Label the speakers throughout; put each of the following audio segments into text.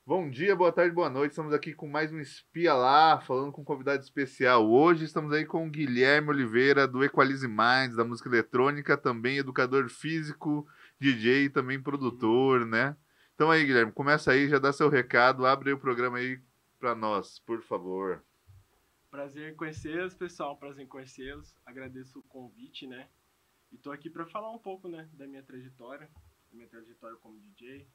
Speaker 1: Bom dia, boa tarde, boa noite. Estamos aqui com mais um Espia Lá, falando com um convidado especial. Hoje estamos aí com o Guilherme Oliveira, do Equalize Minds, da música eletrônica, também educador físico, DJ e também produtor, né? Então aí, Guilherme, começa aí, já dá seu recado, abre aí o programa aí para nós, por favor.
Speaker 2: Prazer em conhecê-los, pessoal. Prazer em conhecê-los. Agradeço o convite, né? E tô aqui para falar um pouco, né, da minha trajetória como DJ.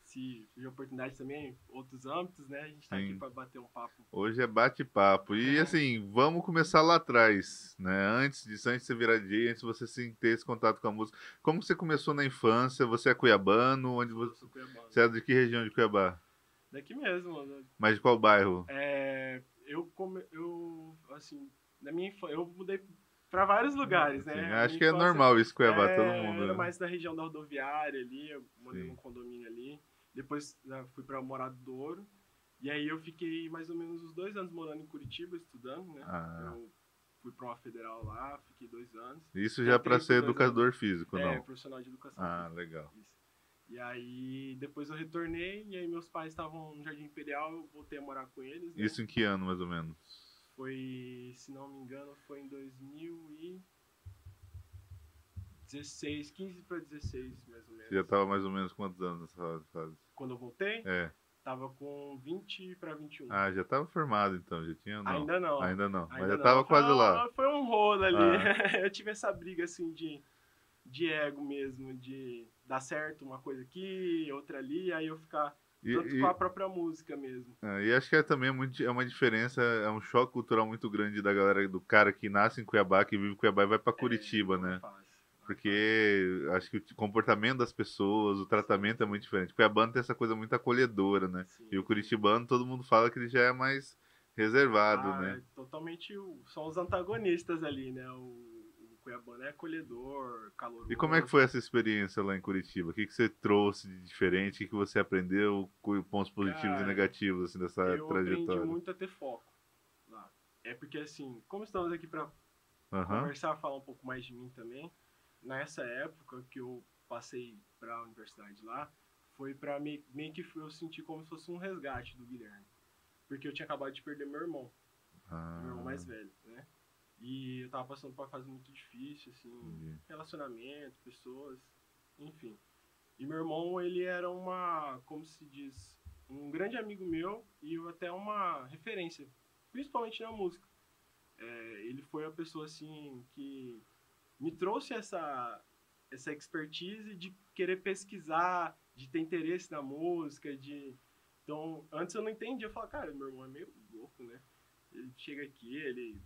Speaker 2: Se tiver oportunidade também, outros âmbitos, né? A gente tá aqui
Speaker 1: Sim.
Speaker 2: para bater um papo.
Speaker 1: Hoje é bate-papo. E assim, vamos começar lá atrás, né? Antes disso, antes de você virar DJ, antes de você ter esse contato com a música. Como você começou na infância? Você é cuiabano? Onde
Speaker 2: Eu
Speaker 1: você,
Speaker 2: sou cuiabano.
Speaker 1: você é de que região de Cuiabá?
Speaker 2: Daqui mesmo, né?
Speaker 1: Mas de qual bairro?
Speaker 2: Assim, na minha infância, eu mudei para vários lugares,
Speaker 1: Sim,
Speaker 2: né? A
Speaker 1: acho
Speaker 2: minha
Speaker 1: que é
Speaker 2: infância
Speaker 1: normal isso, Cuiabá, todo mundo,
Speaker 2: era
Speaker 1: né?
Speaker 2: mais da região da rodoviária ali, eu morei num
Speaker 1: Sim.
Speaker 2: condomínio ali. Depois né, fui para Morado do Ouro. E aí eu fiquei mais ou menos uns 2 anos morando em Curitiba, estudando, né?
Speaker 1: Ah,
Speaker 2: Eu fui para uma federal lá, fiquei 2 anos.
Speaker 1: isso já para
Speaker 2: Tentei por
Speaker 1: ser
Speaker 2: 2 anos,
Speaker 1: educador físico, não?
Speaker 2: profissional de educação
Speaker 1: Ah,
Speaker 2: física.
Speaker 1: legal.
Speaker 2: Isso. E aí depois eu retornei, e aí meus pais estavam no Jardim Imperial, eu voltei a morar com eles, né?
Speaker 1: Isso em que ano, mais ou menos?
Speaker 2: Foi, se não me engano, foi em 2016, 15 para 16, mais ou
Speaker 1: Você já
Speaker 2: menos.
Speaker 1: estava mais ou menos quantos anos nessa fase?
Speaker 2: Quando eu voltei,
Speaker 1: É.
Speaker 2: tava com 20 para 21.
Speaker 1: Ah, já estava formado então, já tinha ou não?
Speaker 2: Ainda não.
Speaker 1: Ainda não, mas já
Speaker 2: Ainda não.
Speaker 1: estava
Speaker 2: Foi,
Speaker 1: quase lá.
Speaker 2: foi um rolo ali.
Speaker 1: Ah,
Speaker 2: Eu tive essa briga assim de ego mesmo, de dar certo uma coisa aqui, outra ali, aí eu ficar
Speaker 1: e,
Speaker 2: tanto com a
Speaker 1: e,
Speaker 2: própria música mesmo.
Speaker 1: e acho que é também é uma diferença, é um choque cultural muito grande da galera, do cara que nasce em Cuiabá, que vive em Cuiabá e vai para Curitiba,
Speaker 2: Não é
Speaker 1: né?
Speaker 2: fácil. Não é fácil.
Speaker 1: Porque acho que o comportamento das pessoas, o
Speaker 2: Sim,
Speaker 1: tratamento é muito
Speaker 2: sim.
Speaker 1: diferente. O Cuiabano tem essa coisa muito acolhedora, né? E o
Speaker 2: Sim, sim.
Speaker 1: curitibano, todo mundo fala que ele já é mais reservado,
Speaker 2: Ah,
Speaker 1: né?
Speaker 2: é totalmente. São os antagonistas ali, né? O Cuiabano é acolhedor,
Speaker 1: E como é que foi
Speaker 2: caloroso.
Speaker 1: essa experiência lá em Curitiba? O que você trouxe de diferente? O que você aprendeu com pontos positivos e
Speaker 2: Cara,
Speaker 1: negativos assim, dessa
Speaker 2: eu aprendi
Speaker 1: trajetória?
Speaker 2: muito a ter foco lá. É porque, assim, como estamos aqui para
Speaker 1: Aham.
Speaker 2: conversar, falar um pouco mais de mim também, nessa época que eu passei para a universidade lá, foi para meio que eu senti como se fosse um resgate do Guilherme. Porque eu tinha acabado de perder meu irmão
Speaker 1: Ah,
Speaker 2: mais velho, né? E eu tava passando por uma fase muito difícil, assim,
Speaker 1: entendi.
Speaker 2: relacionamento, pessoas, enfim. E meu irmão, ele era como se diz, um grande amigo meu e até uma referência, principalmente na música. Ele foi a pessoa, assim, que me trouxe essa expertise de querer pesquisar, de ter interesse na música, de... Então, antes eu não entendia, eu falava, cara, meu irmão é meio louco, né? Ele chega aqui,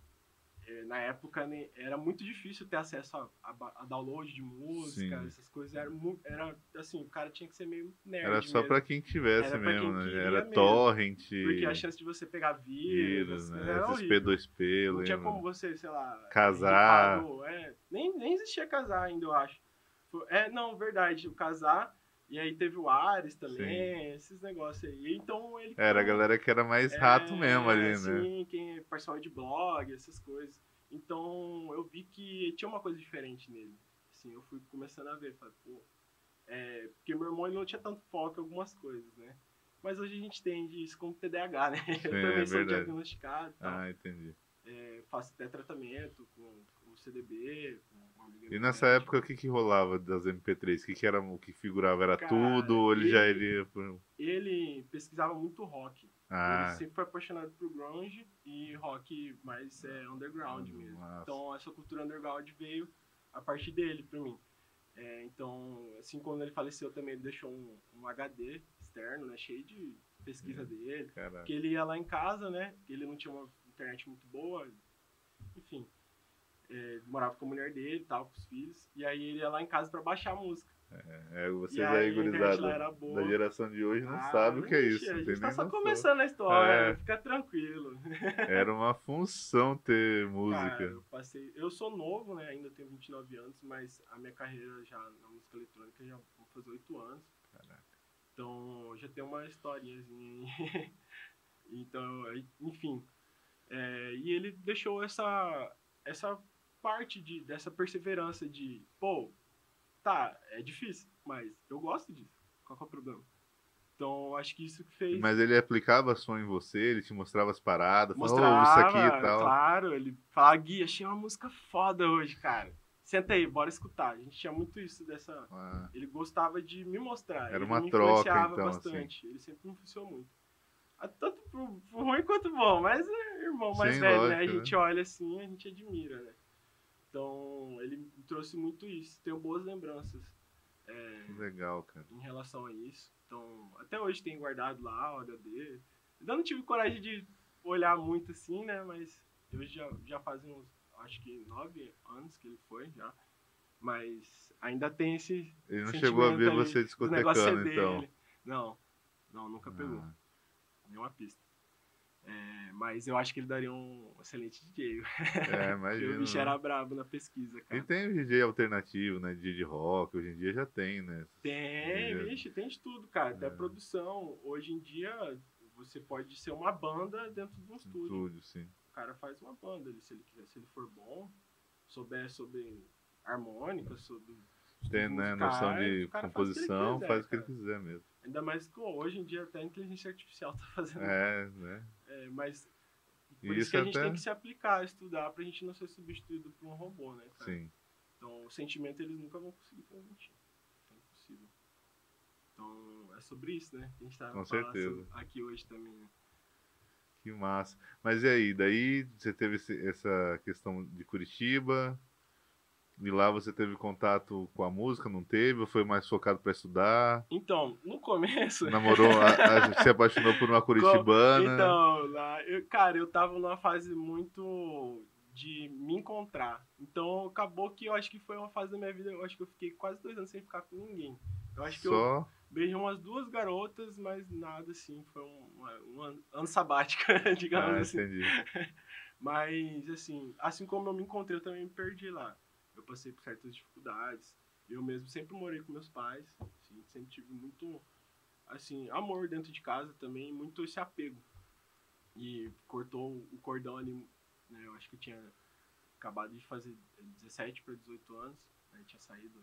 Speaker 2: na época né, era muito difícil ter acesso a download de música,
Speaker 1: Sim.
Speaker 2: essas coisas. Era assim, o cara tinha que ser meio
Speaker 1: Era
Speaker 2: nerd
Speaker 1: só pra
Speaker 2: mesmo.
Speaker 1: quem tivesse
Speaker 2: Era para
Speaker 1: mesmo,
Speaker 2: quem
Speaker 1: né? Era
Speaker 2: queria mesmo.
Speaker 1: torrent,
Speaker 2: Porque a chance de você pegar vírus,
Speaker 1: vírus,
Speaker 2: essas coisas
Speaker 1: né?
Speaker 2: era
Speaker 1: Esses
Speaker 2: horrível.
Speaker 1: P2P, eu
Speaker 2: Não tinha
Speaker 1: lembro.
Speaker 2: como você, sei lá, ripar
Speaker 1: Casar.
Speaker 2: nem existia casar ainda, eu acho. Não, verdade, o casar. E aí teve o Ares
Speaker 1: Sim.
Speaker 2: também, esses negócios aí. Então ele
Speaker 1: Era a
Speaker 2: criou
Speaker 1: galera que era mais rato mesmo ali, né?
Speaker 2: assim, quem participava de blog, essas coisas. Então eu vi que tinha uma coisa diferente nele. Assim, eu fui começando a ver, falei, pô, porque meu irmão ele não tinha tanto foco em algumas coisas, né? Mas hoje a gente tem isso como TDAH, né?
Speaker 1: Sim,
Speaker 2: Eu
Speaker 1: é
Speaker 2: também sou
Speaker 1: verdade.
Speaker 2: diagnosticado e tal.
Speaker 1: Ah, entendi.
Speaker 2: Faço até tratamento com o CDB, com uma amiga
Speaker 1: E
Speaker 2: minha
Speaker 1: nessa
Speaker 2: médica.
Speaker 1: época, o que que rolava das MP3? O que que era, o que figurava? Era tudo
Speaker 2: Cara,
Speaker 1: ou ele já
Speaker 2: ele,
Speaker 1: iria...
Speaker 2: ele pesquisava muito rock. Ele
Speaker 1: Ah,
Speaker 2: sempre foi apaixonado por grunge e rock mais underground mesmo.
Speaker 1: nossa.
Speaker 2: Então essa cultura underground veio a partir dele para mim. Então, assim, quando ele faleceu também, ele deixou um HD externo, né, cheio de pesquisa dele,
Speaker 1: Caraca.
Speaker 2: que ele ia lá em casa, né, ele não tinha uma internet muito boa, enfim, morava com a mulher dele, tal, com os filhos, e aí ele ia lá em casa para baixar a música.
Speaker 1: É,
Speaker 2: E
Speaker 1: vocês aí,
Speaker 2: aí a internet lá
Speaker 1: gurizada,
Speaker 2: era
Speaker 1: da
Speaker 2: boa.
Speaker 1: geração de hoje, não
Speaker 2: Ah,
Speaker 1: sabem o que é
Speaker 2: ixi,
Speaker 1: isso,
Speaker 2: a
Speaker 1: não tem
Speaker 2: gente tá
Speaker 1: nem
Speaker 2: só
Speaker 1: noção.
Speaker 2: começando a história,
Speaker 1: É,
Speaker 2: fica tranquilo.
Speaker 1: era uma função ter
Speaker 2: Cara,
Speaker 1: música.
Speaker 2: eu sou novo, né, ainda tenho 29 anos, mas a minha carreira já na música eletrônica já vou fazer 8 anos.
Speaker 1: Caraca.
Speaker 2: Então já tem uma historinhazinha aí. Então, enfim. E ele deixou essa parte dessa perseverança de, pô, tá, é difícil, mas eu gosto disso. Qual que é o problema? Então, eu acho que isso que fez.
Speaker 1: Mas ele aplicava som em você, ele te mostrava as paradas, falava,
Speaker 2: Mostrava,
Speaker 1: oh, isso aqui e tal.
Speaker 2: claro, ele falava, Gui, achei uma música foda hoje, cara. Senta aí, bora escutar. A gente tinha muito isso dessa.
Speaker 1: Ah,
Speaker 2: Ele gostava de me mostrar.
Speaker 1: era
Speaker 2: ele
Speaker 1: uma
Speaker 2: me
Speaker 1: troca,
Speaker 2: influenciava
Speaker 1: então,
Speaker 2: bastante. Ele sempre me influenciou muito. Tanto pro ruim quanto bom, mas é irmão mais
Speaker 1: Sim,
Speaker 2: velho, né? A
Speaker 1: lógico,
Speaker 2: gente olha assim, a gente admira, né? Então, ele me trouxe muito isso. Tenho boas lembranças
Speaker 1: que legal, cara.
Speaker 2: em relação a isso. Então, até hoje tem guardado lá o HD. Ainda não tive coragem de olhar muito assim, né? Mas hoje já fazem uns, acho que 9 anos que ele foi já. Mas ainda tem esse
Speaker 1: Ele não
Speaker 2: sentimento
Speaker 1: chegou a ver
Speaker 2: ali
Speaker 1: você
Speaker 2: do negócio
Speaker 1: discotecando,
Speaker 2: CD.
Speaker 1: então.
Speaker 2: Não, nunca pegou.
Speaker 1: Ah,
Speaker 2: Nenhuma pista. Mas eu acho que ele daria um excelente DJ. Porque o
Speaker 1: imagino.
Speaker 2: bicho era brabo na pesquisa,
Speaker 1: E
Speaker 2: cara.
Speaker 1: tem o DJ alternativo, né? DJ de rock, hoje em dia já tem, né?
Speaker 2: Tem, vixe, tem de tudo, cara. Até
Speaker 1: É.
Speaker 2: produção. Hoje em dia, você pode ser uma banda dentro de um estúdio.
Speaker 1: Estúdio, sim.
Speaker 2: O cara faz uma banda ali, se ele quiser, se ele for bom, souber sobre harmônica, sobre
Speaker 1: Tem, né? Noção de
Speaker 2: o cara
Speaker 1: composição, faz o que ele
Speaker 2: cara.
Speaker 1: quiser mesmo.
Speaker 2: Ainda mais que hoje em dia até a inteligência artificial tá fazendo.
Speaker 1: Né?
Speaker 2: Mas por
Speaker 1: E
Speaker 2: isso que a gente
Speaker 1: até...
Speaker 2: tem que se aplicar, estudar, pra gente não ser substituído por um robô, né, cara?
Speaker 1: Sim.
Speaker 2: Então, o sentimento eles nunca vão conseguir transmitir. É impossível. Então, é sobre isso, né? Que a gente tá
Speaker 1: Com
Speaker 2: falando
Speaker 1: certeza.
Speaker 2: aqui hoje também, né?
Speaker 1: Que massa. Mas e aí? Daí você teve essa questão de Curitiba, e lá você teve contato com a música, não teve? Ou foi mais focado para estudar?
Speaker 2: Então, no começo...
Speaker 1: Namorou, se apaixonou por uma curitibana?
Speaker 2: Então, lá, cara, eu tava numa fase muito de me encontrar. Então, acabou que eu acho que foi uma fase da minha vida, eu acho que eu fiquei quase 2 anos sem ficar com ninguém. Eu acho que eu
Speaker 1: Só?
Speaker 2: beijei umas 2 garotas, mas nada assim, foi um ano sabático, digamos assim.
Speaker 1: Entendi.
Speaker 2: Mas, assim como eu me encontrei, eu também me perdi lá. Eu passei por certas dificuldades. Eu mesmo sempre morei com meus pais, assim, sempre tive muito, assim, amor dentro de casa também, muito esse apego. E cortou o cordão ali, né, eu acho que eu tinha acabado de fazer 17 para 18 anos, né, tinha saído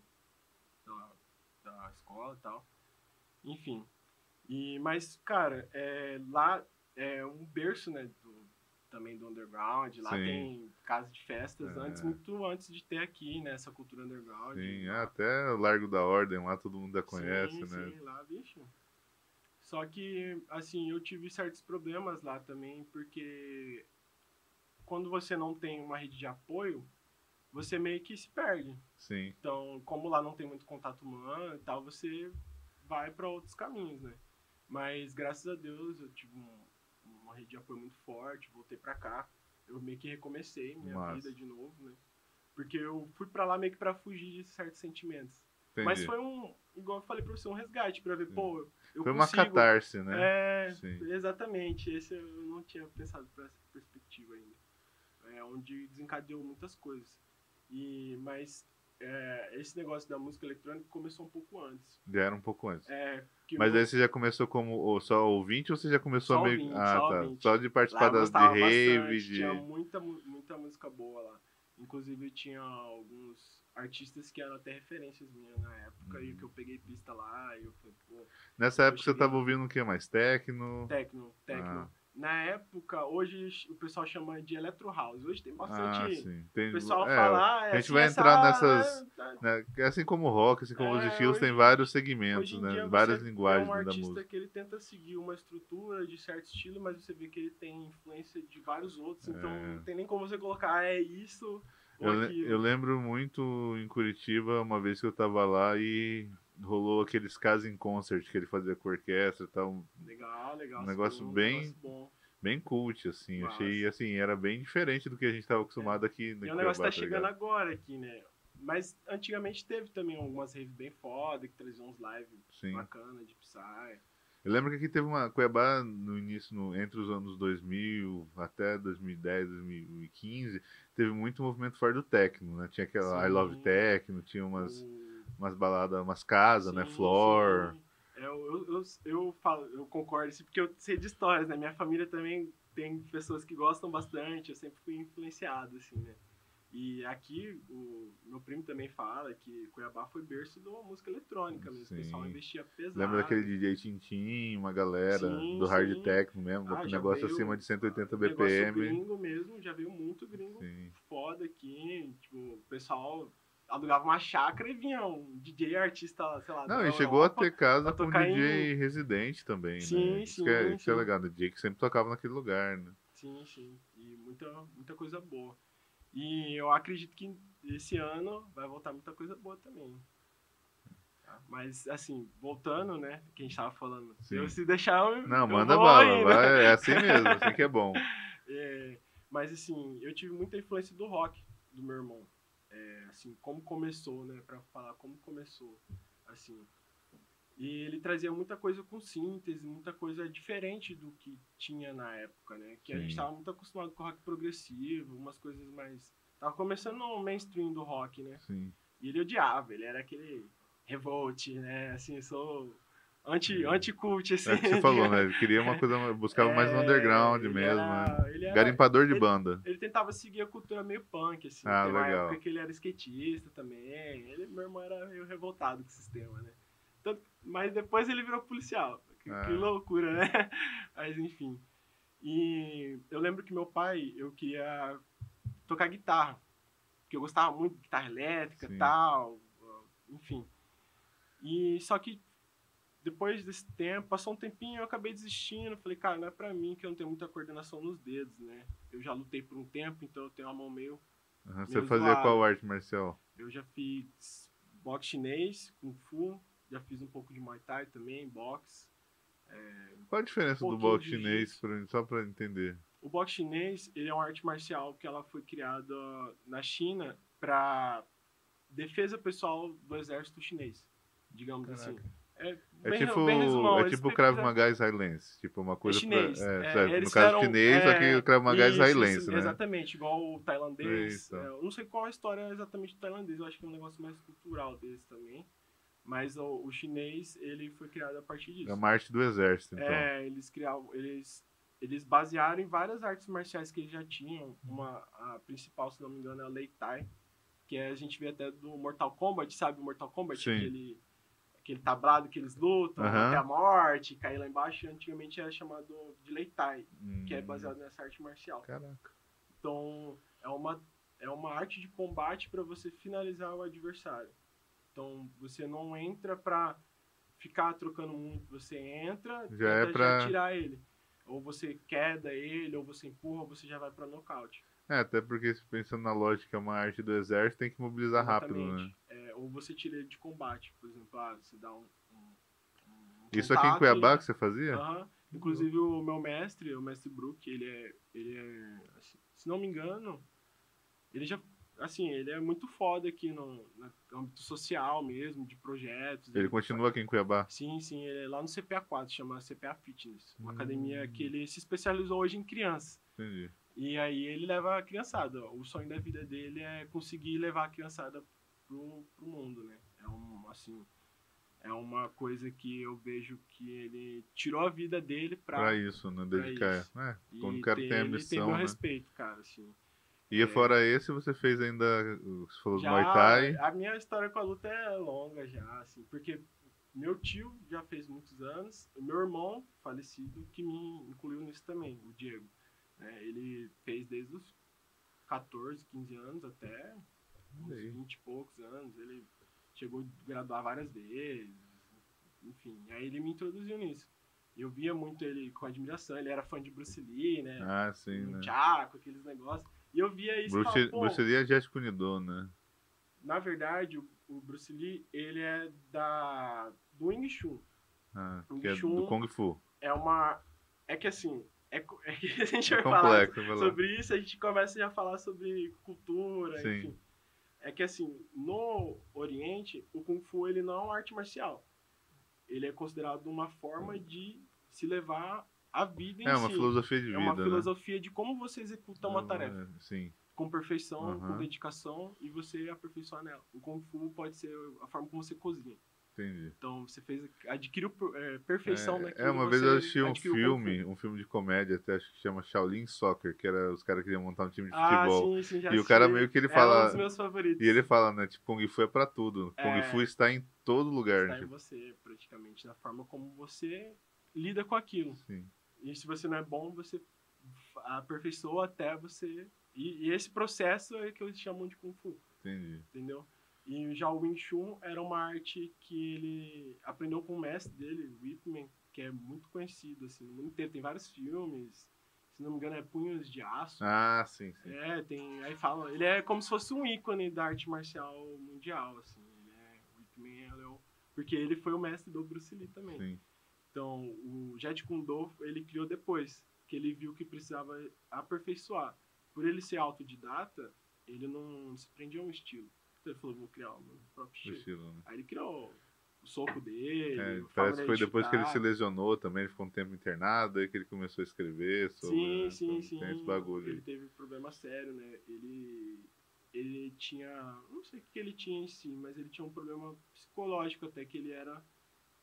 Speaker 2: da escola e tal. Enfim. Mas, cara, lá é um berço, né, também do underground. Lá
Speaker 1: Sim.
Speaker 2: tem casa de festas muito antes de ter aqui, né, essa cultura underground.
Speaker 1: Sim,
Speaker 2: lá.
Speaker 1: até o Largo da Ordem, lá todo mundo já conhece, né?
Speaker 2: Sim, lá, bicho. Só que, assim, eu tive certos problemas lá também, porque quando você não tem uma rede de apoio, você meio que se perde.
Speaker 1: Sim.
Speaker 2: Então, como lá não tem muito contato humano e tal, você vai para outros caminhos, né? Mas, graças a Deus, eu tive uma rede de apoio muito forte, voltei pra cá. Eu meio que recomecei minha vida de novo, né? Porque eu fui pra lá meio que pra fugir de certos sentimentos.
Speaker 1: Entendi.
Speaker 2: Mas foi igual eu falei pra você, um resgate pra ver, pô, eu
Speaker 1: foi
Speaker 2: consigo.
Speaker 1: Uma catarse, né?
Speaker 2: Sim. Exatamente. Esse eu não tinha pensado por essa perspectiva ainda. Onde desencadeou muitas coisas. Mas esse negócio da música eletrônica começou um pouco antes.
Speaker 1: Já era um pouco antes.
Speaker 2: Mas
Speaker 1: aí você já começou como só ouvinte ou você já começou
Speaker 2: só
Speaker 1: meio...
Speaker 2: Ouvinte,
Speaker 1: ouvinte. Só de participar de rave,
Speaker 2: Tinha muita música boa lá. Inclusive tinha alguns artistas que eram até referências minhas na época e que eu peguei pista lá e eu falei, pô...
Speaker 1: Nessa época você tava ouvindo o que mais? Techno?
Speaker 2: Techno. Na época, hoje o pessoal chama de Electro House. Hoje tem bastante...
Speaker 1: sim.
Speaker 2: O pessoal fala...
Speaker 1: a gente vai entrar nessas... Né, assim como o rock, assim como os estilos, tem vários segmentos, né? Várias linguagens da música.
Speaker 2: É um artista que ele tenta seguir uma estrutura de certo estilo, mas você vê que ele tem influência de vários outros. Então não tem nem como você colocar, isso ou aquilo.
Speaker 1: Eu lembro muito em Curitiba, uma vez que eu tava lá e... rolou aqueles casos em concert que ele fazia com orquestra e tal.
Speaker 2: Legal.
Speaker 1: Um negócio bem cult, assim.
Speaker 2: Nossa.
Speaker 1: Achei, assim, era bem diferente do que a gente estava acostumado aqui.
Speaker 2: E o negócio tá chegando agora aqui, né? Mas antigamente teve também algumas raves bem foda, que traziam uns live bacana de Psy.
Speaker 1: Eu lembro que aqui teve uma Cuiabá no início, entre os anos 2000 até 2010, 2015, teve muito movimento fora do techno, né? Tinha aquela I Love Techno, tinha umas baladas, umas casas, né? Floor.
Speaker 2: Eu concordo, assim, porque eu sei de histórias, né? Minha família também tem pessoas que gostam bastante, eu sempre fui influenciado, assim, né? E aqui, o meu primo também fala que Cuiabá foi berço da música eletrônica mesmo. O pessoal
Speaker 1: Sim.
Speaker 2: investia pesado.
Speaker 1: Lembra daquele DJ Tintin, uma galera
Speaker 2: Sim,
Speaker 1: do hard
Speaker 2: sim.
Speaker 1: techno mesmo,
Speaker 2: Ah,
Speaker 1: um
Speaker 2: já
Speaker 1: negócio
Speaker 2: veio
Speaker 1: acima de 180
Speaker 2: negócio
Speaker 1: BPM.
Speaker 2: gringo mesmo, já veio muito gringo
Speaker 1: Sim.
Speaker 2: foda aqui. Tipo, o pessoal alugava uma chácara e vinha um DJ artista, sei lá,
Speaker 1: Não,
Speaker 2: da
Speaker 1: e chegou a
Speaker 2: Europa
Speaker 1: ter casa
Speaker 2: pra
Speaker 1: com
Speaker 2: tocar
Speaker 1: DJ residente também, né?
Speaker 2: Sim,
Speaker 1: Isso que é
Speaker 2: sim.
Speaker 1: legal, né? DJ que sempre tocava naquele lugar, né?
Speaker 2: Sim, sim. E muita coisa boa. E eu acredito que esse ano vai voltar muita coisa boa também. Tá? Mas, assim, voltando, né? Que a gente tava falando.
Speaker 1: Sim.
Speaker 2: Eu, se deixar,
Speaker 1: Não,
Speaker 2: eu
Speaker 1: manda
Speaker 2: vou
Speaker 1: bala,
Speaker 2: ainda.
Speaker 1: vai, é assim mesmo, assim que é bom.
Speaker 2: Mas, assim, eu tive muita influência do rock do meu irmão. Assim, como começou, né? Pra falar como começou, assim. E ele trazia muita coisa com síntese, muita coisa diferente do que tinha na época, né? Que a gente tava muito acostumado com rock progressivo, umas coisas mais... Tava começando no mainstream do rock, né?
Speaker 1: Sim.
Speaker 2: E ele odiava, ele era aquele revolt, né? Assim, sou anti-cult, assim.
Speaker 1: É o que você falou, né? Ele queria uma coisa, buscava mais no underground mesmo, né? Garimpador de banda.
Speaker 2: Ele tentava seguir a cultura meio punk, assim.
Speaker 1: Ah,
Speaker 2: Teve uma
Speaker 1: legal.
Speaker 2: época que ele era skatista também. Meu irmão era meio revoltado com o sistema, né? Mas depois ele virou policial. Que loucura, né? Mas enfim. E eu lembro que meu pai, eu queria tocar guitarra. Porque eu gostava muito de guitarra elétrica e tal. Enfim. E só que depois desse tempo, passou um tempinho, eu acabei desistindo. Falei, cara, não é pra mim que eu não tenho muita coordenação nos dedos, né? Eu já lutei por um tempo, então eu tenho a mão meio...
Speaker 1: Você fazia qual arte marcial?
Speaker 2: Eu já fiz boxe chinês, kung fu, já fiz um pouco de muay thai também, boxe.
Speaker 1: Qual a diferença do boxe chinês, só pra entender?
Speaker 2: O boxe chinês, ele é uma arte marcial que ela foi criada na China para defesa pessoal do exército chinês, digamos assim.
Speaker 1: É tipo o Krav Maga israelense, tipo uma coisa
Speaker 2: chinês.
Speaker 1: no caso chinês, só que o Krav Maga é israelense, né?
Speaker 2: Exatamente, igual o tailandês.
Speaker 1: Isso.
Speaker 2: Eu não sei qual a história exatamente do tailandês, eu acho que é um negócio mais cultural deles também. Mas o chinês, ele foi criado a partir disso.
Speaker 1: É uma arte do exército, então.
Speaker 2: Eles basearam em várias artes marciais que eles já tinham. A principal, se não me engano, é a Lei Tai, que a gente vê até do Mortal Kombat, sabe? O Mortal Kombat, aquele tablado que eles lutam até a morte, cair lá embaixo. Antigamente era chamado de Lei Tai, que é baseado nessa arte marcial.
Speaker 1: Caraca.
Speaker 2: Então, é uma arte de combate para você finalizar o adversário. Então, você não entra pra ficar trocando muito. Você entra já tirar ele. Ou você queda ele, ou você empurra, ou você já vai pra nocaute.
Speaker 1: Até porque, pensando na lógica, é uma arte do exército, tem que mobilizar rápido, né?
Speaker 2: Ou você tira ele de combate. Por exemplo, você dá um
Speaker 1: Isso aqui em Cuiabá que você fazia?
Speaker 2: Inclusive, o meu mestre, o mestre Brook, ele é assim, se não me engano, ele já... Assim, ele é muito foda aqui no âmbito social mesmo, de projetos.
Speaker 1: Ele continua aqui em Cuiabá?
Speaker 2: Sim, ele é lá no CPA4, chama CPA Fitness. Uma academia que ele se especializou hoje em crianças.
Speaker 1: Entendi.
Speaker 2: E aí ele leva a criançada. O sonho da vida dele é conseguir levar a criançada pro mundo, né? É uma coisa que eu vejo que ele tirou a vida dele pra
Speaker 1: isso, né? Dedicar. Quando o cara tem a missão,
Speaker 2: ele tem meu respeito, cara, assim.
Speaker 1: E fora esse, você fez ainda, você falou do Muay
Speaker 2: Thai? A minha história com a luta é longa já, assim, porque meu tio já fez muitos anos, o meu irmão falecido que me incluiu nisso também, o Diego. Ele fez desde os 14, 15 anos até uns 20 e poucos anos, ele chegou a graduar várias vezes, enfim, aí ele me introduziu nisso. Eu via muito ele com admiração, ele era fã de Bruce Lee, né?
Speaker 1: Sim, né?
Speaker 2: Chaco, aqueles negócios. E eu via isso e falava,
Speaker 1: Bruce Lee é Jet Kune-Do, né?
Speaker 2: Na verdade, o Bruce Lee, ele é do Wing Chun.
Speaker 1: Que é do Kung Fu.
Speaker 2: É que assim, que a gente vai falar sobre isso, a gente começa já a falar sobre cultura, enfim. É que assim, no Oriente, o Kung Fu ele não é uma arte marcial. Ele é considerado uma forma de se levar a vida em si.
Speaker 1: É uma filosofia de vida,
Speaker 2: É uma filosofia de como você executa uma tarefa.
Speaker 1: Sim.
Speaker 2: Com perfeição, com dedicação, e você aperfeiçoar nela. O Kung Fu pode ser a forma como você cozinha.
Speaker 1: Entendi.
Speaker 2: Então você adquiriu perfeição naquilo,
Speaker 1: Uma vez eu
Speaker 2: você
Speaker 1: assisti
Speaker 2: adquiriu Kung Fu.
Speaker 1: um filme de comédia, até acho que chama Shaolin Soccer, que era os caras queriam montar um time de
Speaker 2: Ah,
Speaker 1: futebol.
Speaker 2: sim, sim, já
Speaker 1: E o cara
Speaker 2: assisti.
Speaker 1: meio que ele
Speaker 2: É um dos
Speaker 1: fala,
Speaker 2: meus
Speaker 1: e ele
Speaker 2: favoritos.
Speaker 1: fala, né, tipo, Kung Fu é pra tudo. Kung Fu
Speaker 2: É,
Speaker 1: está em todo lugar,
Speaker 2: está em
Speaker 1: tipo.
Speaker 2: você, praticamente, na forma como você lida com aquilo.
Speaker 1: Sim,
Speaker 2: E se você não é bom, você aperfeiçoa até você. E esse processo é que eles chamam de Kung Fu,
Speaker 1: entendi.
Speaker 2: entendeu? E já o Wing Chun era uma arte que ele aprendeu com o mestre dele, o Ip Man, que é muito conhecido assim, no mundo inteiro. Tem vários filmes, se não me engano é Punhos de Aço.
Speaker 1: Ah, sim, sim.
Speaker 2: Aí fala, ele é como se fosse um ícone da arte marcial mundial, assim. O Ip Man, porque ele foi o mestre do Bruce Lee também.
Speaker 1: Sim.
Speaker 2: Então, o Jeet Kune Do, ele criou depois, que ele viu que precisava aperfeiçoar. Por ele ser autodidata, ele não se prendia a um estilo. Então ele falou, vou criar o meu próprio estilo.
Speaker 1: Né?
Speaker 2: Aí ele criou o soco dele, a forma
Speaker 1: Parece que foi
Speaker 2: dele
Speaker 1: depois que ele se
Speaker 2: chutar.
Speaker 1: lesionou também, ele ficou um tempo internado, aí que ele começou a escrever sobre,
Speaker 2: Sim,
Speaker 1: né?
Speaker 2: sim,
Speaker 1: Então,
Speaker 2: sim.
Speaker 1: tem esse bagulho
Speaker 2: Ele
Speaker 1: aí.
Speaker 2: teve problema sério, né? Ele tinha, não sei o que ele tinha em si, mas ele tinha um problema psicológico até, que ele era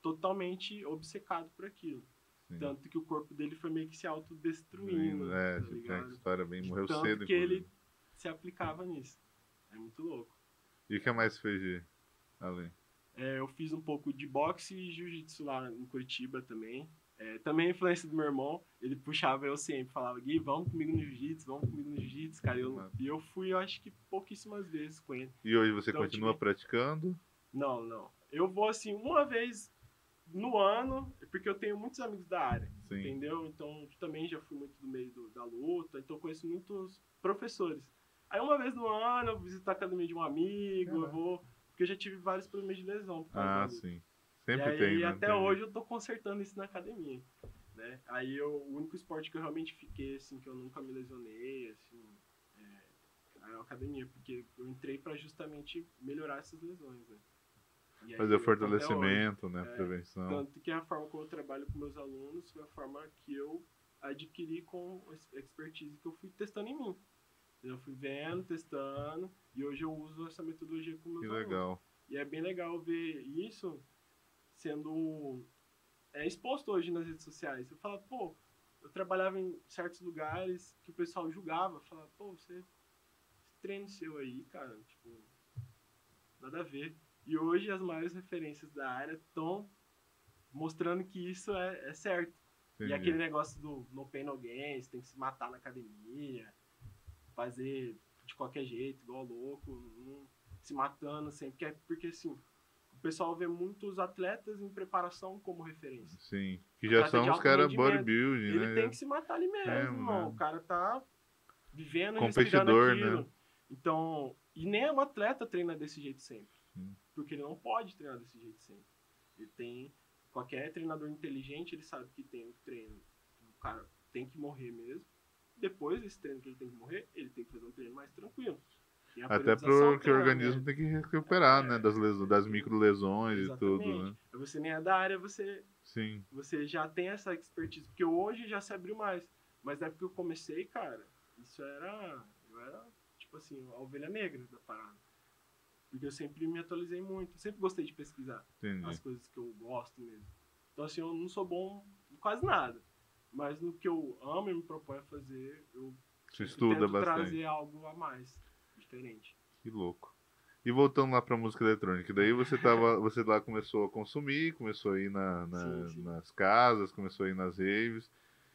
Speaker 2: totalmente obcecado por aquilo.
Speaker 1: Sim.
Speaker 2: Tanto que o corpo dele foi meio que se autodestruindo, tá
Speaker 1: Tipo, tem
Speaker 2: ligado?
Speaker 1: história bem, morreu
Speaker 2: Tanto
Speaker 1: cedo,
Speaker 2: que
Speaker 1: inclusive.
Speaker 2: ele se aplicava nisso. É muito louco.
Speaker 1: E o que mais fez de além?
Speaker 2: Eu fiz um pouco de boxe e jiu-jitsu lá em Curitiba também. Também a influência do meu irmão, ele puxava eu sempre, falava, Gui, vamos comigo no jiu-jitsu, cara. E eu fui, eu acho que pouquíssimas vezes com ele.
Speaker 1: E hoje você
Speaker 2: Então,
Speaker 1: continua praticando?
Speaker 2: Não. Eu vou assim, uma vez no ano, porque eu tenho muitos amigos da área,
Speaker 1: Sim.
Speaker 2: entendeu? Então, também já fui muito do meio da luta, então conheço muitos professores. Aí uma vez no ano eu visito a academia de um amigo, eu vou, porque eu já tive vários problemas de lesão por causa da luta.
Speaker 1: Sim. Sempre
Speaker 2: e aí,
Speaker 1: tem, né?
Speaker 2: até hoje eu tô consertando isso na academia, né? Aí o único esporte que eu realmente fiquei, assim, que eu nunca me lesionei, assim, é a academia, porque eu entrei pra justamente melhorar essas lesões, né? E aí,
Speaker 1: Fazer fortalecimento, né?
Speaker 2: hoje,
Speaker 1: Prevenção.
Speaker 2: Tanto que a forma como eu trabalho com meus alunos foi a forma que eu adquiri com a expertise que eu fui testando em mim. Eu fui vendo, testando, e hoje eu uso essa metodologia com meus alunos.
Speaker 1: Legal.
Speaker 2: E é bem legal ver isso sendo exposto hoje nas redes sociais. Eu falo, pô, eu trabalhava em certos lugares que o pessoal julgava, falava, pô, esse treino seu aí, cara, tipo, nada a ver. E hoje as maiores referências da área estão mostrando que isso é certo.
Speaker 1: Entendi.
Speaker 2: E aquele negócio do no pain no gain, você tem que se matar na academia, fazer de qualquer jeito, igual louco, se matando sempre. Porque assim, o pessoal vê muitos atletas em preparação como referência.
Speaker 1: Sim, que já são os caras bodybuilding, né?
Speaker 2: Ele tem que se matar ali mesmo, irmão.
Speaker 1: Né?
Speaker 2: O cara tá vivendo e respirando
Speaker 1: Competidor,
Speaker 2: aquilo.
Speaker 1: né?
Speaker 2: Então, e nem um atleta treina desse jeito sempre.
Speaker 1: Sim.
Speaker 2: Porque ele não pode treinar desse jeito sempre. Ele tem... Qualquer treinador inteligente, ele sabe que tem um treino. O cara tem que morrer mesmo. Depois desse treino que ele tem que morrer, ele tem que fazer um treino mais tranquilo.
Speaker 1: Até porque o organismo tem que recuperar, né? Das micro-lesões e tudo, né?
Speaker 2: Você nem é da área, você já tem essa expertise. Porque hoje já se abriu mais. Mas na época que eu comecei, cara, eu era, tipo assim, a ovelha negra da parada. Porque eu sempre me atualizei muito. Eu sempre gostei de pesquisar as coisas que eu gosto mesmo. Então, assim, eu não sou bom em quase nada. Mas no que eu amo e me proponho a fazer, eu tento trazer algo a mais, diferente.
Speaker 1: Que louco. E voltando lá pra música eletrônica, daí você lá começou a consumir, começou a ir
Speaker 2: sim.
Speaker 1: nas casas, começou a ir nas raves.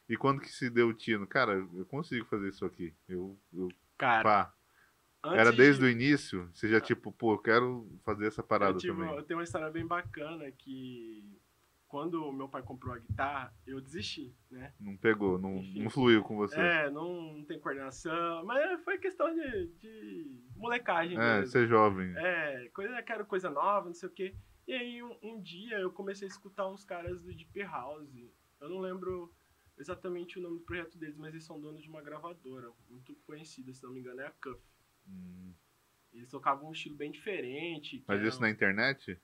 Speaker 1: E quando que se deu o tino? Cara, eu consigo fazer isso aqui.
Speaker 2: Cara,
Speaker 1: era desde o início? Você já tipo, pô, eu quero fazer essa parada também.
Speaker 2: Eu tenho uma história bem bacana que quando meu pai comprou a guitarra, eu desisti, né?
Speaker 1: Não pegou, não fluiu com você.
Speaker 2: Não tem coordenação, mas foi questão de molecagem mesmo.
Speaker 1: Ser jovem.
Speaker 2: Quero coisa nova, não sei o quê. E aí um dia eu comecei a escutar uns caras do Deep House. Eu não lembro exatamente o nome do projeto deles, mas eles são donos de uma gravadora muito conhecida, se não me engano é a Cuff. Eles tocavam um estilo bem diferente.
Speaker 1: Mas isso na internet?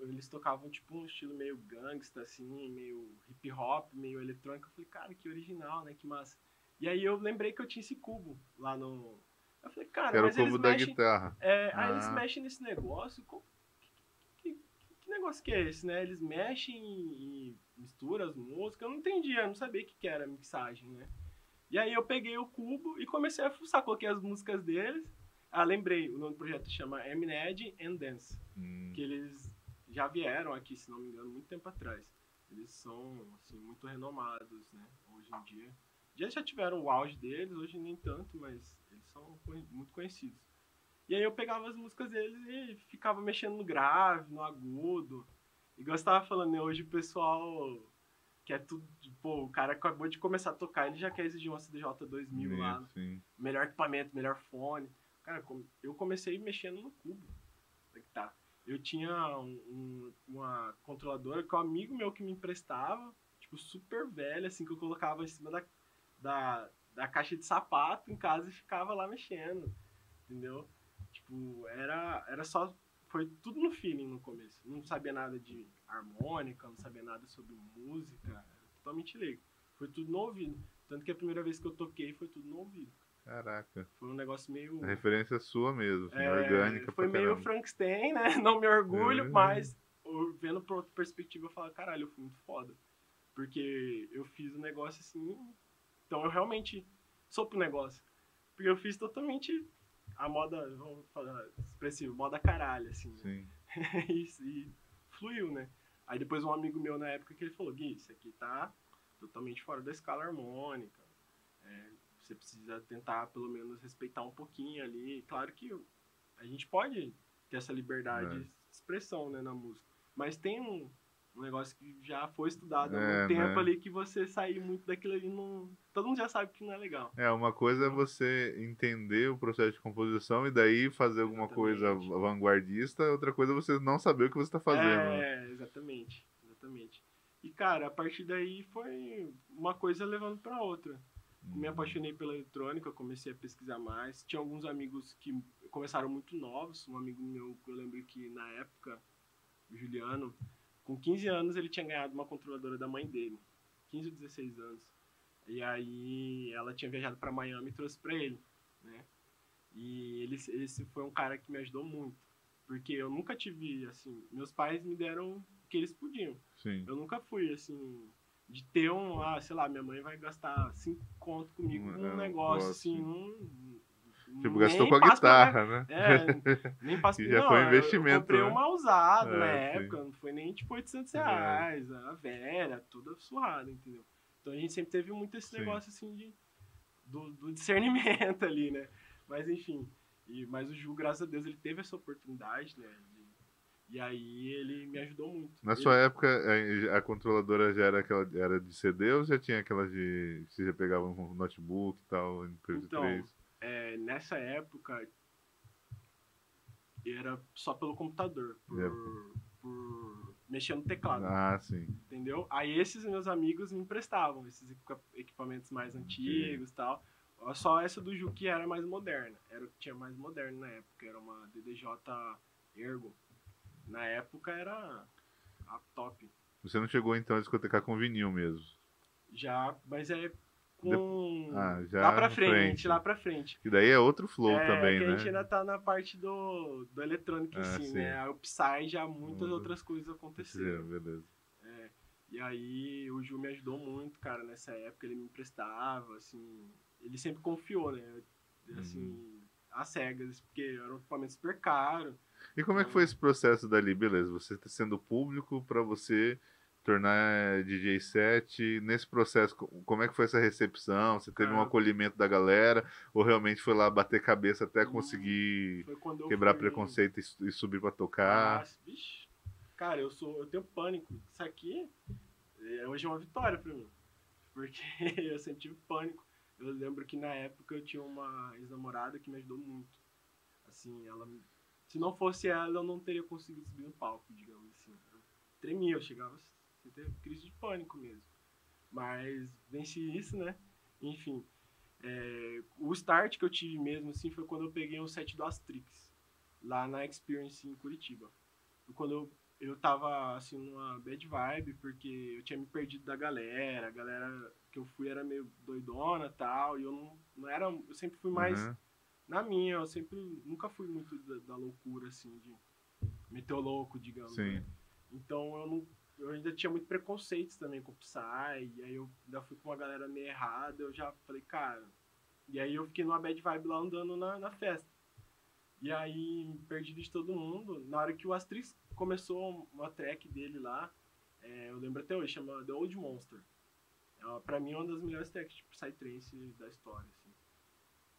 Speaker 2: Eles tocavam tipo um estilo meio gangsta, assim, meio hip hop, meio eletrônico. Eu falei, cara, que original, né? Que massa. E aí eu lembrei que eu tinha esse cubo lá no... Eu falei, cara,
Speaker 1: era
Speaker 2: mas
Speaker 1: o cubo da guitarra.
Speaker 2: Aí eles mexem nesse negócio, negócio que é esse, né? Eles mexem e misturam as músicas. Eu não entendia, eu não sabia o que era mixagem, né? E aí eu peguei o cubo e comecei a fuçar, coloquei as músicas deles. Ah, lembrei, o nome do projeto chama Emined and Dance, que eles já vieram aqui, se não me engano, muito tempo atrás. Eles são, assim, muito renomados, né, hoje em dia. Eles já tiveram o auge deles, hoje nem tanto, mas eles são muito conhecidos. E aí eu pegava as músicas deles e ficava mexendo no grave, no agudo. E gostava falando, né, hoje o pessoal quer tudo, pô, o cara acabou de começar a tocar, ele já quer exigir uma CDJ 2000 lá,
Speaker 1: sim.
Speaker 2: melhor equipamento, melhor fone. Cara, eu comecei mexendo no cubo da guitarra. Eu tinha uma controladora que um amigo meu que me emprestava, tipo, super velha, assim, que eu colocava em cima da caixa de sapato em casa e ficava lá mexendo, entendeu? Tipo, era só... Foi tudo no feeling no começo. Não sabia nada de harmônica, não sabia nada sobre música, era totalmente leigo. Foi tudo no ouvido. Tanto que a primeira vez que eu toquei foi tudo no ouvido.
Speaker 1: Caraca.
Speaker 2: Foi um negócio meio...
Speaker 1: A referência é sua mesmo, assim, orgânica
Speaker 2: foi
Speaker 1: pra
Speaker 2: meio
Speaker 1: caramba.
Speaker 2: Frankenstein, né? Não me orgulho, mas vendo por outra perspectiva, eu falo, caralho, eu fui muito foda. Porque eu fiz um negócio assim... Então eu realmente sou pro negócio. Porque eu fiz totalmente a moda, vamos falar expressivo, moda caralho, assim, né?
Speaker 1: Sim.
Speaker 2: e fluiu, né? Aí depois um amigo meu na época que ele falou, Gui, isso aqui tá totalmente fora da escala harmônica. Você precisa tentar pelo menos respeitar um pouquinho ali. Claro que a gente pode ter essa liberdade de expressão, né, na música. Mas tem um negócio que já foi estudado há muito tempo,
Speaker 1: né?
Speaker 2: ali, que você sair muito daquilo ali, não... todo mundo já sabe que não é legal.
Speaker 1: Uma coisa é você entender o processo de composição e daí fazer alguma coisa
Speaker 2: Exatamente.
Speaker 1: vanguardista, outra coisa é você não saber o que você está fazendo, né?
Speaker 2: Exatamente. E, cara, a partir daí foi uma coisa levando pra outra. Me apaixonei pela eletrônica, comecei a pesquisar mais. Tinha alguns amigos que começaram muito novos. Um amigo meu, eu lembro que na época, o Juliano, com 15 anos ele tinha ganhado uma controladora da mãe dele. 15 ou 16 anos. E aí ela tinha viajado para Miami e trouxe para ele, né? E esse foi um cara que me ajudou muito. Porque eu nunca tive, assim... Meus pais me deram o que eles podiam.
Speaker 1: Sim.
Speaker 2: Eu nunca fui, assim... De ter sei lá, minha mãe vai gastar 5 conto comigo num negócio, assim...
Speaker 1: Tipo, gastou com a guitarra, né?
Speaker 2: Nem passo...
Speaker 1: E já foi um
Speaker 2: Não, eu
Speaker 1: investimento,
Speaker 2: comprei
Speaker 1: né?
Speaker 2: uma usada na
Speaker 1: Sim.
Speaker 2: época. Não foi nem, tipo, R$800. A velha, toda surrada, entendeu? Então a gente sempre teve muito esse negócio, assim, do discernimento ali, né? Mas, enfim... Mas o Ju, graças a Deus, ele teve essa oportunidade, né? E aí ele me ajudou muito.
Speaker 1: Na sua época, a controladora já era de CD ou já tinha aquela de... que você já pegava um notebook e tal, MP3?
Speaker 2: Então, nessa época, era só pelo computador, por mexer no teclado.
Speaker 1: Ah, sim.
Speaker 2: Entendeu? Aí esses meus amigos me emprestavam esses equipamentos mais antigos e tal. Só essa do Ju que era mais moderna. Era o que tinha mais moderno na época. Era uma DDJ Ergo. Na época era a top.
Speaker 1: Você não chegou então a discotecar com vinil mesmo?
Speaker 2: Já, mas com...
Speaker 1: já
Speaker 2: lá pra frente.
Speaker 1: E daí é outro flow também,
Speaker 2: que
Speaker 1: né?
Speaker 2: a gente ainda tá na parte do eletrônico em si,
Speaker 1: sim.
Speaker 2: né? O Psy já muitas outras coisas aconteceram.
Speaker 1: Beleza.
Speaker 2: E aí o Ju me ajudou muito, cara, nessa época. Ele me emprestava, assim... Ele sempre confiou, né? Assim, às cegas, porque era um equipamento super caro.
Speaker 1: E como é que foi esse processo dali? Beleza, você está sendo público para você tornar DJ set. Nesse processo, como é que foi essa recepção? Você teve um acolhimento da galera? Ou realmente foi lá bater cabeça até conseguir quebrar preconceito e subir para tocar?
Speaker 2: Vixe. Cara, eu tenho pânico. Isso aqui hoje é uma vitória para mim. Porque eu sempre tive pânico. Eu lembro que na época eu tinha uma ex-namorada que me ajudou muito. Assim, se não fosse ela, eu não teria conseguido subir no palco, digamos assim. Eu tremia, eu chegava a ter crise de pânico mesmo. Mas venci isso, né? Enfim, o start que eu tive mesmo, assim, foi quando eu peguei um set do Astrix, lá na Experience em Curitiba. Quando eu tava, assim, numa bad vibe, porque eu tinha me perdido da galera, a galera que eu fui era meio doidona e tal, e eu não era, eu sempre fui mais na minha, eu nunca fui muito da loucura, assim, de meter o louco, digamos, né? Então eu ainda tinha muito preconceitos também com o Psy, e aí eu ainda fui com uma galera meio errada, eu já falei, cara. E aí eu fiquei numa bad vibe lá andando na festa. E aí, perdido de todo mundo, na hora que o Astrix começou uma track dele lá, eu lembro até hoje, chama The Old Monster. Pra mim é uma das melhores tracks de Psytrance da história, assim.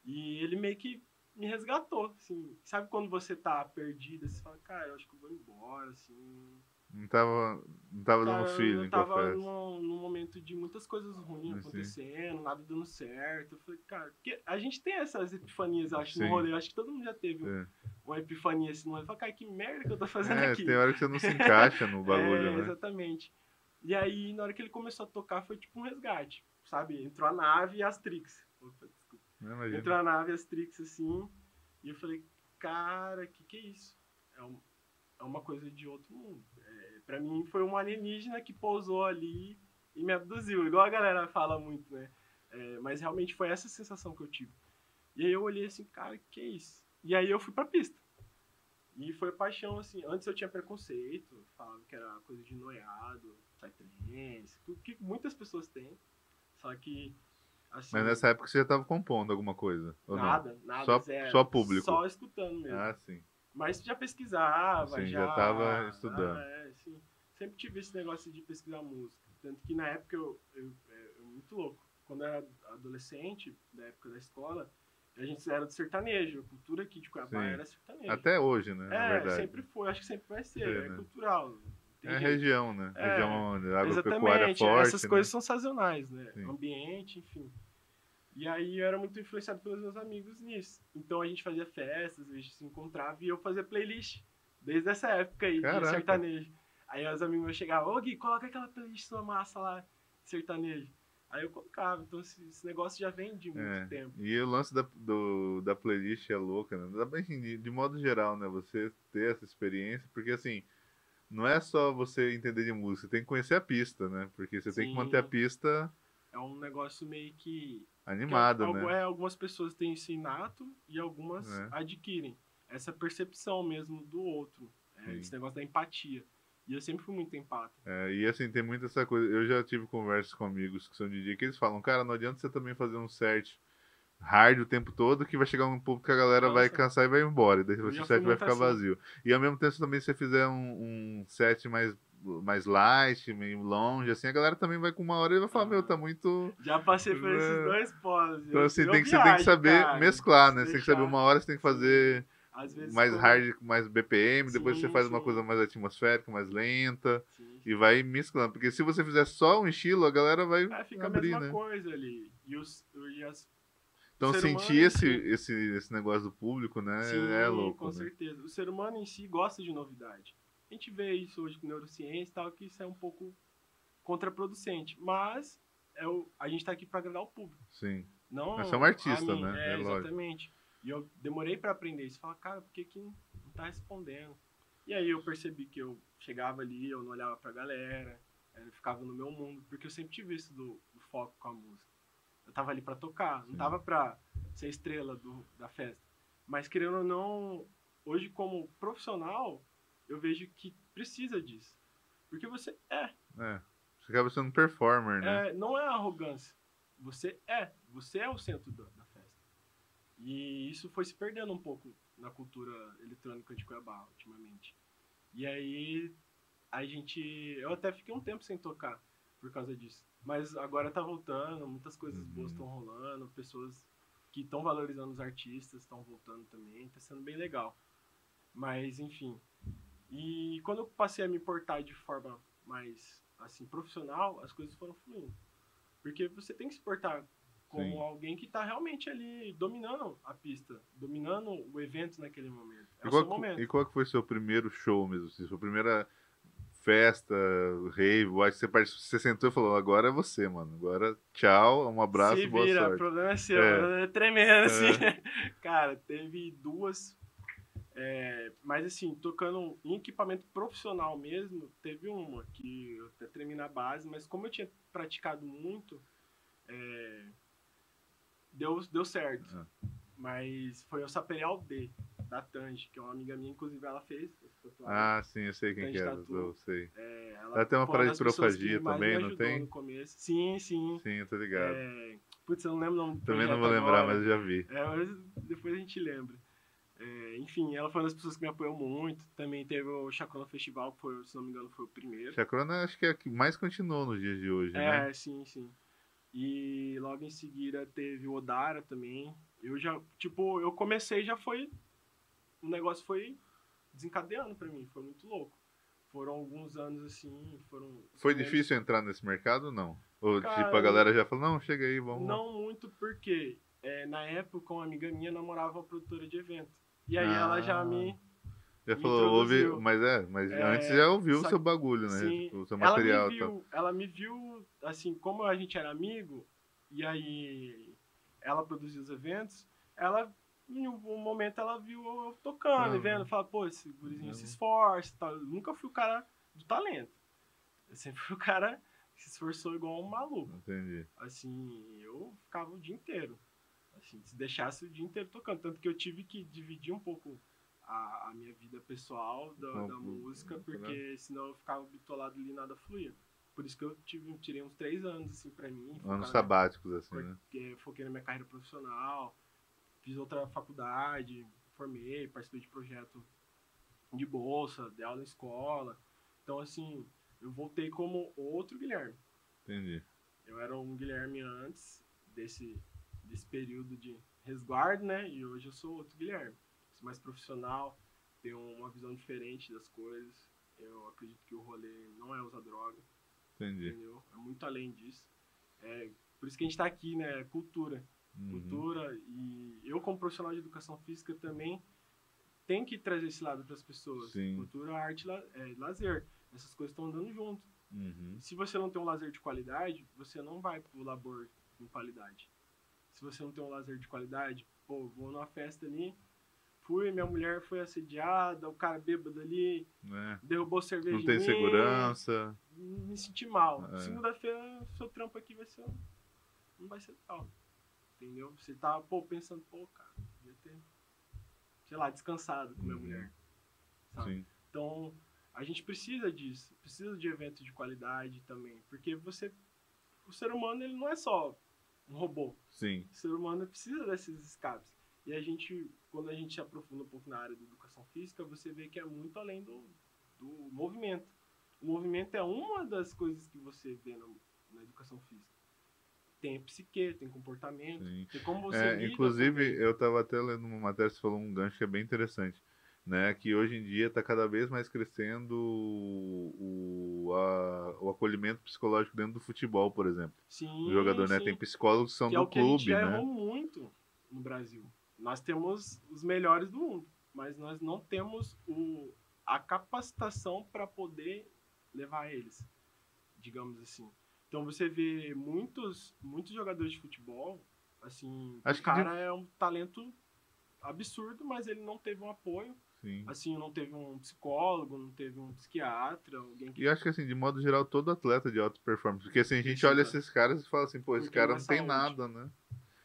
Speaker 2: E ele meio que me resgatou, assim. Sabe quando você tá perdido, você fala, cara, eu acho que eu vou embora, assim.
Speaker 1: Não tava dando
Speaker 2: Cara, eu
Speaker 1: feeling com a
Speaker 2: tava
Speaker 1: festa.
Speaker 2: num momento de muitas coisas ruins
Speaker 1: Assim,
Speaker 2: acontecendo, nada dando certo. Eu falei, cara, porque a gente tem essas epifanias, eu acho, no
Speaker 1: sim.
Speaker 2: rolê. Eu acho que todo mundo já teve
Speaker 1: É.
Speaker 2: uma epifania assim no rolê. Fala, cara, que merda que eu tô fazendo aqui.
Speaker 1: Tem hora que você não se encaixa no bagulho, né?
Speaker 2: Exatamente. E aí, na hora que ele começou a tocar, foi tipo um resgate, sabe? Entrou a nave e as Trix. Opa, desculpa.
Speaker 1: Não imagina.
Speaker 2: Entrou a nave e as Trix, assim. E eu falei, cara, que é isso? É uma coisa de outro mundo. Pra mim, foi um alienígena que pousou ali e me abduziu. Igual a galera fala muito, né? Mas realmente foi essa sensação que eu tive. E aí eu olhei assim, cara, que é isso? E aí eu fui pra pista. E foi paixão, assim. Antes eu tinha preconceito, falava que era coisa de noiado, psytrance, tudo que muitas pessoas têm. Só que, assim,
Speaker 1: Mas nessa época você já tava compondo alguma coisa, ou não?
Speaker 2: nada,
Speaker 1: Só,
Speaker 2: zero.
Speaker 1: só público.
Speaker 2: Só escutando mesmo.
Speaker 1: Ah, sim.
Speaker 2: Mas já pesquisava,
Speaker 1: Sim,
Speaker 2: já.
Speaker 1: já tava estudando.
Speaker 2: Assim, sempre tive esse negócio de pesquisar música. Tanto que na época eu muito louco. Quando eu era adolescente, da época da escola, a gente era do sertanejo. A cultura aqui de Cuiabá
Speaker 1: Sim.
Speaker 2: era sertanejo.
Speaker 1: Até hoje, né? Na verdade.
Speaker 2: Sempre foi, acho que sempre vai ser.
Speaker 1: Sim,
Speaker 2: É
Speaker 1: né?
Speaker 2: cultural. Tem
Speaker 1: É
Speaker 2: jeito.
Speaker 1: região, né? Região agropecuária
Speaker 2: Exatamente.
Speaker 1: forte,
Speaker 2: Essas
Speaker 1: né?
Speaker 2: coisas são sazonais, né?
Speaker 1: Sim.
Speaker 2: Ambiente, enfim. E aí eu era muito influenciado pelos meus amigos nisso. Então a gente fazia festas, a gente se encontrava e eu fazia playlist. Desde essa época aí,
Speaker 1: Caraca.
Speaker 2: de sertanejo. Aí os amigos meus chegavam, ô Gui, coloca aquela playlist sua massa lá, de sertanejo. Aí eu colocava. Então esse negócio já vem de muito tempo.
Speaker 1: E o lance da playlist é louca, né? Enfim, de modo geral, né? Você ter essa experiência, porque assim, não é só você entender de música, você tem que conhecer a pista, né? Porque você tem que manter a
Speaker 2: Sim,
Speaker 1: pista
Speaker 2: é um negócio meio que
Speaker 1: animada, né?
Speaker 2: algumas pessoas têm isso inato e algumas adquirem. Essa percepção mesmo do outro. Esse negócio da empatia. E eu sempre fui muito empata.
Speaker 1: E assim, tem muita essa coisa. Eu já tive conversas com amigos que são DJ que eles falam, cara, não adianta você também fazer um set hard o tempo todo, que vai chegar um ponto que a galera vai cansar e vai embora. E daí o set vai ficar vazio. E ao mesmo tempo, também, se você fizer um set mais light, meio longe, assim, a galera também vai com uma hora e vai falar, meu, tá muito...
Speaker 2: Já passei por esses dois polos.
Speaker 1: Então, assim, você tem que saber mesclar, né? Você tem que saber, uma hora você tem que fazer mais hard, mais BPM, depois você faz uma coisa mais atmosférica, mais lenta, e vai mesclando. Porque se você fizer só um estilo, a galera vai
Speaker 2: fica
Speaker 1: abrir,
Speaker 2: a mesma
Speaker 1: né?
Speaker 2: coisa ali.
Speaker 1: Então sentir esse negócio do público, né?
Speaker 2: Sim,
Speaker 1: é louco.
Speaker 2: Com certeza. O ser humano em si gosta de novidade. A gente vê isso hoje com neurociência e tal, que isso é um pouco contraproducente. Mas a gente tá aqui para agradar o público.
Speaker 1: Sim.
Speaker 2: Não
Speaker 1: mas você é um artista, né?
Speaker 2: Exatamente. E eu demorei para aprender isso. Falar, cara, por que não tá respondendo? E aí eu percebi que eu chegava ali, eu não olhava pra galera, eu ficava no meu mundo, porque eu sempre tive isso do foco com a música. Eu tava ali pra tocar, não tava pra ser estrela da festa. Mas querendo ou não, hoje como profissional, eu vejo que precisa disso. Porque você
Speaker 1: Você acaba sendo um performer, né?
Speaker 2: Não é arrogância. Você é o centro da festa. E isso foi se perdendo um pouco na cultura eletrônica de Cuiabá, ultimamente. E aí, eu até fiquei um tempo sem tocar por causa disso. Mas agora tá voltando, muitas coisas boas estão rolando, pessoas que estão valorizando os artistas estão voltando também, tá sendo bem legal. Mas, enfim. E quando eu passei a me portar de forma mais, assim, profissional, as coisas foram fluindo. Porque você tem que se portar como alguém que está realmente ali dominando a pista, dominando o evento naquele momento. O seu momento.
Speaker 1: E qual que foi o seu primeiro show mesmo? Sua primeira festa, rave, você sentou e falou, agora é você, mano. Agora, tchau, um abraço, boa sorte.
Speaker 2: O problema é seu, é tremendo, assim. Cara, teve duas, mas assim, tocando em equipamento profissional mesmo, teve uma que eu até treinei na base, mas como eu tinha praticado muito, deu certo. Mas foi o Saperial D. da Tange, que é uma amiga minha, inclusive ela fez essa tatuagem.
Speaker 1: Ah, sim, eu sei quem
Speaker 2: Tange
Speaker 1: que é,
Speaker 2: Tatu.
Speaker 1: eu sei.
Speaker 2: Ela
Speaker 1: Tem uma
Speaker 2: foi
Speaker 1: parada de
Speaker 2: das pessoas que
Speaker 1: profagia
Speaker 2: mais me
Speaker 1: também, não
Speaker 2: ajudou
Speaker 1: tem?
Speaker 2: no começo. Sim, sim.
Speaker 1: Sim, eu tô ligado.
Speaker 2: Putz, eu não lembro o nome do
Speaker 1: Também não
Speaker 2: projeto
Speaker 1: vou lembrar,
Speaker 2: agora.
Speaker 1: mas eu já vi.
Speaker 2: Mas depois a gente lembra. Enfim, ela foi uma das pessoas que me apoiou muito. Também teve o Chacrona Festival, que foi, se não me engano, foi o primeiro.
Speaker 1: Chacrona acho que é a que mais continuou nos dias de hoje, né?
Speaker 2: Sim, sim. E logo em seguida teve o Odara também. Eu já, tipo, eu comecei já foi. O negócio foi desencadeando pra mim, foi muito louco. Foram alguns anos assim,
Speaker 1: Foi difícil entrar nesse mercado ou não? Ou tipo, a
Speaker 2: Cara,
Speaker 1: galera já falou, não, chega aí, vamos.
Speaker 2: não muito porque na época uma amiga minha namorava uma produtora de evento. E aí ela já me
Speaker 1: falou, ouve,
Speaker 2: introduziu.
Speaker 1: mas antes já ouviu o seu bagulho, né?
Speaker 2: Sim,
Speaker 1: Tipo, o seu material e tal.
Speaker 2: ela me viu, assim, como a gente era amigo, e aí ela produzia os eventos, ela, em um momento, ela viu eu tocando, e vendo, fala, pô, esse gurizinho se esforça e tal. Eu nunca fui o cara do talento. Eu sempre fui o cara que se esforçou igual um maluco.
Speaker 1: Entendi.
Speaker 2: Assim, eu ficava o dia inteiro. Assim, se deixasse o dia inteiro tocando. Tanto que eu tive que dividir um pouco a minha vida pessoal da música, porque senão eu ficava bitolado ali e nada fluía. Por isso que eu tirei uns 3 anos, assim, pra mim.
Speaker 1: Anos sabáticos, assim, né?
Speaker 2: Porque foquei na minha carreira profissional, fiz outra faculdade, formei, participei de projeto de bolsa, de aula em escola. Então, assim, eu voltei como outro Guilherme.
Speaker 1: Entendi.
Speaker 2: Eu era um Guilherme antes desse período de resguardo, né? E hoje eu sou outro Guilherme. Sou mais profissional, tenho uma visão diferente das coisas. Eu acredito que o rolê não é usar droga.
Speaker 1: Entendi.
Speaker 2: Entendeu? É muito além disso. Por isso que a gente tá aqui, né? Cultura. Cultura. E eu, como profissional de educação física, também tenho que trazer esse lado para as pessoas.
Speaker 1: Sim.
Speaker 2: Cultura, arte e lazer. Essas coisas estão andando junto. Se você não tem um lazer de qualidade, você não vai pro labor com qualidade. Se você não tem um lazer de qualidade, pô, vou numa festa ali, minha mulher foi assediada, o cara bêbado ali, derrubou cerveja
Speaker 1: não tem segurança.
Speaker 2: Me senti mal. Segunda-feira, seu trampo aqui não vai ser tal. Entendeu? Você tá, pensando, cara, devia ter, sei lá, descansado com minha mulher. Sabe? Sim. Então, a gente precisa disso. Precisa de eventos de qualidade também. Porque o ser humano, ele não é só um robô.
Speaker 1: Sim.
Speaker 2: O ser humano precisa desses escapes. E quando a gente se aprofunda um pouco na área da educação física, você vê que é muito além do movimento. O movimento é uma das coisas que você vê na educação física. Tem psique, tem comportamento, tem como você lida.
Speaker 1: Inclusive, eu estava até lendo uma matéria, você falou um gancho que é bem interessante, né? Que hoje em dia está cada vez mais crescendo o acolhimento psicológico dentro do futebol, por exemplo.
Speaker 2: Sim,
Speaker 1: o jogador, né? Tem psicólogos que são do clube, né? Que é o que a gente
Speaker 2: errou muito no Brasil. Nós temos os melhores do mundo, mas nós não temos a capacitação para poder levar eles, digamos assim. Então você vê muitos jogadores de futebol, assim, o cara é um talento absurdo, mas ele não teve um apoio. Sim. Assim, não teve um psicólogo, não teve um psiquiatra, alguém que...
Speaker 1: E acho que, assim, de modo geral, todo atleta de alta performance, porque assim, a gente olha esses caras e fala assim, pô, esse cara não tem nada, né?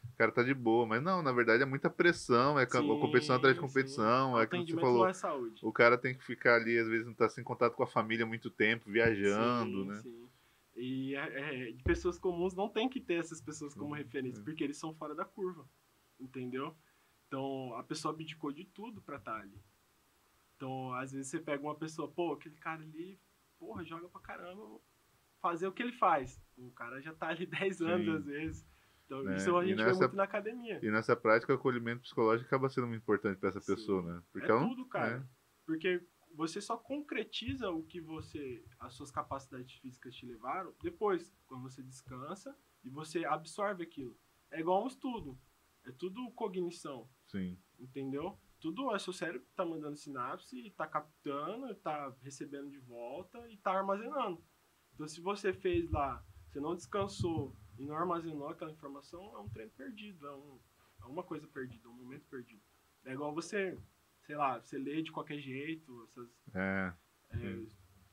Speaker 1: O cara tá de boa, mas não, na verdade é muita pressão, competição atrás de competição, é aquilo que você falou.
Speaker 2: Não é saúde.
Speaker 1: O cara tem que ficar ali, às vezes não tá sem contato com a família há muito tempo, viajando, né?
Speaker 2: Sim. E de pessoas comuns não tem que ter essas pessoas como referência, porque eles são fora da curva, entendeu? Então, a pessoa abdicou de tudo pra estar ali. Então, às vezes você pega uma pessoa, aquele cara ali, joga pra caramba, vou fazer o que ele faz. O cara já tá ali 10 anos, às vezes. Então, isso a gente vê muito na academia.
Speaker 1: E nessa prática, o acolhimento psicológico acaba sendo muito importante pra essa pessoa, né?
Speaker 2: Porque tudo, cara. Porque você só concretiza o que as suas capacidades físicas te levaram depois, quando você descansa e você absorve aquilo. É igual um estudo. É tudo cognição.
Speaker 1: Sim.
Speaker 2: Entendeu? Tudo o seu cérebro tá mandando sinapse e tá captando, tá recebendo de volta e tá armazenando. Então, se você fez lá, você não descansou e não armazenou aquela informação, é um treino perdido, é uma coisa perdida, é um momento perdido. É igual você, sei lá, você lê de qualquer jeito,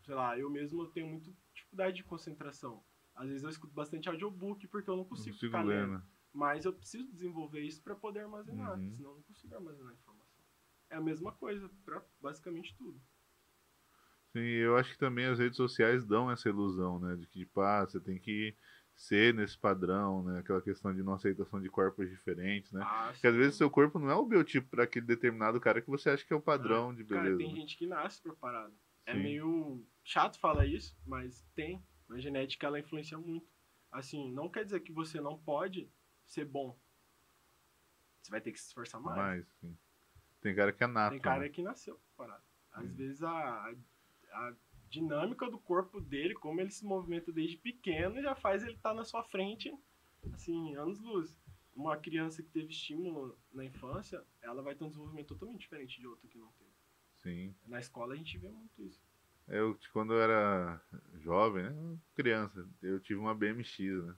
Speaker 2: sei lá, eu mesmo tenho muita dificuldade de concentração. Às vezes eu escuto bastante audiobook porque eu não consigo ficar lendo. Mas eu preciso desenvolver isso para poder armazenar, senão eu não consigo armazenar a informação. é a mesma coisa pra basicamente tudo.
Speaker 1: Sim, eu acho que também as redes sociais dão essa ilusão, né? De que, tipo, você tem que ser nesse padrão, né? Aquela questão de não aceitação de corpos diferentes, né?
Speaker 2: Ah,
Speaker 1: Porque às vezes
Speaker 2: sim.
Speaker 1: seu corpo não é o biotipo para aquele determinado cara que você acha que é o
Speaker 2: Ah,
Speaker 1: padrão de
Speaker 2: cara,
Speaker 1: beleza,
Speaker 2: tem
Speaker 1: né?
Speaker 2: gente que nasce preparado. É
Speaker 1: Sim,
Speaker 2: meio chato falar isso, mas tem. A genética, ela influencia muito. Assim, não quer dizer que você não pode ser bom. Você vai ter que se esforçar mais.
Speaker 1: mas, sim. Tem cara que é
Speaker 2: Tem
Speaker 1: nato, né?
Speaker 2: cara que nasceu preparado. Às
Speaker 1: Sim.
Speaker 2: vezes a dinâmica do corpo dele, como ele se movimenta desde pequeno, já faz ele estar na sua frente, assim, anos-luz. Uma criança que teve estímulo na infância, ela vai ter um desenvolvimento totalmente diferente de outra que não teve.
Speaker 1: Sim.
Speaker 2: Na escola a gente vê muito isso.
Speaker 1: Quando eu era jovem, né? Criança, eu tive uma BMX, né?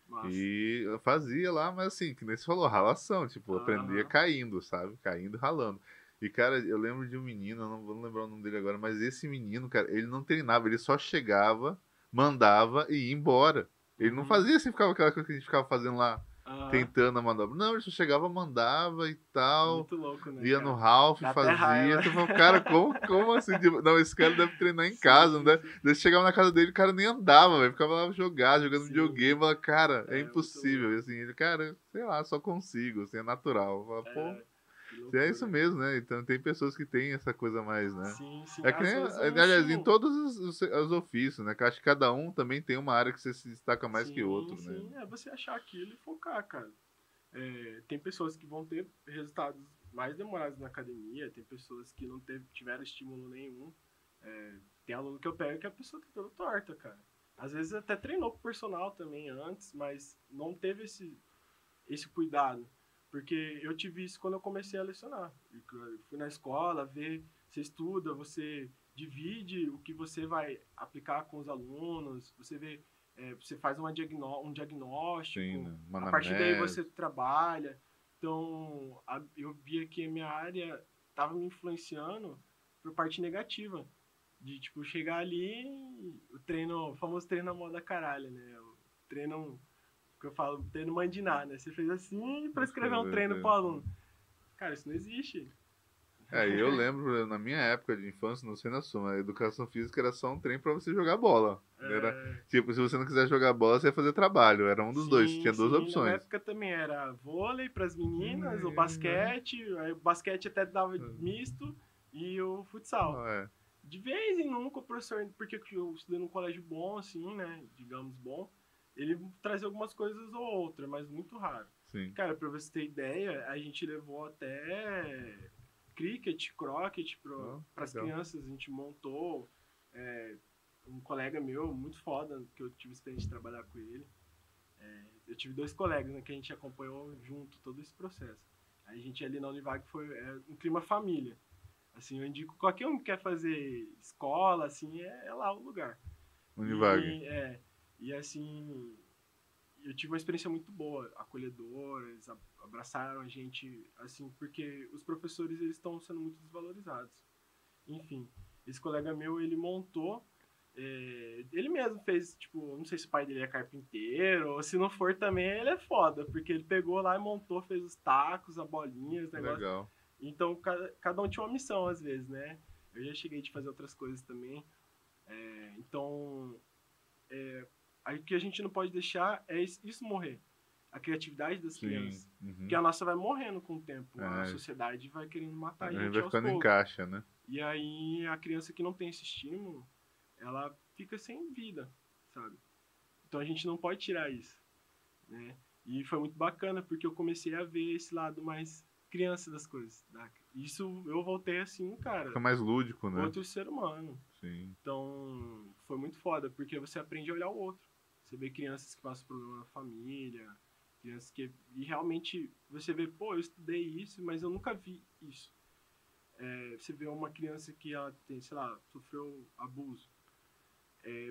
Speaker 2: Mas,
Speaker 1: E eu fazia lá, mas assim, que nem você falou, ralação, tipo, aprendia
Speaker 2: aham,
Speaker 1: caindo, sabe? Caindo e ralando. E, cara, eu lembro de um menino, eu não vou lembrar o nome dele agora, mas esse menino, cara, ele não treinava, ele só chegava, mandava e ia embora. Ele não
Speaker 2: uhum,
Speaker 1: fazia assim, ficava aquela coisa que a gente ficava fazendo lá,
Speaker 2: aham.
Speaker 1: tentando a manobra. Não, ele só chegava, mandava e
Speaker 2: É
Speaker 1: tal.
Speaker 2: muito louco, né,
Speaker 1: Ia no
Speaker 2: cara?
Speaker 1: Ralph,
Speaker 2: Dá até
Speaker 1: fazia.
Speaker 2: raiva.
Speaker 1: Você fala, cara, como assim? Tipo, não, esse cara deve treinar em casa, não
Speaker 2: Sim,
Speaker 1: deve.
Speaker 2: sim,
Speaker 1: Daí você chegava na casa dele, o cara nem andava, velho. Ficava lá jogando
Speaker 2: sim.
Speaker 1: videogame. Falava, cara, é
Speaker 2: É muito
Speaker 1: impossível.
Speaker 2: louco.
Speaker 1: E assim, ele, cara, sei lá, só consigo, assim, é natural. Fala, pô,
Speaker 2: É, que
Speaker 1: é isso
Speaker 2: loucura.
Speaker 1: mesmo, né? Então tem pessoas que têm essa coisa mais, né?
Speaker 2: Sim, sim.
Speaker 1: É que
Speaker 2: Às
Speaker 1: nem,
Speaker 2: vezes é um
Speaker 1: aliás, em
Speaker 2: estímulo.
Speaker 1: todos os ofícios, né? Que eu acho que cada um também tem uma área que você se destaca mais que
Speaker 2: Sim,
Speaker 1: outro, né?
Speaker 2: sim. É você achar aquilo e focar, cara. É, tem pessoas que vão ter resultados mais demorados na academia, tem pessoas que não tiveram estímulo nenhum. É, tem aluno que eu pego que a pessoa tá toda torta, cara. Às vezes até treinou com o personal também antes, mas não teve esse cuidado. Porque eu tive isso quando eu comecei a lecionar. Eu fui na escola ver, você estuda, você divide o que você vai aplicar com os alunos, você vê, você faz um
Speaker 1: Sim,
Speaker 2: diagnóstico,
Speaker 1: né? Uma
Speaker 2: a partir daí
Speaker 1: anamnese.
Speaker 2: você trabalha. Então, eu via que a minha área estava me influenciando por parte negativa. De, tipo, chegar ali, o famoso treino na moda caralho, né? O treino que eu falo, treino mandinar, né? Você fez assim para escrever um treino pro aluno. Cara, isso não existe.
Speaker 1: E eu lembro, na minha época de infância, não sei na sua, mas a educação física era só um trem pra você jogar bola. Era,
Speaker 2: É,
Speaker 1: tipo, se você não quiser jogar bola, você ia fazer trabalho. Era um dos dois,
Speaker 2: sim,
Speaker 1: tinha duas
Speaker 2: sim. Na minha
Speaker 1: opções.
Speaker 2: época também era vôlei para as meninas, o
Speaker 1: Né?
Speaker 2: basquete, aí o basquete até dava misto e o futsal.
Speaker 1: É,
Speaker 2: De vez em nunca o professor, porque eu estudei num colégio bom, assim, né? Digamos bom, ele trazia algumas coisas ou outra, mas muito raro.
Speaker 1: sim.
Speaker 2: Cara, pra você ter ideia, a gente levou até cricket, croquet
Speaker 1: Ó,
Speaker 2: para as
Speaker 1: legal.
Speaker 2: crianças. A gente montou é, um colega meu, muito foda, que eu tive experiência de trabalhar com ele. Eu tive dois colegas, né, que a gente acompanhou junto todo esse processo. A gente ali na Univag foi um clima família. Assim, eu indico qualquer um que quer fazer escola, assim, é lá o lugar.
Speaker 1: Univag.
Speaker 2: E assim, eu tive uma experiência muito boa, acolhedora, eles abraçaram a gente, assim, porque os professores, eles estão sendo muito desvalorizados. Enfim, esse colega meu, ele montou, ele mesmo fez, tipo, não sei se o pai dele é carpinteiro, ou se não for também, ele é foda, porque ele pegou lá e montou, fez os tacos, a bolinha, os negócios.
Speaker 1: Legal.
Speaker 2: Então, cada um tinha uma missão, às vezes, né? Eu já cheguei de fazer outras coisas também. Então, aí o que a gente não pode deixar é isso morrer. A criatividade das
Speaker 1: Sim.
Speaker 2: crianças. Porque
Speaker 1: Uhum.
Speaker 2: a nossa vai morrendo com o tempo. A
Speaker 1: É,
Speaker 2: sociedade vai querendo matar
Speaker 1: a
Speaker 2: a
Speaker 1: gente
Speaker 2: gente
Speaker 1: vai
Speaker 2: aos
Speaker 1: ficando em
Speaker 2: poucos.
Speaker 1: caixa, né?
Speaker 2: E aí a criança que não tem esse estímulo, ela fica sem vida, sabe? Então a gente não pode tirar isso, né? E foi muito bacana porque eu comecei a ver esse lado mais criança das coisas. Isso eu voltei assim,
Speaker 1: Fica
Speaker 2: cara,
Speaker 1: mais lúdico, né?
Speaker 2: outro ser humano.
Speaker 1: Sim.
Speaker 2: Então, foi muito foda, porque você aprende a olhar o outro. Você vê crianças que passam problema na família, crianças que. E realmente você vê, pô, eu estudei isso, mas eu nunca vi isso. Você vê uma criança que ela tem, sei lá, sofreu abuso.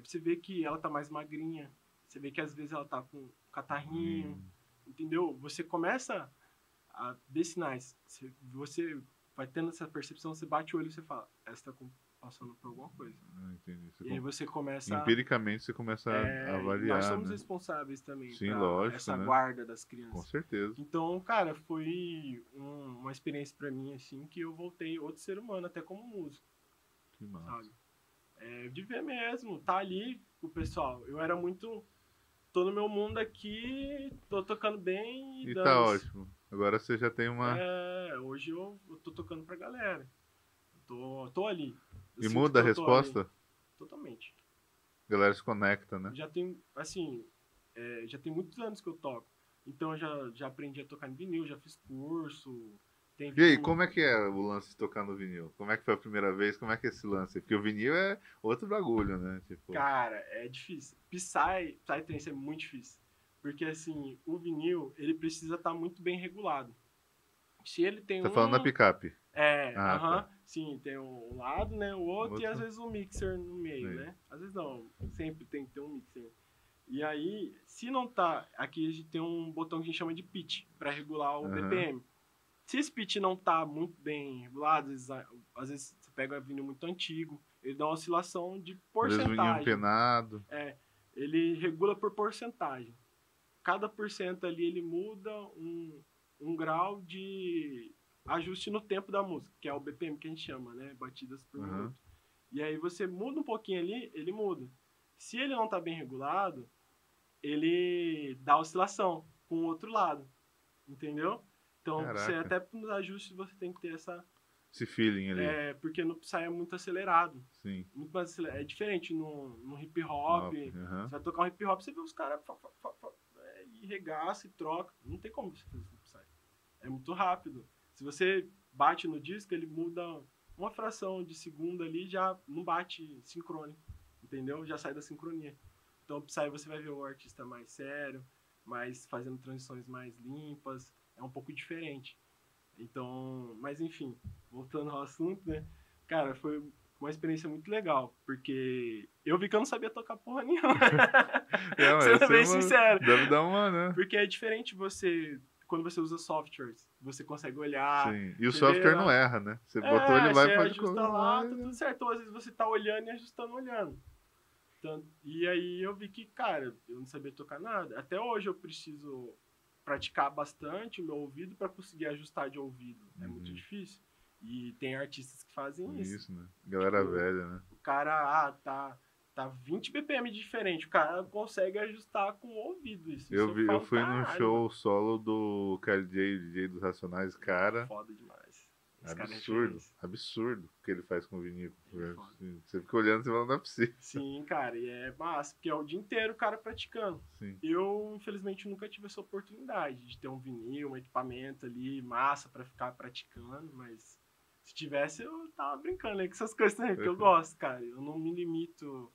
Speaker 2: Você vê que ela tá mais magrinha. Você vê que às vezes ela tá com catarrinho.
Speaker 1: Hum,
Speaker 2: Entendeu? Você começa a ver sinais. Você vai tendo essa percepção, você bate o olho e você fala, essa tá com passando por alguma coisa.
Speaker 1: Entendi.
Speaker 2: E aí você começa...
Speaker 1: Empiricamente você começa a avaliar,
Speaker 2: nós somos
Speaker 1: né?
Speaker 2: responsáveis também
Speaker 1: Sim,
Speaker 2: pra
Speaker 1: lógico,
Speaker 2: essa
Speaker 1: né?
Speaker 2: guarda das crianças.
Speaker 1: Com certeza.
Speaker 2: Então, cara, foi uma experiência pra mim, assim, que eu voltei outro ser humano, até como músico,
Speaker 1: Que massa.
Speaker 2: sabe? De ver mesmo, tá ali o pessoal. Eu era muito... Tô no meu mundo aqui, tô tocando bem
Speaker 1: E tá
Speaker 2: dane-se.
Speaker 1: ótimo. Agora você já tem uma...
Speaker 2: Hoje eu tô tocando pra galera. Tô ali. Eu
Speaker 1: E
Speaker 2: sinto
Speaker 1: muda a
Speaker 2: que eu tô ali.
Speaker 1: resposta?
Speaker 2: Totalmente.
Speaker 1: A galera se conecta, né?
Speaker 2: Já tem, assim, já tem muitos anos que eu toco. Então eu já aprendi a tocar em vinil, já fiz curso. Tem
Speaker 1: E aí,
Speaker 2: vídeo
Speaker 1: como é que é o lance de tocar no vinil? Como é que foi a primeira vez? Como é que é esse lance? Porque o vinil é outro bagulho, né? Tipo,
Speaker 2: Cara, é difícil. Psytrance é muito difícil. Porque, assim, o vinil, ele precisa estar muito bem regulado. Se ele tem
Speaker 1: tá falando da picape. Ah,
Speaker 2: aham.
Speaker 1: tá.
Speaker 2: Sim, tem um lado, né? O outro, e às
Speaker 1: Outro.
Speaker 2: vezes um mixer no meio,
Speaker 1: Sim.
Speaker 2: né? Às vezes não, sempre tem que ter um mixer. E aí, se não tá, aqui a gente tem um botão que a gente chama de pitch, para regular o
Speaker 1: Aham.
Speaker 2: BPM. Se esse pitch não tá muito bem regulado, às vezes você pega um vinil muito antigo, ele dá uma oscilação de
Speaker 1: Às vezes vinil
Speaker 2: porcentagem.
Speaker 1: empenado.
Speaker 2: Ele regula por porcentagem. Cada porcento ali ele muda um grau de ajuste no tempo da música, que é o BPM que a gente chama, né? Batidas por
Speaker 1: Aham.
Speaker 2: minuto. E aí você muda um pouquinho ali, ele muda. Se ele não tá bem regulado, ele dá oscilação com o outro lado. Entendeu? Então, você
Speaker 1: Caraca.
Speaker 2: até nos ajustes você tem que ter essa...
Speaker 1: Esse feeling ali.
Speaker 2: porque no Psy é muito acelerado.
Speaker 1: Sim.
Speaker 2: Muito mais acelerado. É diferente no hip hop.
Speaker 1: Aham.
Speaker 2: Você vai tocar um hip hop, você vê os caras e regaça e troca. Não tem como você fazer isso no Psy. É muito rápido. Se você bate no disco, ele muda uma fração de segundo ali, já não bate sincrônico. Entendeu? Já sai da sincronia. Então, o Psy você vai ver o artista mais sério, mais fazendo transições mais limpas. É um pouco diferente. Então, mas enfim, voltando ao assunto, né? Cara, foi uma experiência muito legal, porque eu vi que eu não sabia tocar porra nenhuma. Sendo bem sincero.
Speaker 1: Deve dar uma, né?
Speaker 2: Porque é diferente quando você usa softwares, você consegue olhar.
Speaker 1: Sim. E o
Speaker 2: você
Speaker 1: software
Speaker 2: vê,
Speaker 1: não erra, né? Você botou ele lá
Speaker 2: você
Speaker 1: e pode
Speaker 2: ajusta lá, tá tudo certo. Ou às vezes você tá olhando e ajustando olhando. E aí eu vi que, cara, eu não sabia tocar nada. Até hoje eu preciso praticar bastante o meu ouvido para conseguir ajustar de ouvido. É muito difícil. E tem artistas que fazem isso.
Speaker 1: Isso, né? Galera velha, né?
Speaker 2: O cara, tá 20 BPM diferente. O cara consegue ajustar com o ouvido isso.
Speaker 1: Eu
Speaker 2: falo,
Speaker 1: fui num
Speaker 2: caralho,
Speaker 1: show
Speaker 2: mano.
Speaker 1: solo do KJ, DJ dos Racionais, cara.
Speaker 2: Foda demais. Esse cara é
Speaker 1: Absurdo,
Speaker 2: referência.
Speaker 1: absurdo o que ele faz com o vinil.
Speaker 2: Ele é foda.
Speaker 1: Você fica olhando e fala, não é possível.
Speaker 2: Sim, cara, e é massa, porque é o dia inteiro o cara praticando.
Speaker 1: Sim.
Speaker 2: Eu, infelizmente, nunca tive essa oportunidade de ter um vinil, um equipamento ali, massa pra ficar praticando, mas se tivesse, eu tava brincando aí com essas coisas também, porque eu gosto, cara. Eu não me limito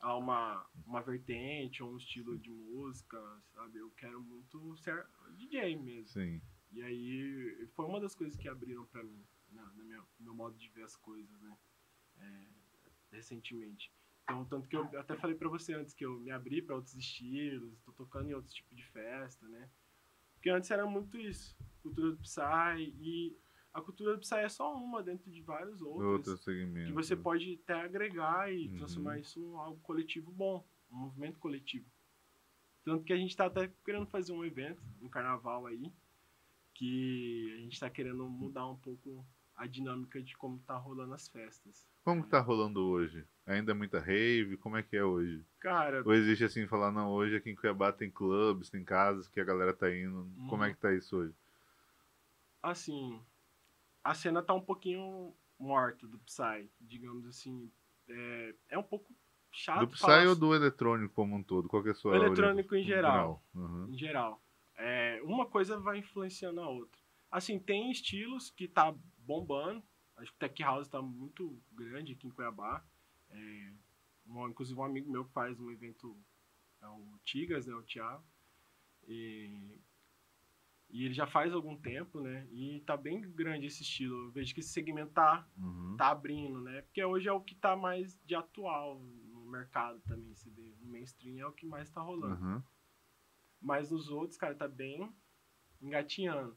Speaker 2: a uma vertente ou um estilo de música, sabe? Eu quero muito ser DJ mesmo.
Speaker 1: Sim.
Speaker 2: E aí, foi uma das coisas que abriram pra mim, no meu modo de ver as coisas, né? Recentemente. Então, tanto que eu até falei pra você antes que eu me abri pra outros estilos, tô tocando em outros tipos de festa, né? Porque antes era muito isso, cultura do Psy, e a cultura do Psy é só uma dentro de vários outros
Speaker 1: segmentos.
Speaker 2: que você pode até agregar e transformar isso em algo coletivo bom, um movimento coletivo. Tanto que a gente tá até querendo fazer um evento, um carnaval aí, que a gente tá querendo mudar um pouco a dinâmica de como tá rolando as festas.
Speaker 1: Como que tá rolando hoje? Ainda é muita rave? Como é que é hoje?
Speaker 2: Cara,
Speaker 1: Ou existe assim, falar, não, hoje aqui em Cuiabá tem clubes, tem casas que a galera tá indo. Como é que tá isso hoje?
Speaker 2: assim, a cena tá um pouquinho morta do Psy, digamos assim. É um pouco chato
Speaker 1: Do Psy
Speaker 2: falar
Speaker 1: ou do eletrônico como um todo? Qual que é a sua
Speaker 2: o eletrônico em geral.
Speaker 1: Uhum.
Speaker 2: Em geral. Uma coisa vai influenciando a outra. Assim, tem estilos que tá bombando. Acho que o Tech House tá muito grande aqui em Cuiabá. Inclusive um amigo meu que faz um evento, é o Tigas, né, o Thiago. E ele já faz algum tempo, né? E tá bem grande esse estilo. Eu vejo que esse segmento tá abrindo, né? Porque hoje é o que tá mais de atual no mercado também. Se vê. No mainstream é o que mais tá rolando.
Speaker 1: Uhum.
Speaker 2: Mas nos outros, cara, tá bem engatinhando.